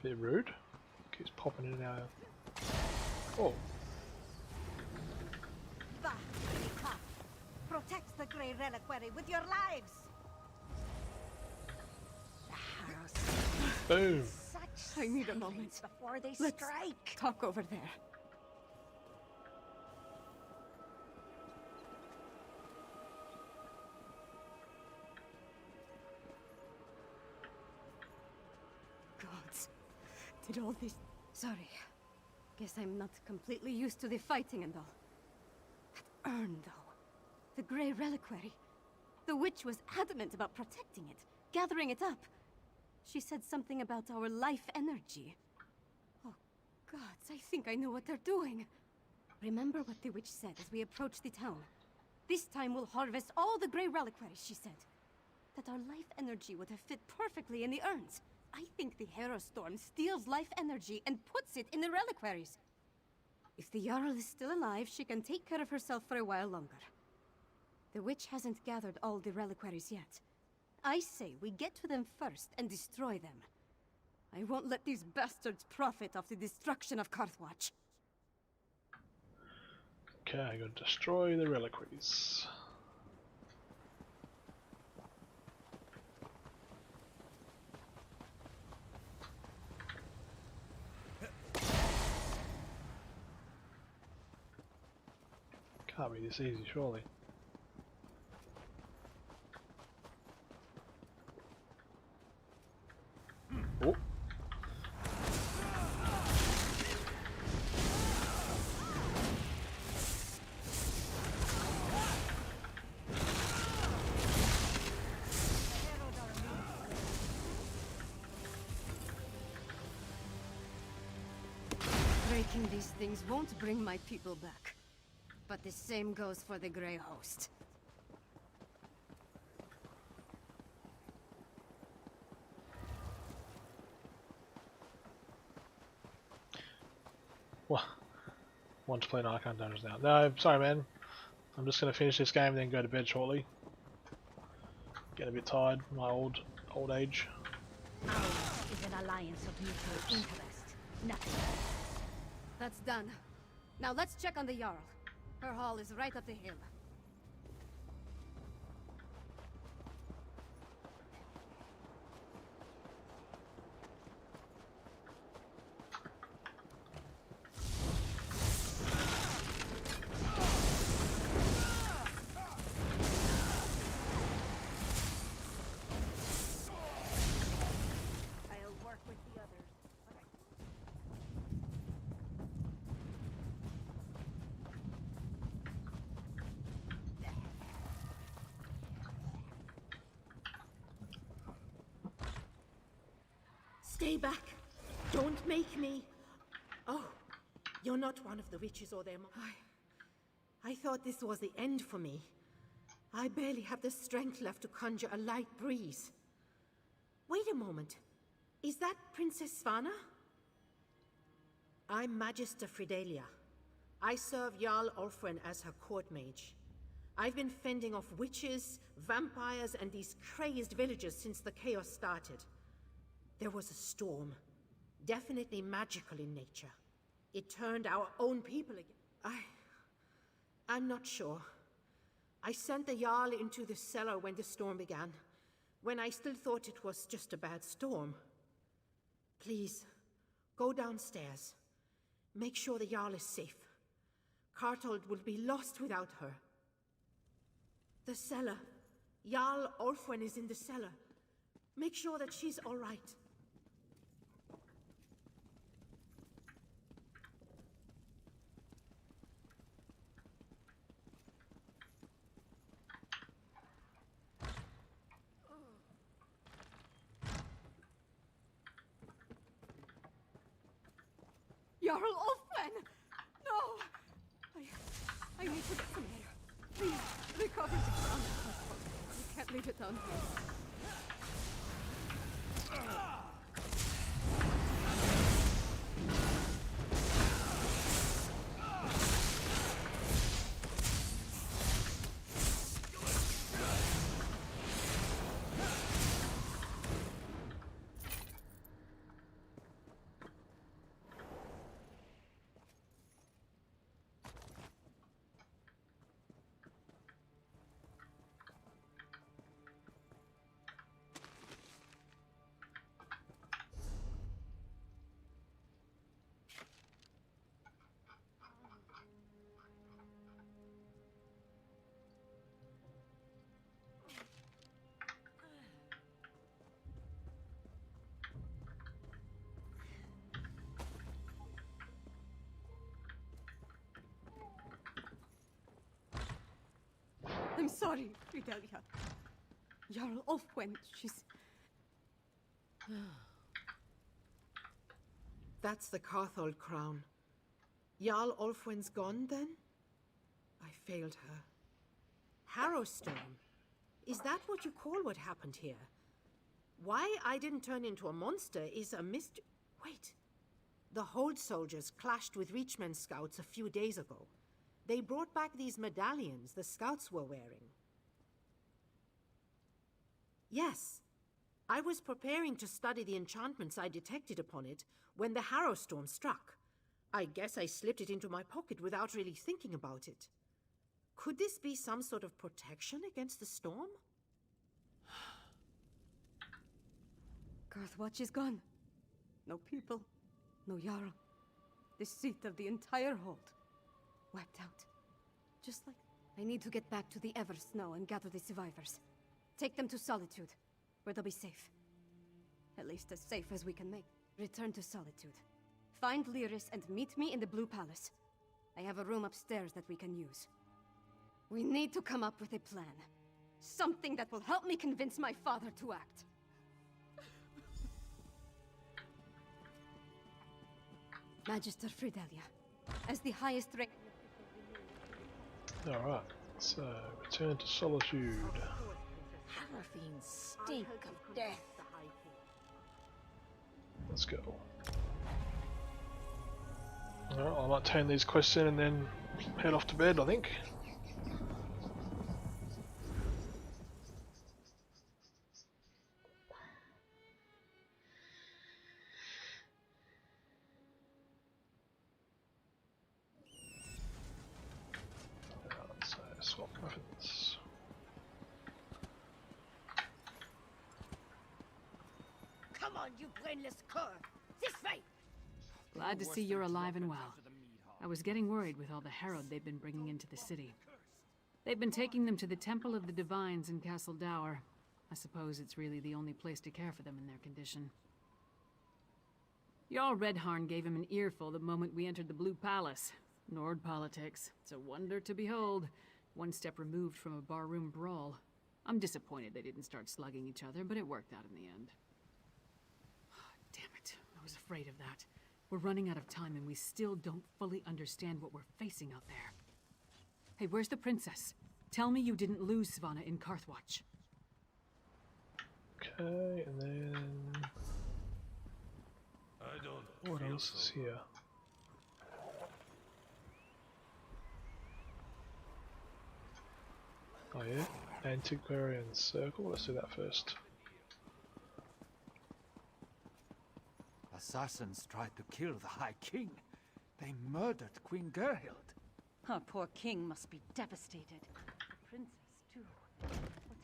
Bit rude. Keeps popping in and out. Oh. Bah, come. Protect the grey reliquary with your lives! Boom. I need a moment. Before they Let's strike. talk over there. Gods, did all this... Sorry. Guess I'm not completely used to the fighting and all. That urn, though. The Grey Reliquary. The witch was adamant about protecting it, gathering it up. She said something about our life energy. Oh, gods, I think I know what they're doing. Remember what the witch said as we approached the town. This time we'll harvest all the Grey Reliquaries, she said. That our life energy would have fit perfectly in the urns. I think the Hero Storm steals life energy and puts it in the reliquaries. If the Jarl is still alive, she can take care of herself for a while longer. The witch hasn't gathered all the reliquaries yet. I say we get to them first and destroy them. I won't let these bastards profit off the destruction of Karthwatch. Okay, I gotta destroy the reliquaries. Can't be this easy, surely. Oh. Breaking these things won't bring my people back. But the same goes for the Grey Host. What? Want to play an Archon Dungeons now? No, sorry man. I'm just gonna finish this game and then go to bed shortly. Getting a bit tired, my old age. Ours is an alliance of mutual interest. Nothing else. That's done. Now let's check on the Jarl. Her hall is right up the hill. I'll work with the others. Stay back. Don't make me... Oh, you're not one of the witches or their... I thought this was the end for me. I barely have the strength left to conjure a light breeze. Wait a moment. Is that Princess Svana? I'm Magister Fridalia. I serve Jarl Ulfren as her court mage. I've been fending off witches, vampires, and these crazed villagers since the chaos started. There was a storm, definitely magical in nature. It turned our own people again. I'm not sure. I sent the Jarl into the cellar when the storm began, when I still thought it was just a bad storm. Please, go downstairs. Make sure the Jarl is safe. Kartold will be lost without her. The cellar. Jarl Ulfwen is in the cellar. Make sure that she's all right. Jarl Ulfwen! No! I need to get some air. Please, recover the ground. I can't leave it down here. I'm sorry, Fidelia. Jarl Ulfwen, she's... That's the Carthold crown. Jarl Ulfwen's gone, then? I failed her. Harrowstorm? Is that what you call what happened here? Why I didn't turn into a monster is a mystery. Wait. The Hold soldiers clashed with Reachman scouts a few days ago. They brought back these medallions the scouts were wearing. Yes. I was preparing to study the enchantments I detected upon it when the Harrowstorm struck. I guess I slipped it into my pocket without really thinking about it. Could this be some sort of protection against the storm? Garthwatch is gone. No people, no Jarl. The seat of the entire hold. Wiped out. Just like... I need to get back to the Eversnow and gather the survivors. Take them to Solitude, where they'll be safe. At least as safe as we can make. Return to Solitude. Find Lyris and meet me in the Blue Palace. I have a room upstairs that we can use. We need to come up with a plan. Something that will help me convince my father to act. Magister Fidelia, as the highest rank... Alright, so return to Solitude. Harafines stink of death. Let's go. Alright, I might turn these quests in and then head off to bed, I think. So swap weapons. Come on, you brainless cur! This way! Glad to see you're alive and well. I was getting worried with all the Herod they've been bringing into the city. They've been taking them to the Temple of the Divines in Castle Dower. I suppose it's really the only place to care for them in their condition. Jarl Redharn gave him an earful the moment we entered the Blue Palace. Nord politics. It's a wonder to behold. One step removed from a barroom brawl. I'm disappointed they didn't start slugging each other, but it worked out in the end. Damn it. I was afraid of that. We're running out of time and we still don't fully understand what we're facing out there. Hey, where's the princess? Tell me you didn't lose Svanna in Carthwatch. Okay, and then... what else is here? Oh yeah, Antiquarian Circle, let's do that first. Assassins tried to kill the High King. They murdered Queen Gerhild. Our poor king must be devastated. The princess, too. What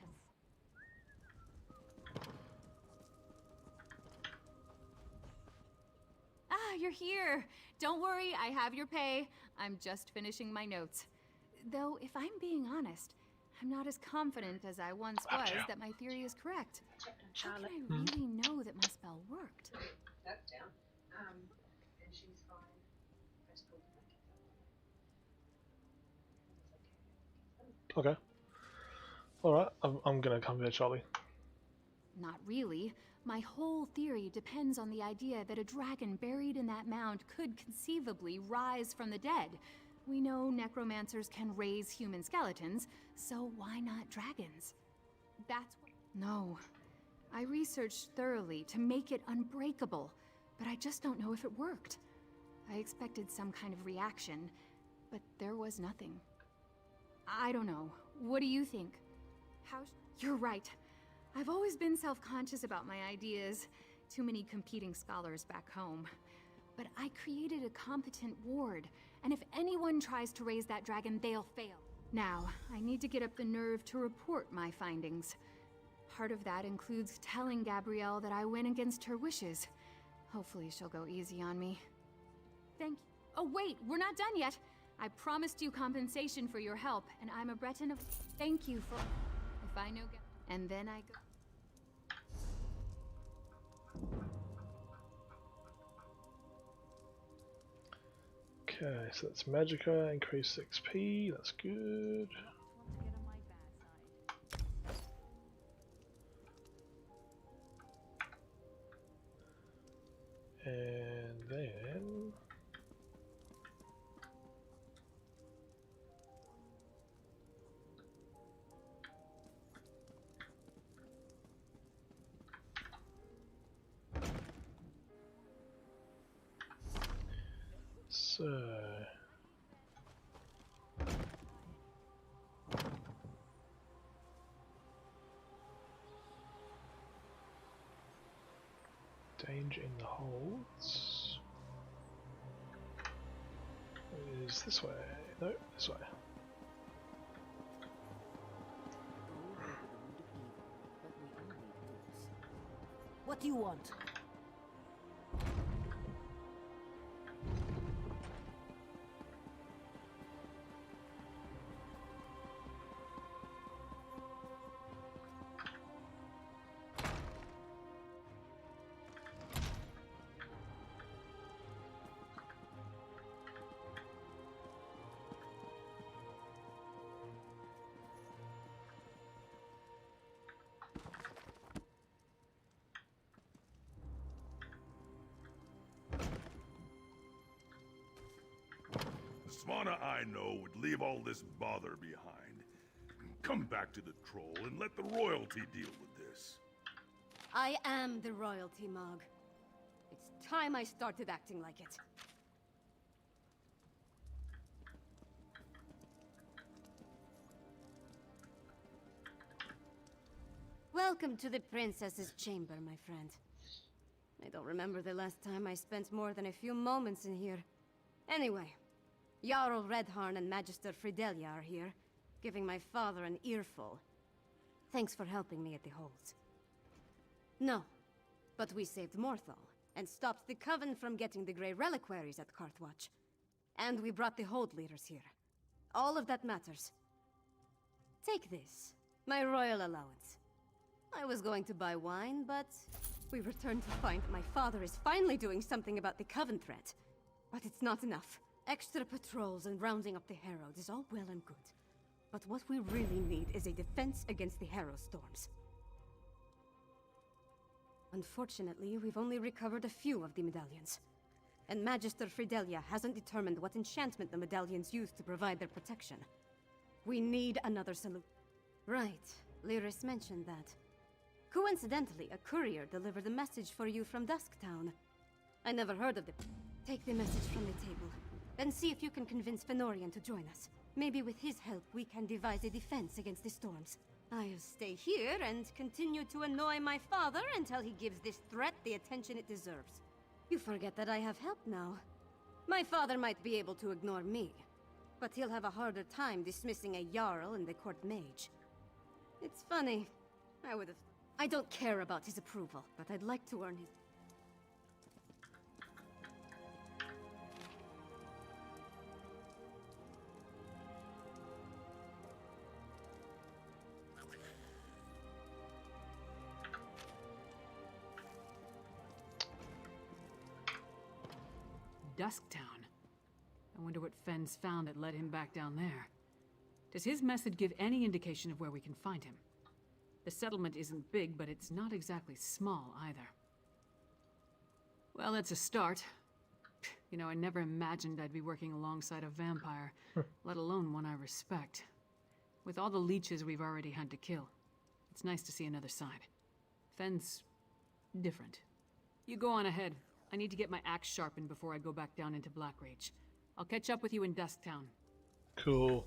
Ah, you're here! Don't worry, I have your pay. I'm just finishing my notes. Though, if I'm being honest, I'm not as confident as I once was that my theory is correct. How can I really know that my spell worked? That's down. And she's fine. Press pull to Okay. Alright, I'm gonna come here, Charlie. Not really. My whole theory depends on the idea that a dragon buried in that mound could conceivably rise from the dead. We know necromancers can raise human skeletons, so why not dragons? That's what... No. I researched thoroughly to make it unbreakable, but I just don't know if it worked. I expected some kind of reaction, but there was nothing. I don't know. What do you think? You're right. I've always been self-conscious about my ideas. Too many competing scholars back home. But I created a competent ward, and if anyone tries to raise that dragon, they'll fail. Now, I need to get up the nerve to report my findings. Part of that includes telling Gabrielle that I went against her wishes. Hopefully she'll go easy on me. Thank you. Oh wait, we're not done yet! I promised you compensation for your help, and I'm a Breton of... Thank you for... If I know... And then I go... Okay, so that's Magicka, increase XP, that's good. So... Danger in the holds. Is this way? No, this way. What do you want? Svanna I know would leave all this bother behind. Come back to the troll and let the royalty deal with this. I am the royalty, Mog. It's time I started acting like it. Welcome to the princess's chamber, my friend. I don't remember the last time I spent more than a few moments in here. Anyway, Jarl Redharn and Magister Fridelia are here, giving my father an earful. Thanks for helping me at the holds. No, but we saved Morthal, and stopped the Coven from getting the Grey Reliquaries at Karthwatch. And we brought the hold leaders here. All of that matters. Take this, my royal allowance. I was going to buy wine, but we returned to find that my father is finally doing something about the Coven threat. But it's not enough. Extra patrols and rounding up the Herald is all well and good. But what we really need is a defense against the Harrow storms. Unfortunately, we've only recovered a few of the medallions. And Magister Fridelia hasn't determined what enchantment the medallions use to provide their protection. We need another solution. Right, Lyris mentioned that. Coincidentally, a courier delivered a message for you from Dusktown. I never heard of it. Take the message from the table, and see if you can convince Fenorian to join us. Maybe with his help we can devise a defense against the storms. I'll stay here and continue to annoy my father until he gives this threat the attention it deserves. You forget that I have help now. My father might be able to ignore me, but he'll have a harder time dismissing a Jarl and the court mage. It's funny. I don't care about his approval, but I'd like to earn his... Dusktown. I wonder what Fenn's found that led him back down there. Does his message give any indication of where we can find him? The settlement isn't big, but it's not exactly small either. Well, that's a start. You know, I never imagined I'd be working alongside a vampire, let alone one I respect. With all the leeches we've already had to kill, it's nice to see another side. Fenn's different. You go on ahead. I need to get my axe sharpened before I go back down into Blackrage. I'll catch up with you in Dusktown. Cool.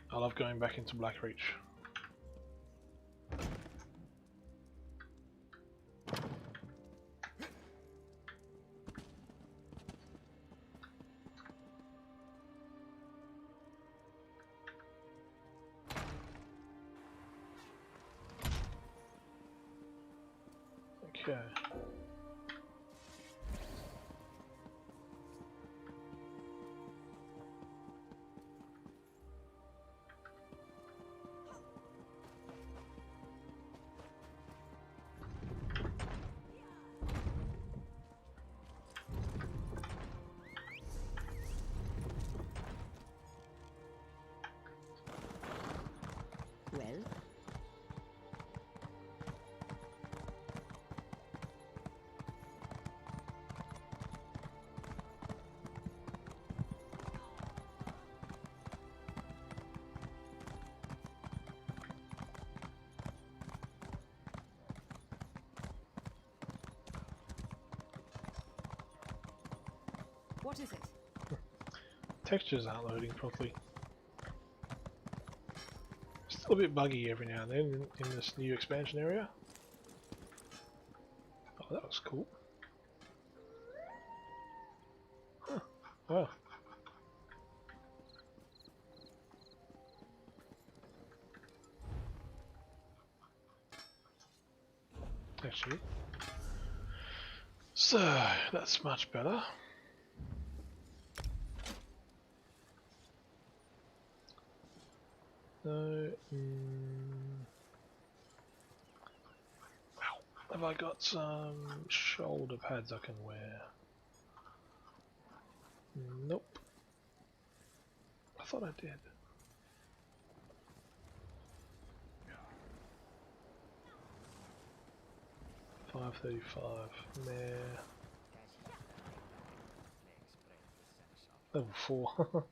I love going back into Blackreach. Okay. Well? What is it? Textures aren't loading properly. Still a bit buggy every now and then in this new expansion area. Oh, that was cool. Huh. Oh. Actually. So, that's much better. No. Have I got some shoulder pads I can wear? Nope. I thought I did. $5.35. Nah. Level 4.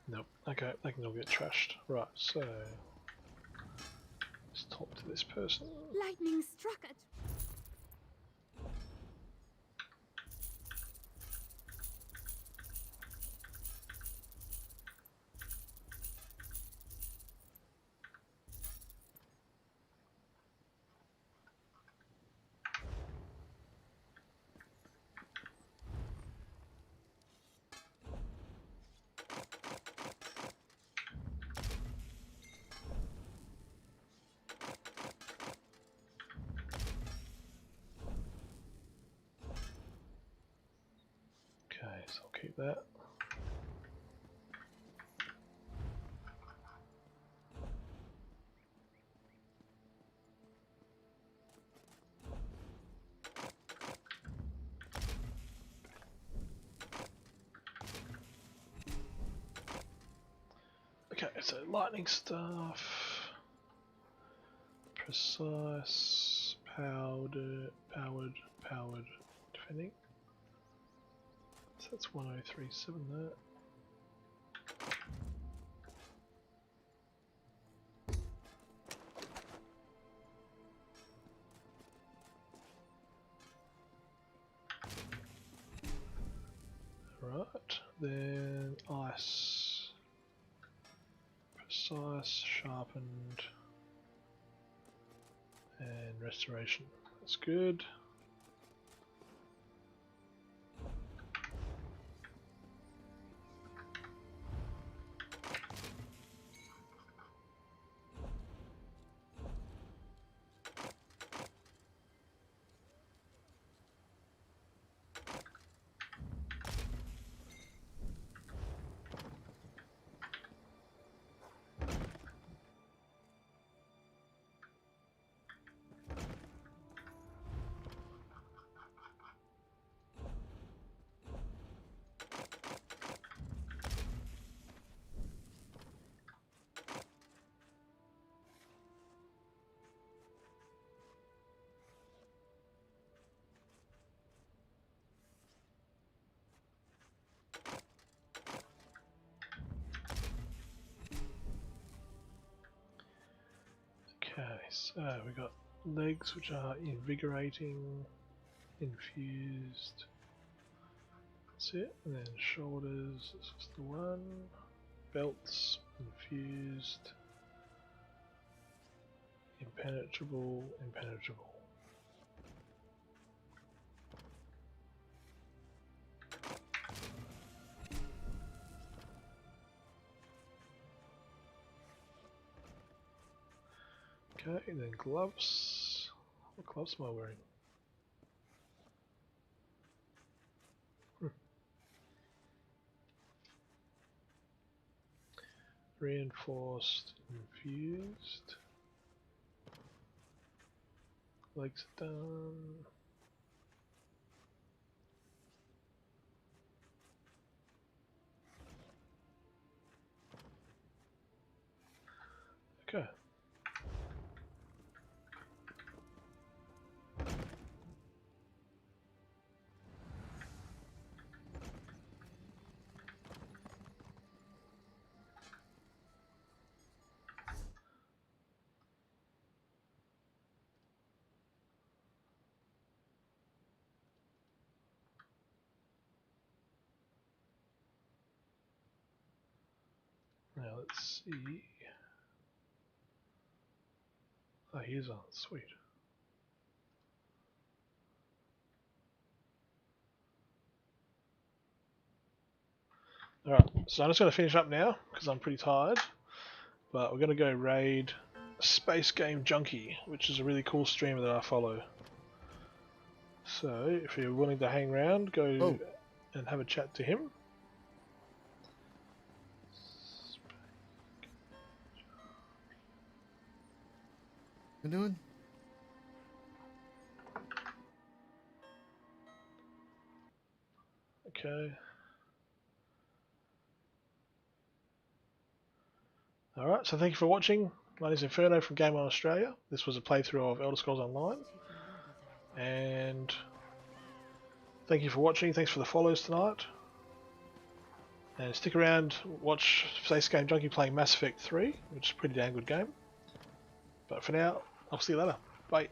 Nope. Okay, they can all get trashed. Right, so let's talk to this person. Lightning struck at. Okay, so I'll keep that. Okay, so lightning staff, precise, powered, defending. So that's 1037 there. Right, then ice, precise, sharpened, and restoration. That's good. Okay, so we got legs which are invigorating, infused. That's it. And then shoulders, this is the one. Belts, infused. Impenetrable, impenetrable. Okay, and then gloves. What gloves am I wearing? Reinforced, infused. Legs are done. Okay. Now let's see. Oh, here's on. Sweet. Alright, so I'm just going to finish up now because I'm pretty tired. But we're going to go raid Space Game Junkie, which is a really cool streamer that I follow. So if you're willing to hang around, go and have a chat to him. What you doing? Okay. Alright, so thank you for watching. My name is Inferno from Game On Australia. This was a playthrough of Elder Scrolls Online. And thank you for watching. Thanks for the follows tonight. And stick around, watch Space Game Junkie playing Mass Effect 3, which is a pretty damn good game. But for now, I'll see you later. Bye.